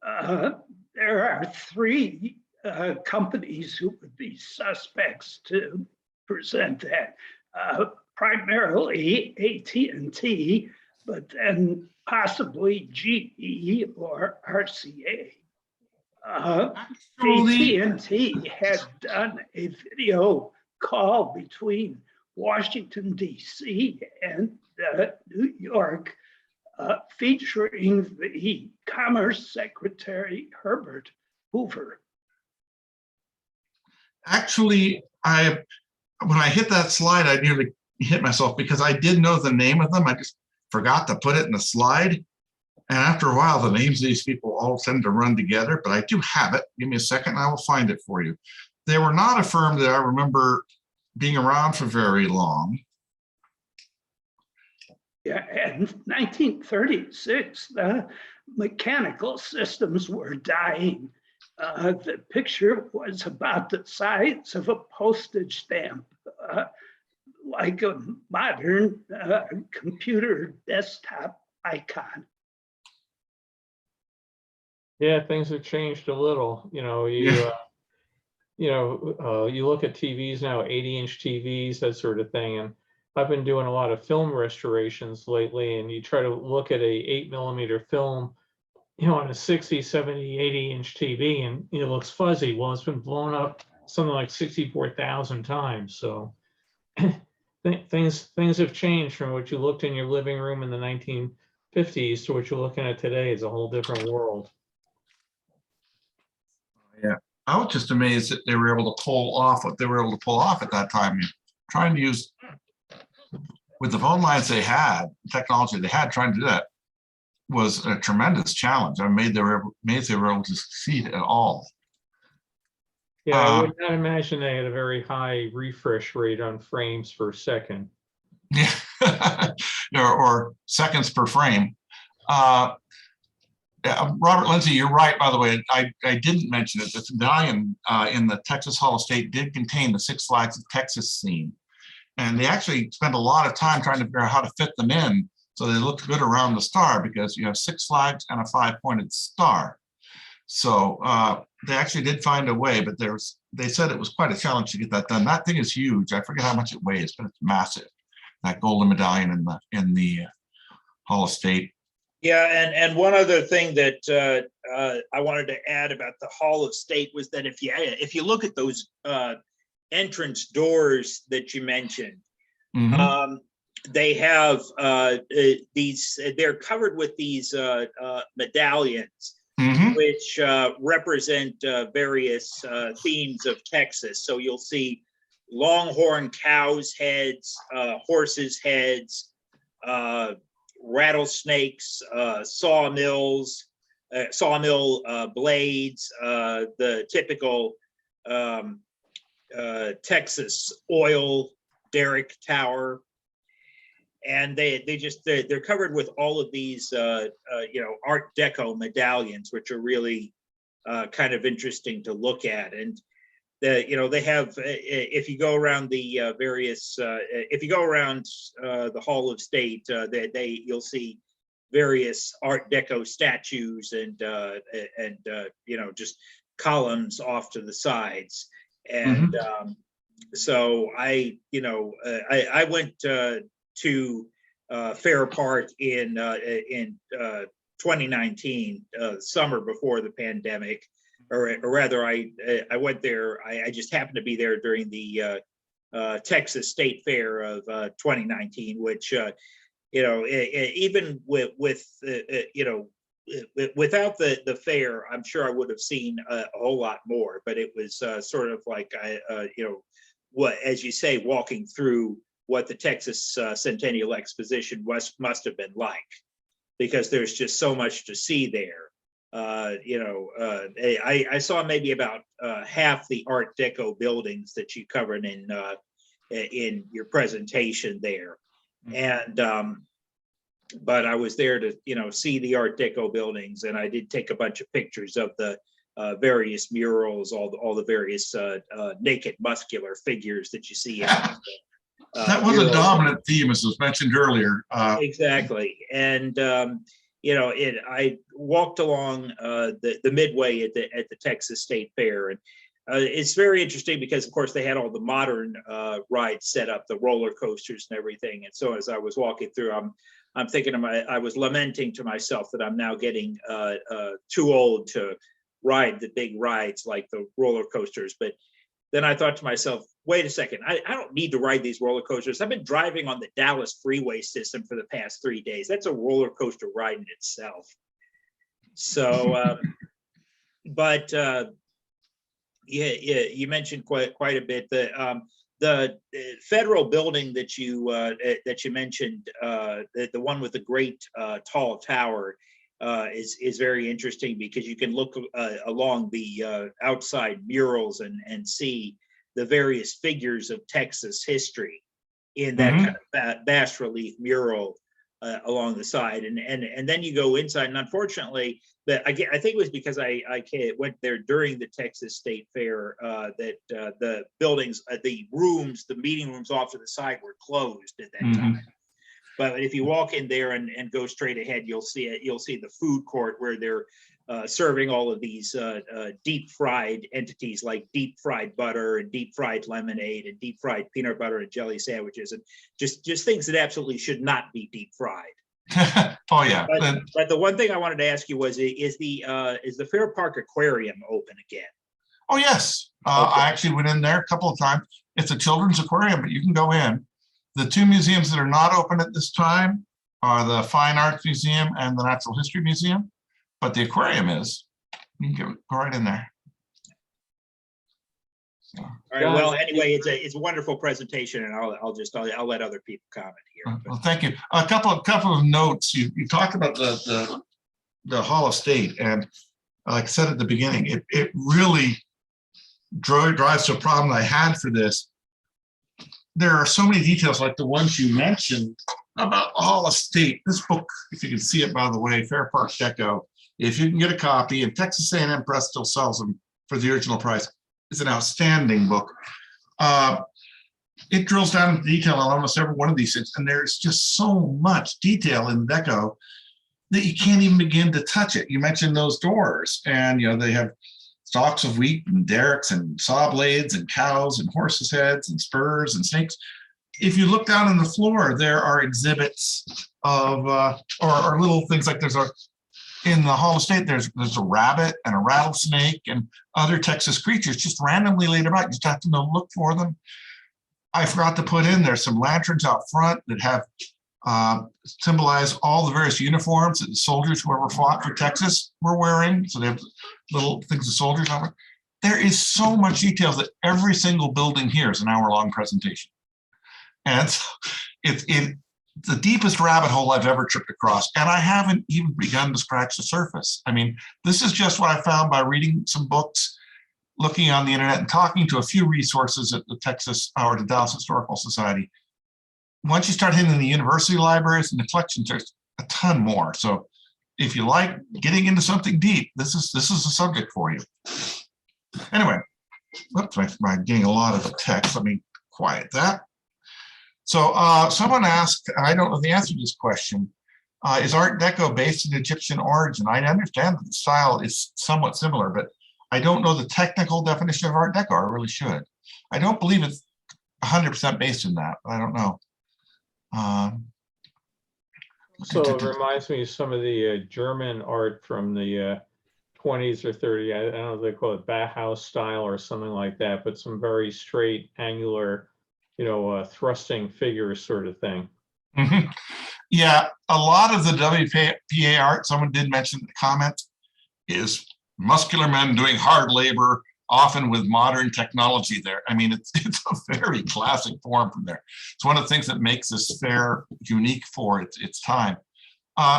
There are three companies who would be suspects to present that. Primarily AT&T, but then possibly GE or RCA. AT&T had done a video call between Washington, D.C. and New York, featuring the Commerce Secretary Herbert Hoover. Actually, when I hit that slide, I nearly hit myself because I did know the name of them. I just forgot to put it in the slide. And after a while, the names of these people all tend to run together, but I do have it. Give me a second and I will find it for you. They were not a firm that I remember being around for very long. Yeah, in 1936, the mechanical systems were dying. The picture was about the size of a postage stamp, like a modern computer desktop icon. Yeah, things have changed a little. You know, you look at TVs now, 80-inch TVs, that sort of thing. And I've been doing a lot of film restorations lately, and you try to look at a 8mm film, on a 60, 70, 80-inch TV, and it looks fuzzy. Well, it's been blown up something like 64,000 times. So things have changed from what you looked in your living room in the 1950s to what you're looking at today. Is a whole different world. Yeah, I was just amazed that they were able to pull off what they were able to pull off at that time. Trying to use with the phone lines they had, technology they had, trying to do that was a tremendous challenge. I'm amazed they were able to succeed at all. Yeah, I would not imagine they had a very high refresh rate on frames per second. Yeah, or seconds per frame. Robert Lindsay, you're right, by the way. I didn't mention it. The medallion in the Texas Hall of State did contain the Six Flags of Texas scene. And they actually spent a lot of time trying to figure out how to fit them in so they looked good around the star, because you have 6 flags and a 5-pointed star. So they actually did find a way, but they said it was quite a challenge to get that done. That thing is huge. I forget how much it weighs, but it's massive. That golden medallion in the Hall of State. Yeah, and one other thing that I wanted to add about the Hall of State was that if you look at those entrance doors that you mentioned, they have they're covered with these medallions, which represent various themes of Texas. So you'll see longhorn cows' heads, horses' heads, rattlesnakes, sawmills, sawmill blades, the typical Texas oil derrick tower. And they're covered with all of these Art Deco medallions, which are really kind of interesting to look at. And they have, if you go around the various, if you go around the Hall of State, you'll see various Art Deco statues and just columns off to the sides. And so I went to Fair Park in 2019, summer before the pandemic. Or rather, I went there. I just happened to be there during the Texas State Fair of 2019, which even without the fair, I'm sure I would have seen a whole lot more. But it was sort of like what, as you say, walking through what the Texas Centennial Exposition must have been like, because there's just so much to see there. I saw maybe about half the Art Deco buildings that you covered in your presentation there, and but I was there to see the Art Deco buildings, and I did take a bunch of pictures of the various murals, all the various naked muscular figures that you see. That was a dominant theme, as was mentioned earlier. Exactly, and I walked along the Midway at the Texas State Fair, and it's very interesting because, of course, they had all the modern rides set up, the roller coasters and everything. And so as I was walking through, I'm thinking I was lamenting to myself that I'm now getting too old to ride the big rides like the roller coasters. But then I thought to myself, wait a second, I don't need to ride these roller coasters. I've been driving on the Dallas freeway system for the past 3 days. That's a roller coaster ride in itself. So, you mentioned quite a bit. The federal building that you mentioned, the one with the great tall tower, is very interesting because you can look along the outside murals and see the various figures of Texas history in that kind of bas relief mural along the side, and then you go inside. And unfortunately, I think it was because I went there during the Texas State Fair that the buildings, the meeting rooms off to the side were closed at that time. But if you walk in there and go straight ahead, you'll see the food court where they're serving all of these deep fried entities like deep fried butter and deep fried lemonade and deep fried peanut butter and jelly sandwiches, and just things that absolutely should not be deep fried. Oh yeah. But the one thing I wanted to ask you was, is the Fair Park Aquarium open again? Oh yes. Okay. I actually went in there a couple of times. It's a children's aquarium, but you can go in. The 2 museums that are not open at this time are the Fine Arts Museum and the Natural History Museum, but the aquarium is. You can go right in there. All right, well, anyway, it's a wonderful presentation, and I'll let other people comment here. Well, thank you. A couple of notes. You talked about the Hall of State, and like I said at the beginning, it really drives to a problem I had for this. There are so many details like the ones you mentioned about the Hall of State. This book, if you can see it, by the way, Fair Park Deco, if you can get a copy, and Texas A&M Press still sells them for the original price, it's an outstanding book. It drills down into detail on almost every one of these things, and there's just so much detail in deco that you can't even begin to touch it. You mentioned those doors, and they have stalks of wheat and derricks and saw blades and cows and horses' heads and spurs and snakes. If you look down on the floor, there are exhibits of or little things like in the Hall of State, there's a rabbit and a rattlesnake and other Texas creatures just randomly laid about. You just have to look for them. I forgot to put in there some lanterns out front that have symbolize all the various uniforms that the soldiers who ever fought for Texas were wearing. So they have little things the soldiers are. There is so much detail that every single building here is an hour-long presentation. And so it's the deepest rabbit hole I've ever tripped across. And I haven't even begun to scratch the surface. I mean, this is just what I found by reading some books, looking on the internet, and talking to a few resources at the the Dallas Historical Society. Once you start hitting the university libraries and the collections, there's a ton more. So if you like getting into something deep, this is a subject for you. Anyway, whoops, I'm getting a lot of text. Let me quiet that. So someone asked, and I don't know the answer to this question, is Art Deco based in Egyptian origin? I understand that the style is somewhat similar, but I don't know the technical definition of Art Deco. I really should. I don't believe it's 100% based in that, but I don't know. So it reminds me of some of the German art from the 20s or 30s. I don't know if they call it Bauhaus style or something like that, but some very straight, angular, thrusting figures sort of thing. Mm-hmm. Yeah, a lot of the WPA art, someone did mention in the comments, is muscular men doing hard labor, often with modern technology there. I mean, it's a very classic form from there. It's one of the things that makes this fair unique for its time.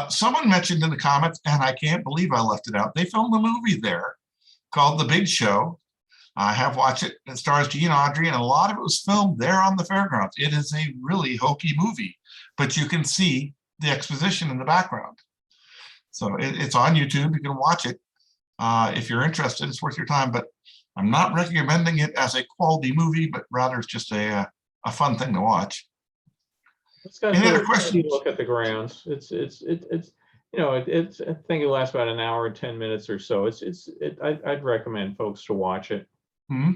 Someone mentioned in the comments, and I can't believe I left it out, they filmed a movie there called The Big Show. I have watched it. It stars Gene Autry, and a lot of it was filmed there on the fairgrounds. It is a really hokey movie, but you can see the exposition in the background. So it's on YouTube. You can watch it. If you're interested, it's worth your time, but I'm not recommending it as a quality movie, but rather it's just a fun thing to watch. Any other questions? Look at the grounds. It's I think it lasts about an hour and 10 minutes or so. I'd recommend folks to watch it. Mm-hmm.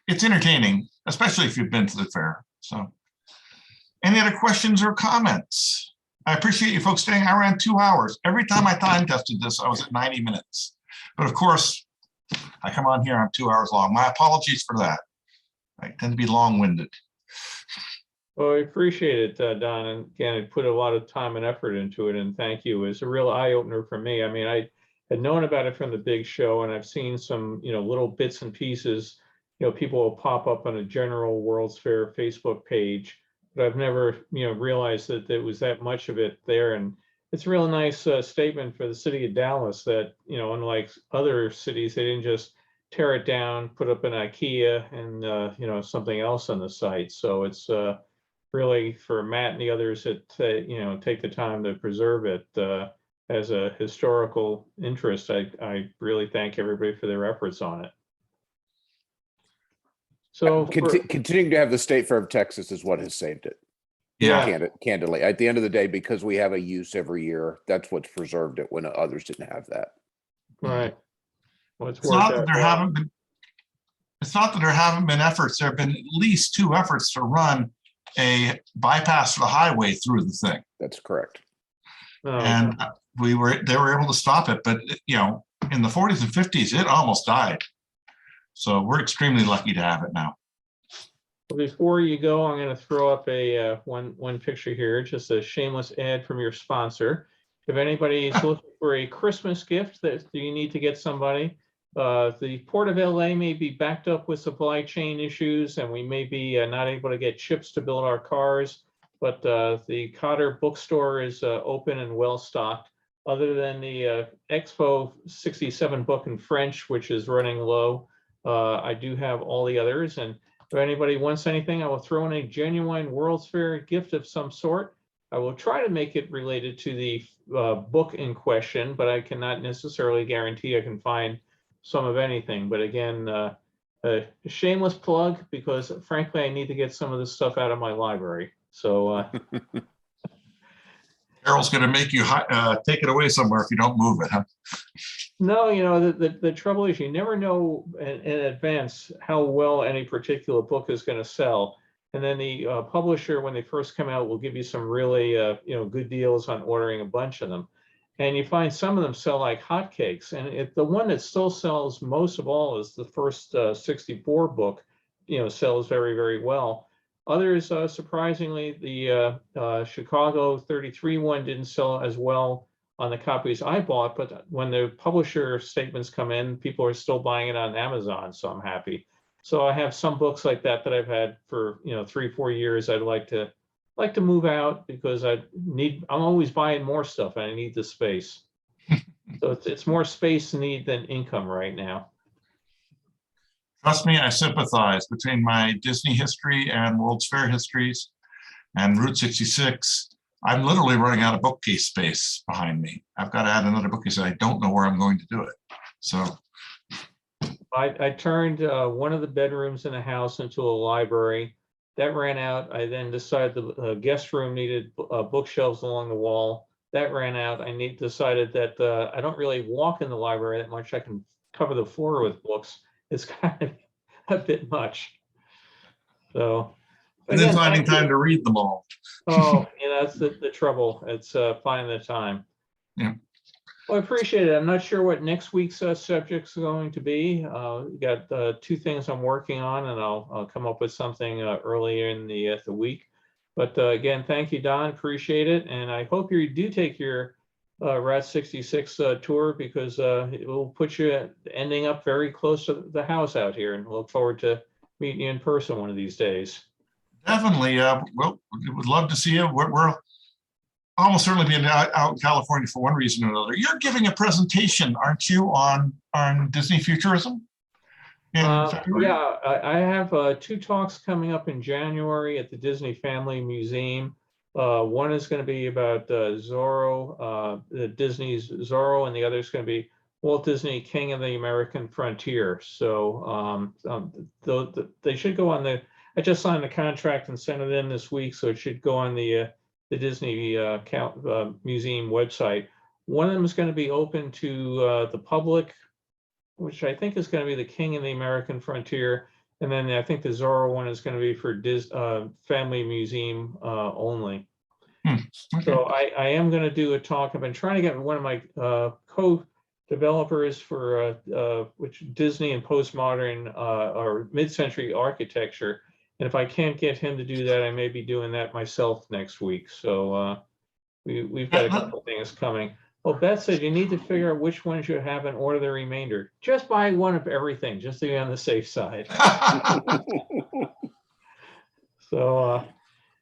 It's entertaining, especially if you've been to the fair. So, any other questions or comments? I appreciate you folks staying. I ran 2 hours. Every time I time tested this, I was at 90 minutes. But of course, I come on here, I'm 2 hours long. My apologies for that. I tend to be long-winded. Well, I appreciate it, Don. And again, I put a lot of time and effort into it, and thank you. It's a real eye-opener for me. I mean, I had known about it from the big show, and I've seen some, little bits and pieces. People will pop up on a general World's Fair Facebook page, but I've never, realized that there was that much of it there. And it's a real nice statement for the city of Dallas that, unlike other cities, they didn't just tear it down, put up an IKEA and, something else on the site. So it's really for Matt and the others that, take the time to preserve it as a historical interest. I really thank everybody for their efforts on it. So continuing to have the State Fair of Texas is what has saved it. Yeah. Candidly, at the end of the day, because we have a use every year, that's what's preserved it when others didn't have that. Right. Well, It's not that there haven't been efforts. There have been at least 2 efforts to run a bypass to the highway through the thing. That's correct. And they were able to stop it, but in the 40s and 50s, it almost died. So we're extremely lucky to have it now. Well, before you go, I'm going to throw up a one picture here, just a shameless ad from your sponsor. If anybody is looking for a Christmas gift that you need to get somebody, The Port of LA may be backed up with supply chain issues, and we may be not able to get chips to build our cars. But the Cotter bookstore is open and well stocked. Other than the Expo 67 book in French, which is running low, I do have all the others. And if anybody wants anything, I will throw in a genuine World's Fair gift of some sort. I will try to make it related to the book in question, but I cannot necessarily guarantee I can find some of anything. But again, a shameless plug, because frankly, I need to get some of this stuff out of my library. So Carol's going to make you take it away somewhere if you don't move it, huh? no, the trouble is you never know in advance how well any particular book is going to sell. And then the publisher, when they first come out, will give you some really good deals on ordering a bunch of them. And you find some of them sell like hotcakes. And the one that still sells most of all is the first 64 book, sells very, very well. Others, surprisingly, the Chicago 33 one didn't sell as well on the copies I bought, but when the publisher statements come in, people are still buying it on Amazon, so I'm happy. So I have some books like that I've had for 3-4 years. I'd like to move out because I'm always buying more stuff and I need the space. So it's more space need than income right now. Trust me, I sympathize between my Disney history and World's Fair histories and Route 66. I'm literally running out of bookcase space behind me. I've got to add another bookcase and I don't know where I'm going to do it. So I turned one of the bedrooms in the house into a library. That ran out. I then decided the guest room needed bookshelves along the wall. That ran out. I decided that I don't really walk in the library that much. I can cover the floor with books. It's kind of a bit much. So, and then finding time to read them all. Oh, that's the trouble. It's finding the time. Yeah. Well, I appreciate it. I'm not sure what next week's subject's going to be. Got 2 things I'm working on, and I'll come up with something earlier in the week. But again, thank you, Don. Appreciate it, and I hope you do take your Route 66 tour, because it will put you ending up very close to the house out here, and look forward to meeting you in person one of these days. Definitely. Well, we would love to see you. We're almost certainly being out in California for one reason or another. You're giving a presentation, aren't you, on Disney futurism? Yeah, I have 2 talks coming up in January at the Disney Family Museum. One is going to be about Zorro, Disney's Zorro, and the other is going to be Walt Disney, King of the American Frontier. So they should go on the. I just signed the contract and sent it in this week, so it should go on the Disney Museum website. One of them is going to be open to the public, which I think is going to be the King of the American Frontier. And then I think the Zorro one is going to be for Family Museum only. Okay. So I am going to do a talk. I've been trying to get one of my co-developers for which Disney and postmodern or mid-century architecture. And if I can't get him to do that, I may be doing that myself next week. So we've got a couple things coming. Well, Beth said you need to figure out which ones you have and order the remainder. Just buy one of everything, just to be on the safe side. So,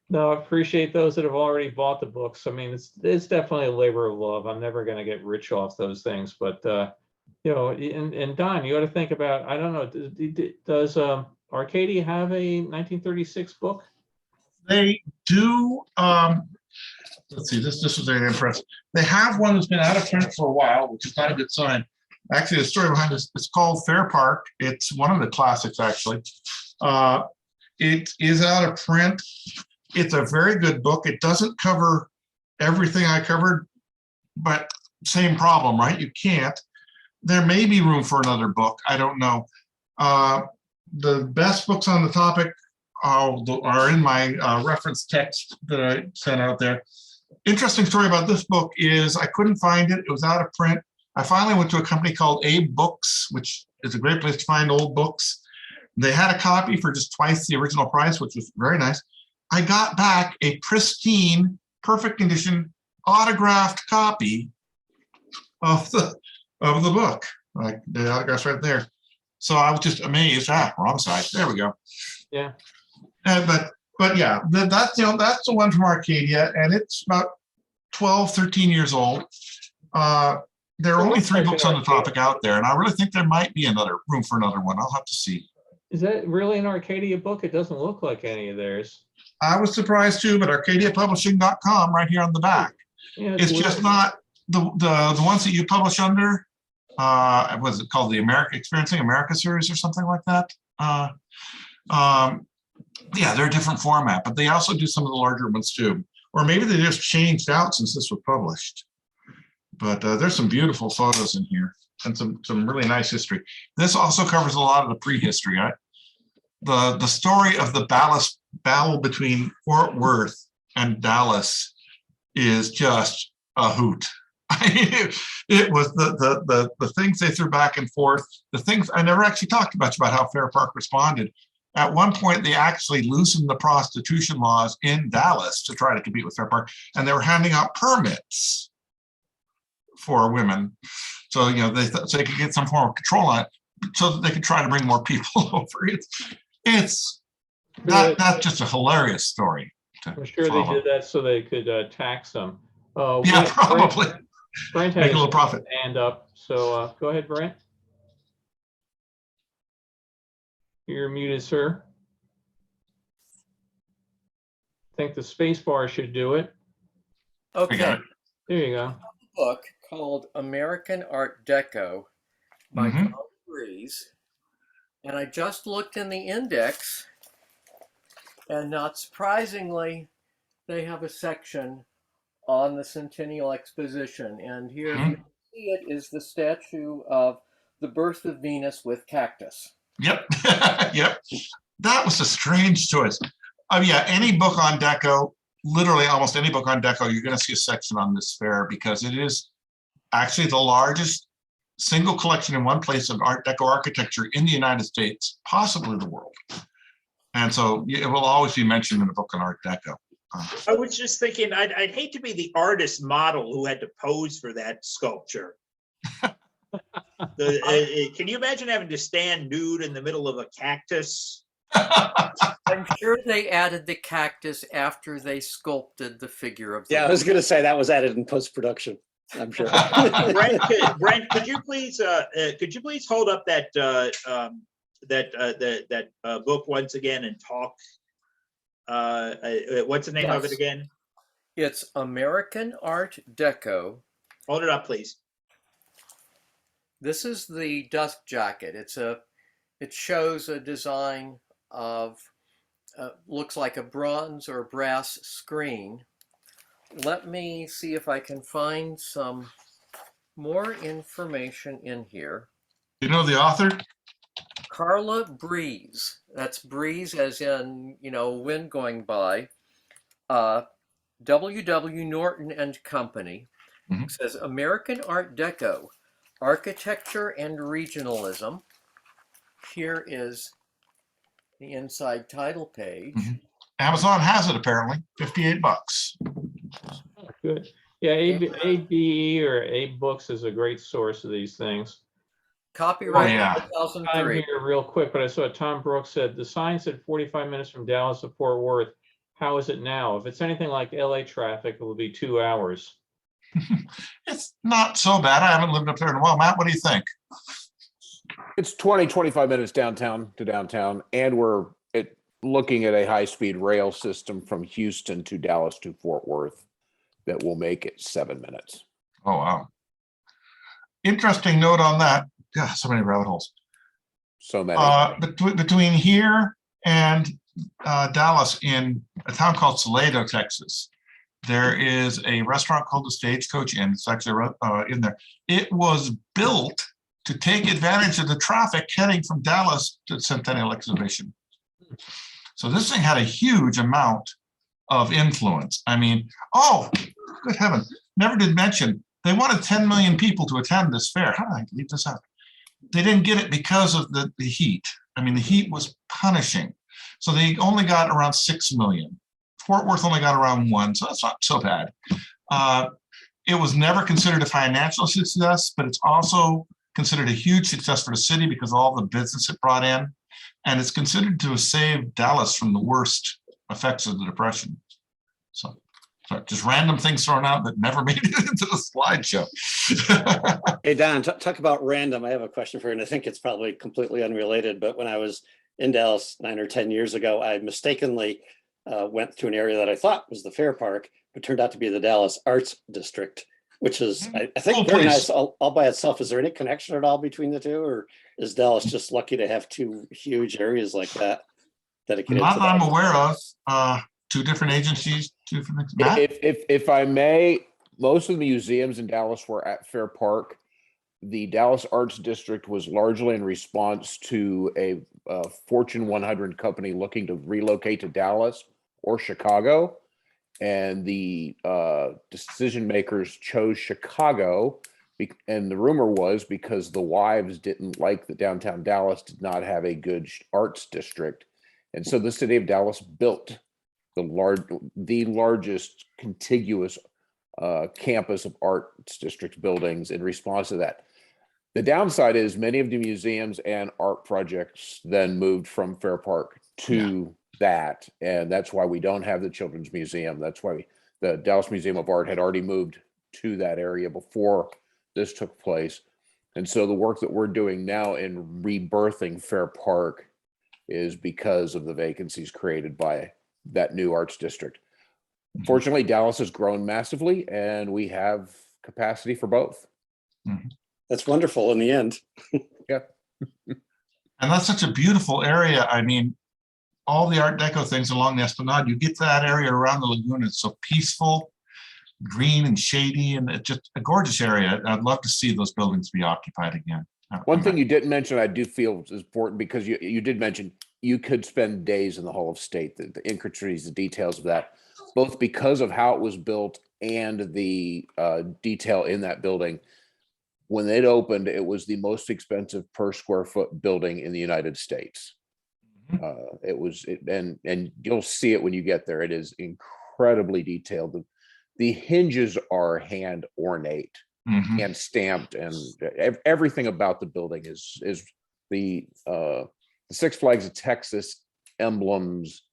no, I appreciate those that have already bought the books. I mean, it's definitely a labor of love. I'm never going to get rich off those things, but and Don, you ought to think about. I don't know. Does Arcadia have a 1936 book? They do. Let's see, this was very impressive. They have one that's been out of print for a while, which is not a good sign. Actually, the story behind this, it's called Fair Park. It's one of the classics, actually. It is out of print. It's a very good book. It doesn't cover everything I covered, but same problem, right? You can't. There may be room for another book. I don't know. The best books on the topic are in my reference text that I sent out there. Interesting story about this book is I couldn't find it. It was out of print. I finally went to a company called Abe Books, which is a great place to find old books. They had a copy for just twice the original price, which was very nice. I got back a pristine, perfect condition, autographed copy of the book. like the autographs right there. So I was just amazed. Wrong side. There we go. Yeah. But yeah, that's the one from Arcadia, and it's about 12, 13 years old. There are only 3 books on the topic out there, and I really think there might be another room for another one. I'll have to see. Is that really an Arcadia book? It doesn't look like any of theirs. I was surprised too, but ArcadiaPublishing.com right here on the back. Yeah, It's just not the ones that you publish under. Was it called the Experiencing America series or something like that? Yeah, they're a different format, but they also do some of the larger ones too. Or maybe they just changed out since this was published. But there's some beautiful photos in here and some really nice history. This also covers a lot of the prehistory. The story of the battle between Fort Worth and Dallas is just a hoot. It was the things they threw back and forth. The things I never actually talked much about how Fair Park responded. At one point, they actually loosened the prostitution laws in Dallas to try to compete with Fair Park, and they were handing out permits for women, so so they could get some form of control on it, so that they could try to bring more people over. It's that's just a hilarious story. I'm sure they did that so they could tax them. Yeah, probably. Brent Make had a little profit. Hand up, so go ahead, Brent. You're muted, sir. I think the space bar should do it. Okay. There you go. Book called American Art Deco by Tom Breeze. And I just looked in the index, and not surprisingly, they have a section on the Centennial Exposition. And here you see it is the statue of the birth of Venus with cactus. Yep. Yep. That was a strange choice. Yeah, any book on deco, literally almost any book on deco, you're going to see a section on this fair because it is actually the largest single collection in one place of Art Deco architecture in the United States, possibly the world. And so it will always be mentioned in a book on Art Deco. I was just thinking, I'd hate to be the artist model who had to pose for that sculpture. Can you imagine having to stand nude in the middle of a cactus? I'm sure they added the cactus after they sculpted the figure of the I was going to say that was added in post-production, I'm sure. Brent, could you please hold up that book once again and talk? What's the name of it again? It's American Art Deco. Hold it up, please. This is the dust jacket. It shows a design of looks like a bronze or brass screen. Let me see if I can find some more information in here. You know the author? Carla Breeze. That's breeze as in, wind going by. W.W. Norton and Company. It says American Art Deco, Architecture and Regionalism. Here is the inside title page. Amazon has it apparently, $58. Good. Yeah, ABE or A Books is a great source of these things. Copyright 2003. I'm here real quick, but I saw Tom Brooks said the sign said 45 minutes from Dallas to Fort Worth. How is it now? If it's anything like LA traffic, it will be 2 hours. It's not so bad. I haven't lived up there in a while. Matt, what do you think? It's 20-25 minutes downtown to downtown, and we're looking at a high-speed rail system from Houston to Dallas to Fort Worth that will make it 7 minutes. Oh, wow. Interesting note on that. Yeah, so many rabbit holes. So many. Between here and Dallas, in a town called Salado, Texas, there is a restaurant called the Stagecoach Inn. It's actually in there. It was built to take advantage of the traffic heading from Dallas to the Centennial Exposition. So this thing had a huge amount of influence. I mean, oh, good heaven, never did mention, they wanted 10 million people to attend this fair. How did I leave this out? They didn't get it because of the heat. I mean, the heat was punishing. So they only got around 6 million. Fort Worth only got around 1, so that's not so bad. It was never considered a financial success, but it's also considered a huge success for the city because of all the business it brought in. And it's considered to have saved Dallas from the worst effects of the Depression. So just random things thrown out that never made it into the slideshow. Hey, Don, talk about random. I have a question for you, and I think it's probably completely unrelated, but when I was in Dallas 9 or 10 years ago, I mistakenly went to an area that I thought was the Fair Park, but turned out to be the Dallas Arts District, which is, I think, very nice all by itself. Is there any connection at all between the two, or is Dallas just lucky to have two huge areas like that dedicated? Not to that I'm that? aware of. Two different agencies, two different. Matt? If I may, most of the museums in Dallas were at Fair Park. The Dallas Arts District was largely in response to a Fortune 100 company looking to relocate to Dallas or Chicago. And the decision makers chose Chicago. And the rumor was because the wives didn't like that downtown Dallas did not have a good arts district. And so the city of Dallas built the largest contiguous campus of arts district buildings in response to that. The downside is many of the museums and art projects then moved from Fair Park to that. And that's why we don't have the Children's Museum. That's why the Dallas Museum of Art had already moved to that area before this took place. And so the work that we're doing now in rebirthing Fair Park is because of the vacancies created by that new arts district. Fortunately, Dallas has grown massively and we have capacity for both. That's wonderful in the end. Yeah. And that's such a beautiful area. I mean, all the Art Deco things along the Esplanade, you get to that area around the lagoon, it's so peaceful, green and shady, and it's just a gorgeous area. I'd love to see those buildings be occupied again. One thing you didn't mention, I do feel is important because you did mention you could spend days in the Hall of State, the intricacies, the details of that, both because of how it was built and the detail in that building. When it opened, it was the most expensive per square foot building in the United States. And you'll see it when you get there. It is incredibly detailed. The hinges are hand ornate, hand stamped, and everything about the building is the Six Flags of Texas emblems.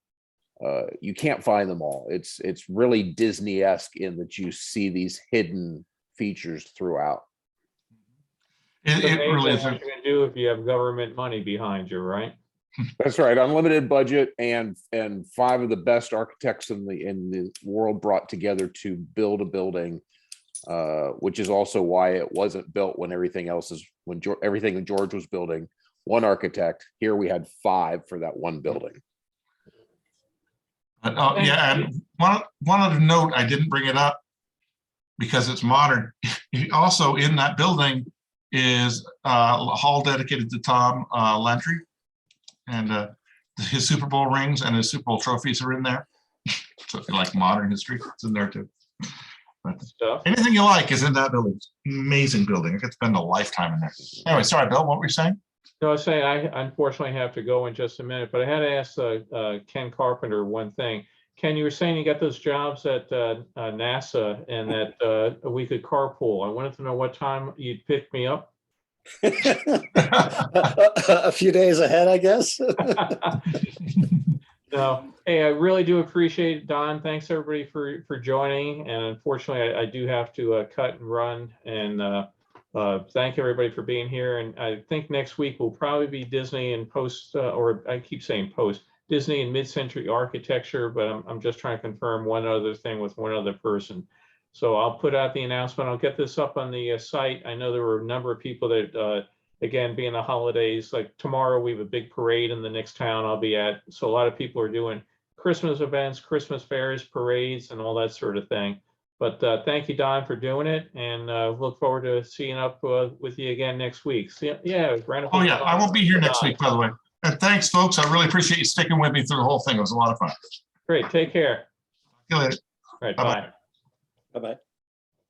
You can't find them all. It's really Disney-esque in that you see these hidden features throughout. It really is. What you can do if you have government money behind you, right? That's right. Unlimited budget and 5 of the best architects in the world brought together to build a building, which is also why it wasn't built when everything that George was building. One architect. Here we had 5 for that one building. But, and one other note, I didn't bring it up because it's modern. Also in that building is a hall dedicated to Tom Landry, and his Super Bowl rings and his Super Bowl trophies are in there. So if you like modern history, it's in there too. But anything you like is in that building. Amazing building. I could spend a lifetime in there. Anyway, sorry, Bill, what were you saying? No, I was saying I unfortunately have to go in just a minute, but I had to ask Ken Carpenter one thing. Ken, you were saying you got those jobs at NASA and that we could carpool. I wanted to know what time you'd pick me up. A few days ahead, I guess. No, hey, I really do appreciate it, Don. Thanks everybody for joining. And unfortunately, I do have to cut and run. And thank everybody for being here. And I think next week will probably be Disney and post, or I keep saying post, Disney and mid-century architecture, but I'm just trying to confirm one other thing with one other person. So I'll put out the announcement. I'll get this up on the site. I know there were a number of people that, again, being the holidays, like tomorrow we have a big parade in the next town I'll be at. So a lot of people are doing Christmas events, Christmas fairs, parades, and all that sort of thing. But thank you, Don, for doing it, and look forward to seeing up with you again next week. Oh yeah, I won't be here next week, by the way. And thanks, folks. I really appreciate you sticking with me through the whole thing. It was a lot of fun. Great. Take care. See you later. All right. Bye-bye. Bye. Bye-bye.